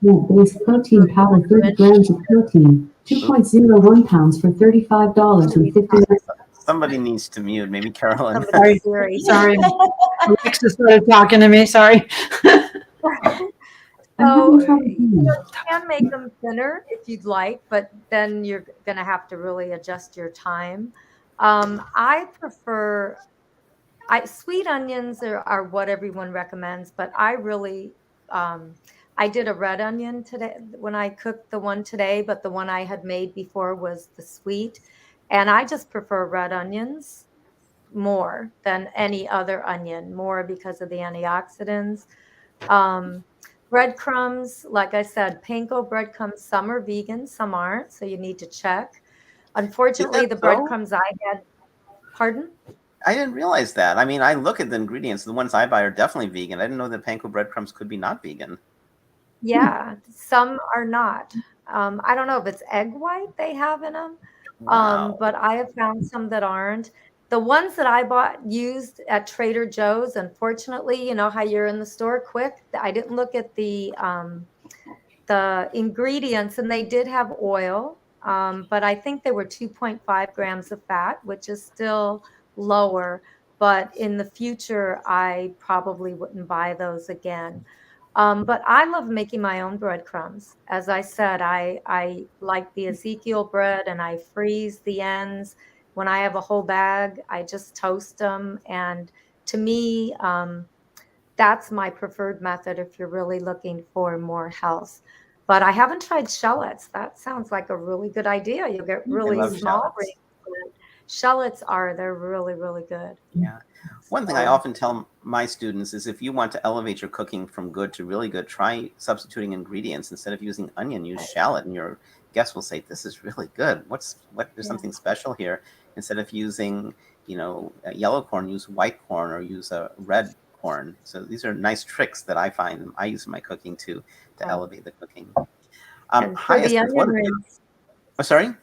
Base protein powder, 30 grams of protein, 2.01 pounds for $35.50. Somebody needs to mute, maybe Carolyn. Sorry. Alexa started talking to me. Sorry. So you can make them thinner if you'd like, but then you're going to have to really adjust your time. I prefer sweet onions are what everyone recommends, but I really I did a red onion today when I cooked the one today, but the one I had made before was the sweet, and I just prefer red onions more than any other onion, more because of the antioxidants. Breadcrumbs, like I said, panko breadcrumbs, some are vegan, some aren't, so you need to check. Unfortunately, the breadcrumbs I had, pardon? I didn't realize that. I look at the ingredients. The ones I buy are definitely vegan. I didn't know that panko breadcrumbs could be not vegan. Yeah, some are not. I don't know if it's egg white they have in them, Wow. but I have found some that aren't. The ones that I used at Trader Joe's, unfortunately, how you're in the store quick. I didn't look at the ingredients, and they did have oil, but I think they were 2.5 grams of fat, which is still lower. But in the future, I probably wouldn't buy those again. But I love making my own breadcrumbs. As I said, I like the Ezekiel bread, and I freeze the ends. When I have a whole bag, I just toast them. And to me, that's my preferred method if you're really looking for more health. But I haven't tried shallots. That sounds like a really good idea. You'll get really small rings. Shallots they're really, really good. Yeah. One thing I often tell my students is if you want to elevate your cooking from good to really good, try substituting ingredients. Instead of using onion, use shallot, and your guests will say, "This is really good. There's something special here." Instead of using, yellow corn, use white corn or use a red corn. So these are nice tricks that I find I use in my cooking to elevate the cooking. Sorry?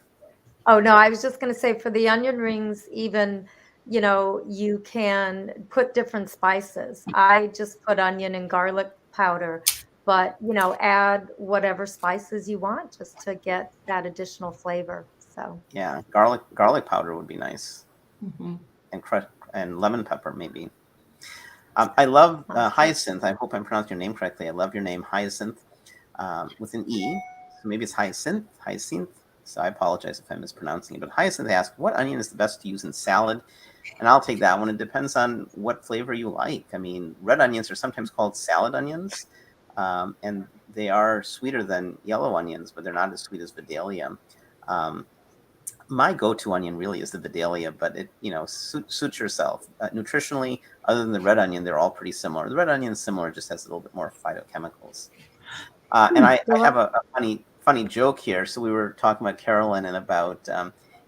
Oh, no, I was just going to say for the onion rings, even, you can put different spices. I just put onion and garlic powder, but, add whatever spices you want just to get that additional flavor. So yeah, garlic powder would be nice. Mm-hmm. And lemon pepper maybe. I love Hyacinth. I hope I'm pronouncing your name correctly. I love your name, Hyacinth, with an E. So maybe it's Hyacinth. So I apologize if I'm mispronouncing it. But Hyacinth asked, what onion is the best to use in salad? And I'll take that one. It depends on what flavor you like. I mean, red onions are sometimes called salad onions, and they are sweeter than yellow onions, but they're not as sweet as Vidalia. My go-to onion really is the Vidalia, but it, suits yourself. Nutritionally, other than the red onion, they're all pretty similar. The red onion is similar, just has a little bit more phytochemicals. And I have a funny joke here. So we were talking about Carolyn and about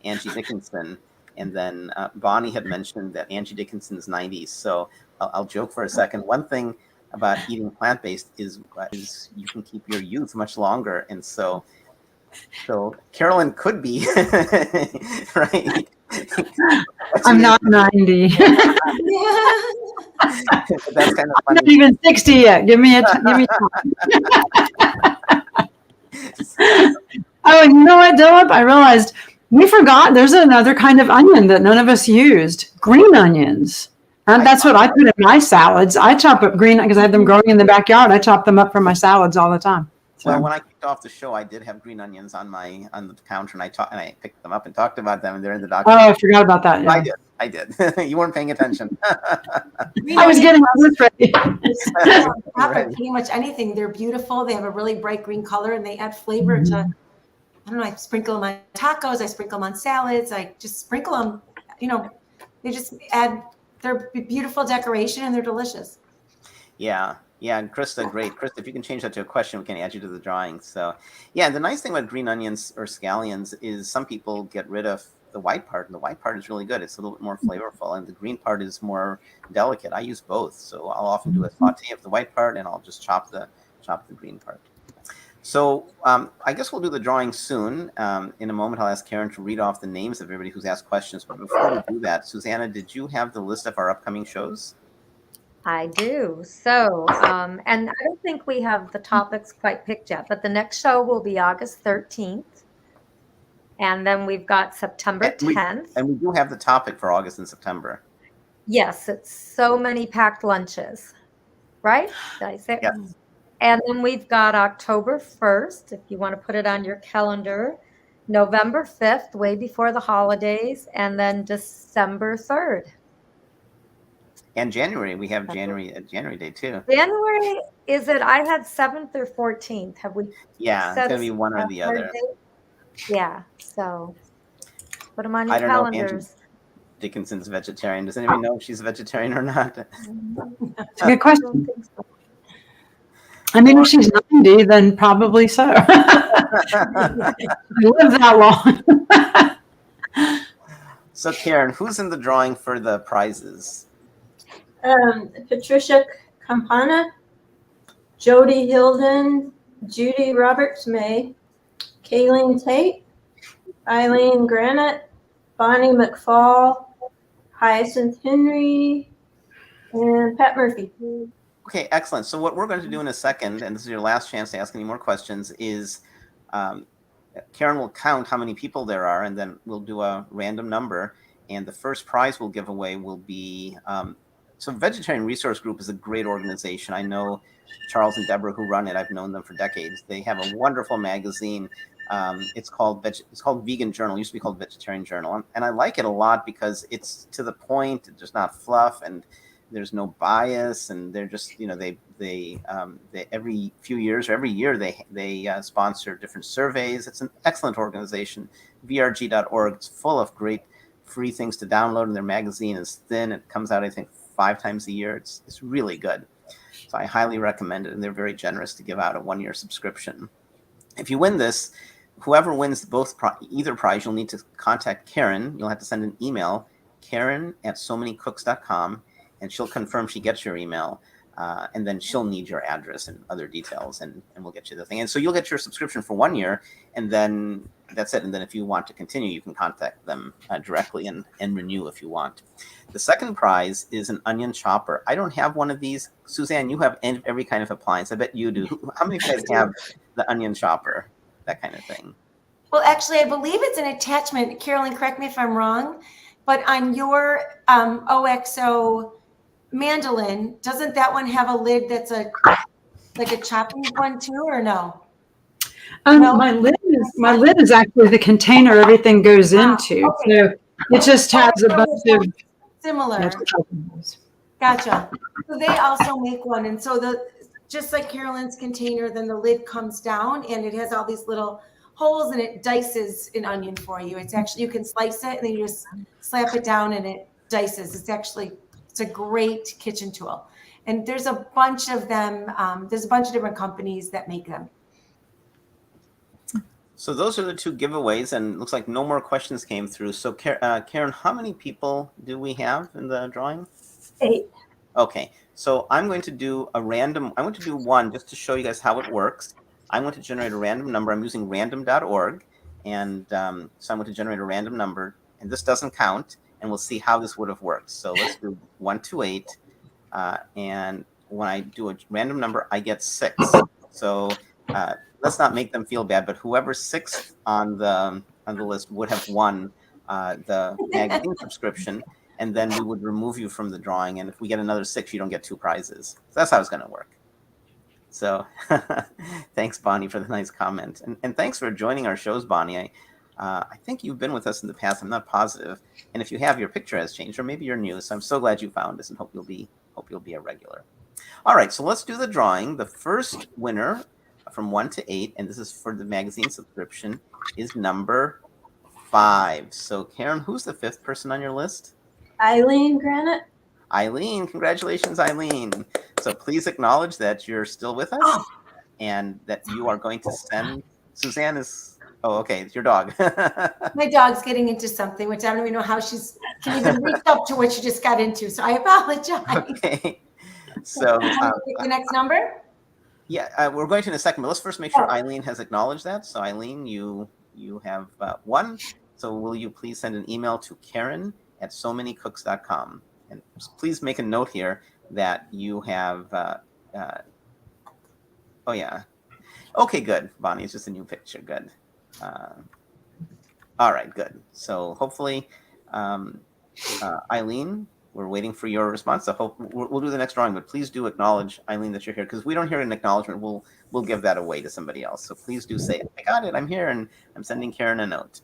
Angie Dickinson, and then Bonnie had mentioned that Angie Dickinson's 90s. So I'll joke for a second. One thing about eating plant-based is you can keep your youth much longer, and so Carolyn could be right. I'm not 90. That's kind of funny. I'm not even 60 yet. Give me time. Oh, you know what, Dilip? I realized we forgot there's another kind of onion that none of us used. Green onions. And that's what I put in my salads. I chop up green because I have them growing in the backyard. I chop them up for my salads all the time. So. Well, when I kicked off the show, I did have green onions on the counter, and I picked them up and talked about them, and they're in the document. Oh, I forgot about that. Yeah. I did. You weren't paying attention. I was ready. Pretty much anything. They're beautiful. They have a really bright green color, and they add flavor to. I don't know. I sprinkle them on tacos. I sprinkle them on salads. I just sprinkle them. They just add. They're beautiful decoration, and they're delicious. Yeah. Yeah, and Krista, great. Krista, if you can change that to a question, we can add you to the drawing. So, yeah, the nice thing about green onions or scallions is some people get rid of the white part, and the white part is really good. It's a little bit more flavorful, and the green part is more delicate. I use both, so I'll often do a saute of the white part, and I'll just chop the green part. So I guess we'll do the drawing soon. In a moment, I'll ask Karen to read off the names of everybody who's asked questions. But before we do that, Susanna, did you have the list of our upcoming shows? I do. So, and I don't think we have the topics quite picked yet, but the next show will be August 13th. And then we've got September 10th. And we do have the topic for August and September. Yes, it's so many packed lunches, right? Did I say? Yes. And then we've got October 1st, if you want to put it on your calendar, November 5th, way before the holidays, and then December 3rd. And January, we have January Day too. January, is it? I had 7th or 14th. Have we? Yeah, it's going to be one or the other. Yeah, so put them on your calendars. Angie Dickinson's vegetarian. Does anybody know if she's a vegetarian or not? It's a good question. I mean, if she's 90, then probably so. I live that long. So, Karen, who's in the drawing for the prizes? Patricia Campana, Jody Hilden, Judy Roberts-May, Kayleen Tate, Eileen Granite, Bonnie McFall, Hyacinth Henry, and Pat Murphy. Okay, excellent. So what we're going to do in a second, and this is your last chance to ask any more questions, is Karen will count how many people there are, and then we'll do a random number. And the first prize we'll give away will be, so Vegetarian Resource Group is a great organization. I know Charles and Deborah who run it. I've known them for decades. They have a wonderful magazine. It's called Vegan Journal. It used to be called Vegetarian Journal. And I like it a lot because it's to the point. It's just not fluff, and there's no bias, and they're just, they every few years or every year they sponsor different surveys. It's an excellent organization. vrg.org. It's full of great free things to download, and their magazine is thin. It comes out, I think, 5 times a year. It's really good. So I highly recommend it, and they're very generous to give out a 1-year subscription. If you win this, whoever wins either prize, you'll need to contact Karen. You'll have to send an email, Karen@somanycooks.com, and she'll confirm she gets your email. And then she'll need your address and other details, and we'll get you the thing. And so you'll get your subscription for 1 year, and then that's it. And then if you want to continue, you can contact them directly and renew if you want. The second prize is an onion chopper. I don't have one of these. Suzanne, you have every kind of appliance. I bet you do. How many of you guys have the onion chopper, that kind of thing? Well, actually, I believe it's an attachment. Carolyn, correct me if I'm wrong, but on your OXO mandolin, doesn't that one have a lid that's like a chopping one too, or no? No? My lid is actually the container everything goes into. okay. So it just has a bunch of Similar. Gotcha. So they also make one, and so just like Carolyn's container, then the lid comes down and it has all these little holes and it dices an onion for you. It's actually, you can slice it and then you just slap it down and it dices. It's a great kitchen tool. And there's a bunch of them. There's a bunch of different companies that make them. So those are the two giveaways, and it looks like no more questions came through. So Karen, how many people do we have in the drawing? 8. Okay, so I'm going to do a random, I want to do one just to show you guys how it works. I'm going to generate a random number. I'm using random.org, and so I'm going to generate a random number, and this doesn't count, and we'll see how this would have worked. So let's do 1 to 8, and when I do a random number, I get 6. So let's not make them feel bad, but whoever's 6th on the list would have won the magazine subscription, and then we would remove you from the drawing. And if we get another 6, you don't get 2 prizes. So that's how it's going to work. So thanks, Bonnie, for the nice comment, and thanks for joining our shows, Bonnie. I think you've been with us in the past. I'm not positive, and if you have, your picture has changed, or maybe you're new. So I'm so glad you found us, and hope you'll be a regular. All right, so let's do the drawing. The first winner from 1 to 8, and this is for the magazine subscription, is number 5. So Karen, who's the 5th person on your list? Eileen Granite. Eileen, congratulations, Eileen. So please acknowledge that you're still with us and that you are going to send, Suzanne is, oh, okay, it's your dog. My dog's getting into something, which I don't even know how can even reach up to what she just got into. So I apologize. Okay. So pick the next number? Yeah, we're going to in a second, but let's first make sure Eileen has acknowledged that. So Eileen, you have won. So will you please send an email to Karen@somanycooks.com, and please make a note here that you have. Oh yeah. Okay, good. Bonnie, it's just a new picture. Good. All right, good. So hopefully, Eileen, we're waiting for your response. So hope we'll do the next drawing, but please do acknowledge, Eileen, that you're here, because if we don't hear an acknowledgement, we'll give that away to somebody else. So please do say, I got it, I'm here, and I'm sending Karen a note.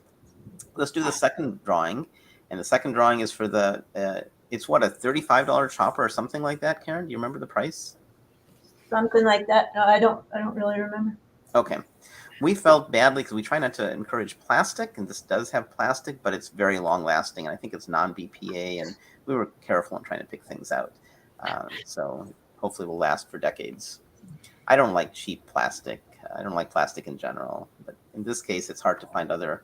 Let's do the second drawing, and the second drawing is for the it's what, a $35 chopper or something like that, Karen? Do you remember the price? Something like that. No, I don't really remember. Okay. We felt badly because we try not to encourage plastic, and this does have plastic, but it's very long lasting, and I think it's non-BPA, and we were careful in trying to pick things out. So hopefully it will last for decades. I don't like cheap plastic. I don't like plastic in general, but in this case, it's hard to find other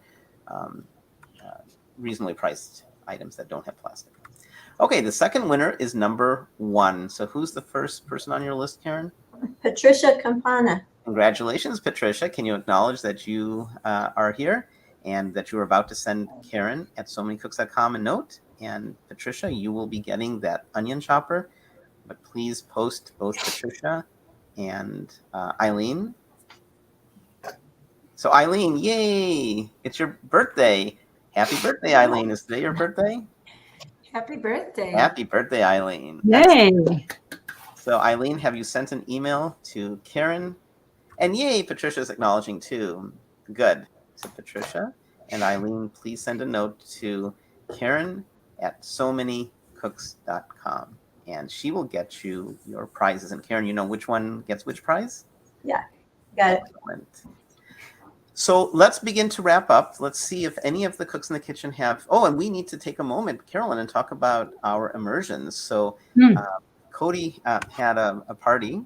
reasonably priced items that don't have plastic. Okay, the second winner is number 1. So who's the first person on your list, Karen? Patricia Campana. Congratulations, Patricia. Can you acknowledge that you are here and that you are about to send Karen@somanycooks.com a note? And Patricia, you will be getting that onion chopper, but please post both Patricia and Eileen. So Eileen, yay! It's your birthday. Happy birthday, Eileen. Is today your birthday? Happy birthday. Happy birthday, Eileen. Yay! So Eileen, have you sent an email to Karen? And yay, Patricia's acknowledging too. Good. So Patricia and Eileen, please send a note to Karen@somanycooks.com, and she will get you your prizes. And Karen, you know which one gets which prize? Yeah, got it. Excellent. So let's begin to wrap up. Let's see if any of the cooks in the kitchen have. Oh, and we need to take a moment, Carolyn, and talk about our immersions. So Cody had a party,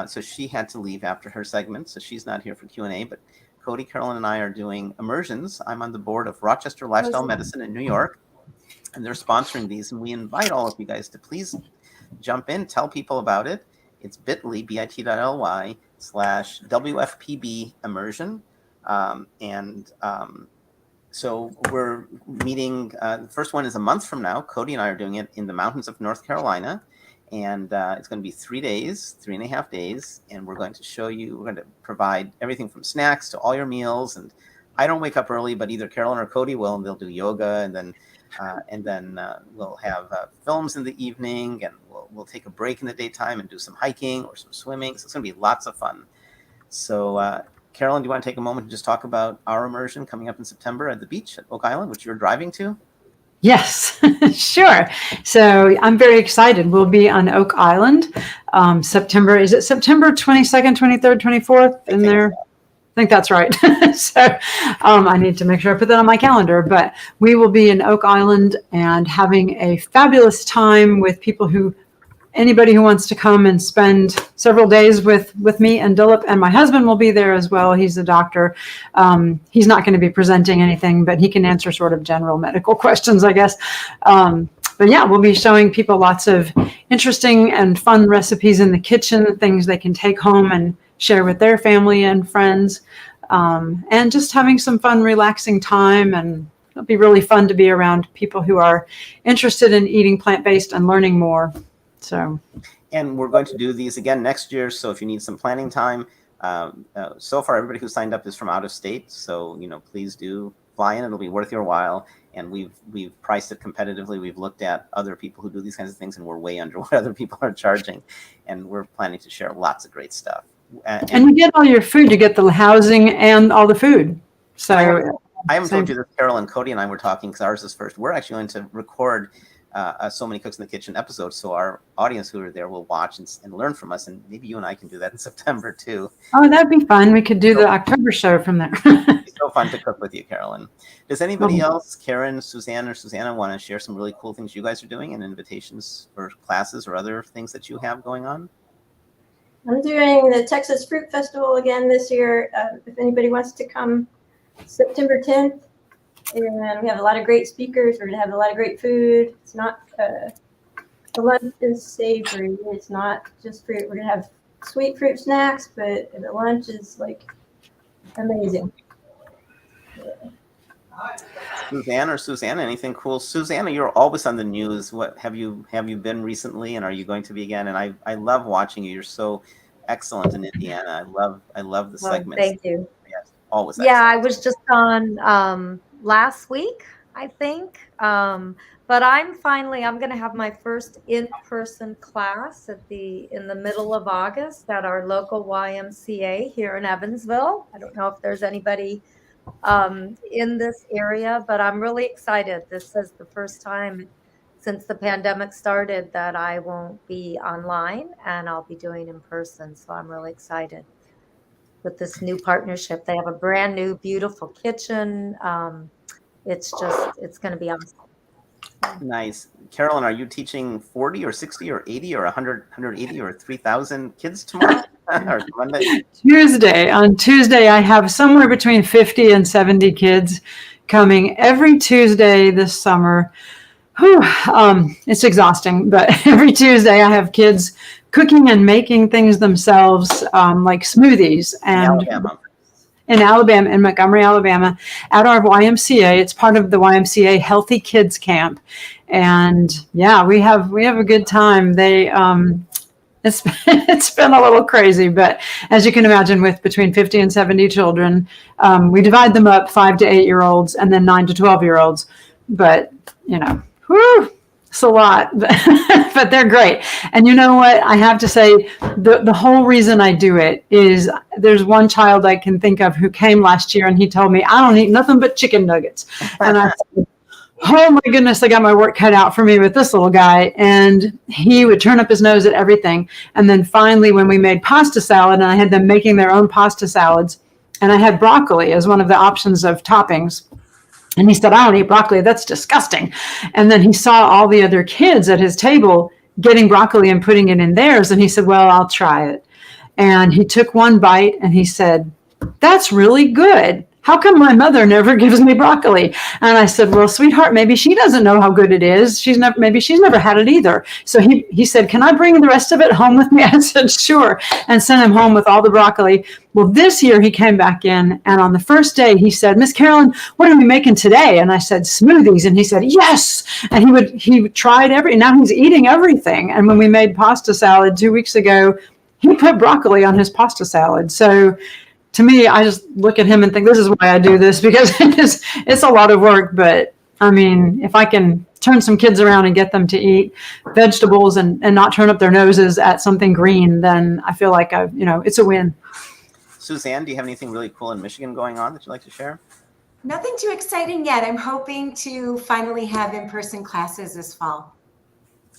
so she had to leave after her segment, so she's not here for Q&A. But Cody, Carolyn, and I are doing immersions. I'm on the board of Rochester Lifestyle Medicine in New York, and they're sponsoring these. And we invite all of you guys to please jump in, tell people about it. It's bit.ly/WFPB immersion. So we're meeting, the first one is a month from now. Cody and I are doing it in the mountains of North Carolina, and it's going to be 3.5 days, and we're going to provide everything from snacks to all your meals. And I don't wake up early, but either Carolyn or Cody will, and they'll do yoga, and then And then we'll have films in the evening, and we'll take a break in the daytime and do some hiking or some swimming. So it's going to be lots of fun. So Carolyn, do you want to take a moment to just talk about our immersion coming up in September at the beach at Oak Island, which you're driving to? Yes, sure. So I'm very excited. We'll be on Oak Island, September 22nd, 23rd, 24th in there? I think that's right. So I need to make sure I put that on my calendar, but we will be in Oak Island and having a fabulous time with anybody who wants to come and spend several days with me and Dilip, and my husband will be there as well. He's a doctor. He's not going to be presenting anything, but he can answer sort of general medical questions, I guess. But yeah, we'll be showing people lots of interesting and fun recipes in the kitchen, things they can take home and share with their family and friends, and just having some fun, relaxing time. And it'll be really fun to be around people who are interested in eating plant-based and learning more. And we're going to do these again next year. So if you need some planning time, so far everybody who signed up is from out of state. So please do fly in. It'll be worth your while. And we've priced it competitively. We've looked at other people who do these kinds of things, and we're way under what other people are charging. And we're planning to share lots of great stuff. And you get all your food. You get the housing and all the food. So I haven't told you this. Carolyn, Cody, and I were talking because ours is first. We're actually going to record So Many Cooks in the Kitchen episodes, so our audience who are there will watch and learn from us, and maybe you and I can do that in September too. Oh, that'd be fun. We could do the October show from there. It's so fun to cook with you, Carolyn. Does anybody else, Karen, Suzanne, or Susanna, want to share some really cool things you guys are doing and invitations for classes or other things that you have going on? I'm doing the Texas Fruit Festival again this year. If anybody wants to come, September 10th. And we have a lot of great speakers. We're going to have a lot of great food. It's not, the lunch is savory. It's not just fruit. We're going to have sweet fruit snacks, but the lunch is like amazing. Suzanne or Susanna, anything cool? Susanna, you're always on the news. What have you been recently, and are you going to be again? And I love watching you. You're so excellent in Indiana. I love the segments. Thank you. Yes, always. Yeah, excellent. I was just on last week, I think. But I'm going to have my first in-person class in the middle of August at our local YMCA here in Evansville. I don't know if there's anybody in this area, but I'm really excited. This is the first time since the pandemic started that I won't be online, and I'll be doing in person. So I'm really excited with this new partnership. They have a brand new, beautiful kitchen. It's going to be awesome. Nice. Carolyn, are you teaching 40 or 60 or 80 or 100, 180 or 3,000 kids tomorrow? Or Monday? On Tuesday, I have somewhere between 50 and 70 kids coming every Tuesday this summer. Whew, it's exhausting, but every Tuesday I have kids cooking and making things themselves, like smoothies. And in Alabama, in Montgomery, Alabama, at our YMCA. It's part of the YMCA Healthy Kids Camp. And yeah, we have a good time. It's been a little crazy, but as you can imagine, with between 50 and 70 children, we divide them up 5 to 8 year olds and then 9 to 12 year olds. But it's a lot, but they're great. And you know what? I have to say, the whole reason I do it is there's one child I can think of who came last year and he told me, I don't eat nothing but chicken nuggets. And I said, oh my goodness, I got my work cut out for me with this little guy. And he would turn up his nose at everything. And then finally, when we made pasta salad, and I had them making their own pasta salads, and I had broccoli as one of the options of toppings. And he said, I don't eat broccoli. That's disgusting. And then he saw all the other kids at his table getting broccoli and putting it in theirs. And he said, well, I'll try it. And he took one bite and he said, that's really good. How come my mother never gives me broccoli? And I said, well, sweetheart, maybe she doesn't know how good it is. Maybe she's never had it either. So he said, can I bring the rest of it home with me? I said, sure. And sent him home with all the broccoli. Well, this year he came back in, and on the first day he said, Miss Carolyn, what are we making today? And I said, smoothies. And he said, yes. And he tried now he's eating everything. And when we made pasta salad 2 weeks ago, he put broccoli on his pasta salad. So to me, I just look at him and think, this is why I do this, because it's a lot of work, but I mean, if I can turn some kids around and get them to eat vegetables and not turn up their noses at something green, then I feel like it's a win. Suzanne, do you have anything really cool in Michigan going on that you'd like to share? Nothing too exciting yet. I'm hoping to finally have in-person classes this fall.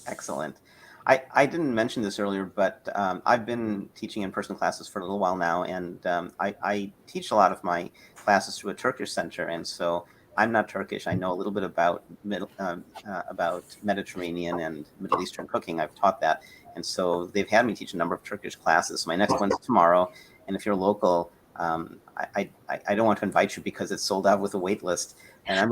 Excellent. I didn't mention this earlier, but I've been teaching in-person classes for a little while now, and I teach a lot of my classes through a Turkish center, and so I'm not Turkish. I know a little bit about Mediterranean and Middle Eastern cooking. I've taught that, and so they've had me teach a number of Turkish classes. So my next one's tomorrow, and if you're local, I don't want to invite you because it's sold out with a wait list, and I'm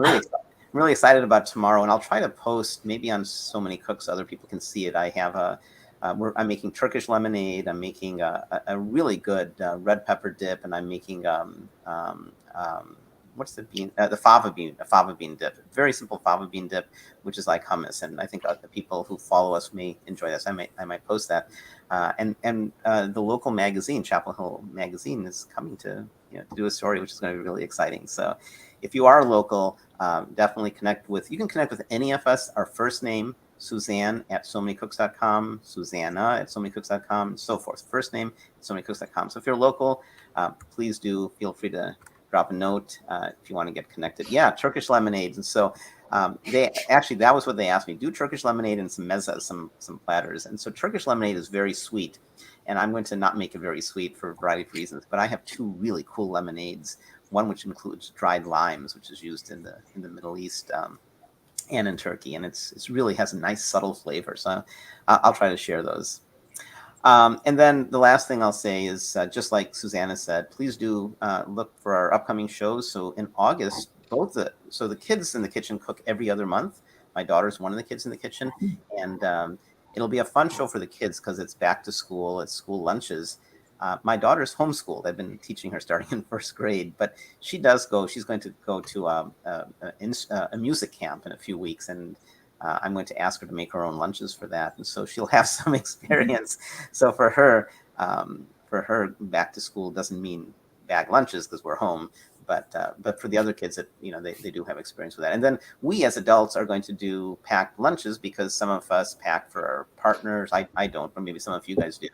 really excited about tomorrow, and I'll try to post maybe on So Many Cooks so other people can see it. I have I'm making Turkish lemonade. I'm making a really good red pepper dip, and I'm making what's the bean? The fava bean dip. Very simple fava bean dip, which is like hummus. And I think the people who follow us may enjoy this. I might post that. And the local magazine, Chapel Hill Magazine, is coming to do a story, which is going to be really exciting. So if you are local, definitely you can connect with any of us. Our first name, Suzanne at SoManyCooks.com, Susanna at SoManyCooks.com, and so forth. First name at SoManyCooks.com. So if you're local, please do feel free to drop a note if you want to get connected. Yeah, Turkish lemonades. And so that was what they asked me. Do Turkish lemonade and some mezzas, some platters. And so Turkish lemonade is very sweet, and I'm going to not make it very sweet for a variety of reasons. But I have two really cool lemonades. One which includes dried limes, which is used in the Middle East and in Turkey, and it's really has a nice subtle flavor. So I'll try to share those. And then the last thing I'll say is, just like Susanna said, please do look for our upcoming shows. So in August, the kids in the kitchen cook every other month. My daughter's one of the kids in the kitchen, and it'll be a fun show for the kids because it's back to school. It's school lunches. My daughter's homeschooled. I've been teaching her starting in first grade, but she's going to go to a music camp in a few weeks, and I'm going to ask her to make her own lunches for that, and so she'll have some experience. So for her, back to school doesn't mean bag lunches because we're home, but for the other kids, they do have experience with that. And then we as adults are going to do packed lunches because some of us pack for our partners. I don't, but maybe some of you guys do.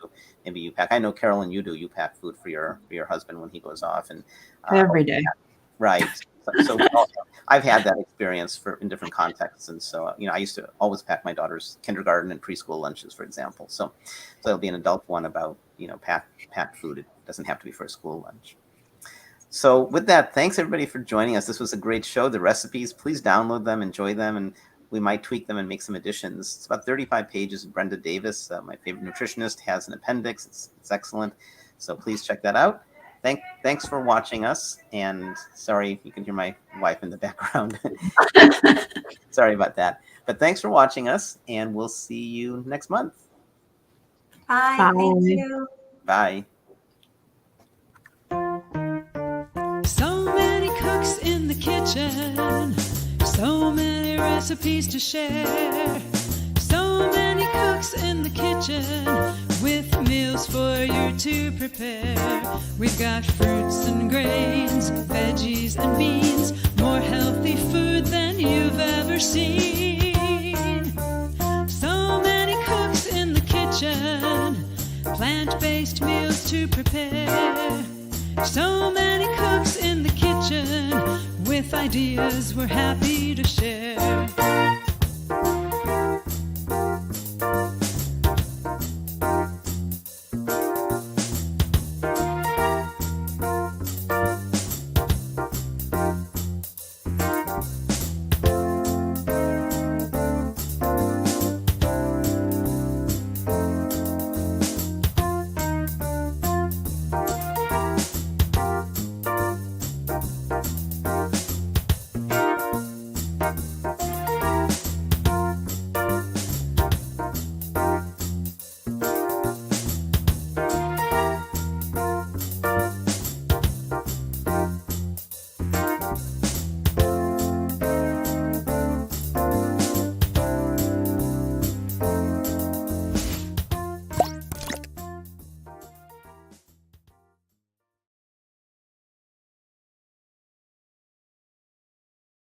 Maybe you pack. I know Carolyn, you do. You pack food for your husband when he goes off, and every day, right? So I've had that experience in different contexts, and so I used to always pack my daughter's kindergarten and preschool lunches, for example. So it'll be an adult one about packed food. It doesn't have to be for a school lunch. So with that, thanks everybody for joining us. This was a great show. The recipes, please download them, enjoy them, and we might tweak them and make some additions. It's about 35 pages. Brenda Davis, my favorite nutritionist, has an appendix. It's excellent. So please check that out. Thanks for watching us, and sorry you can hear my wife in the background. Sorry about that. But thanks for watching us, and we'll see you next month. Bye. Bye. Thank you. Bye. So many cooks in the kitchen, so many recipes to share. So many cooks in the kitchen with meals for you to prepare. We've got fruits and grains, veggies and beans, more healthy food than you've ever seen. So many cooks in the kitchen, plant-based meals to prepare. So many cooks in the kitchen with ideas we're happy to share.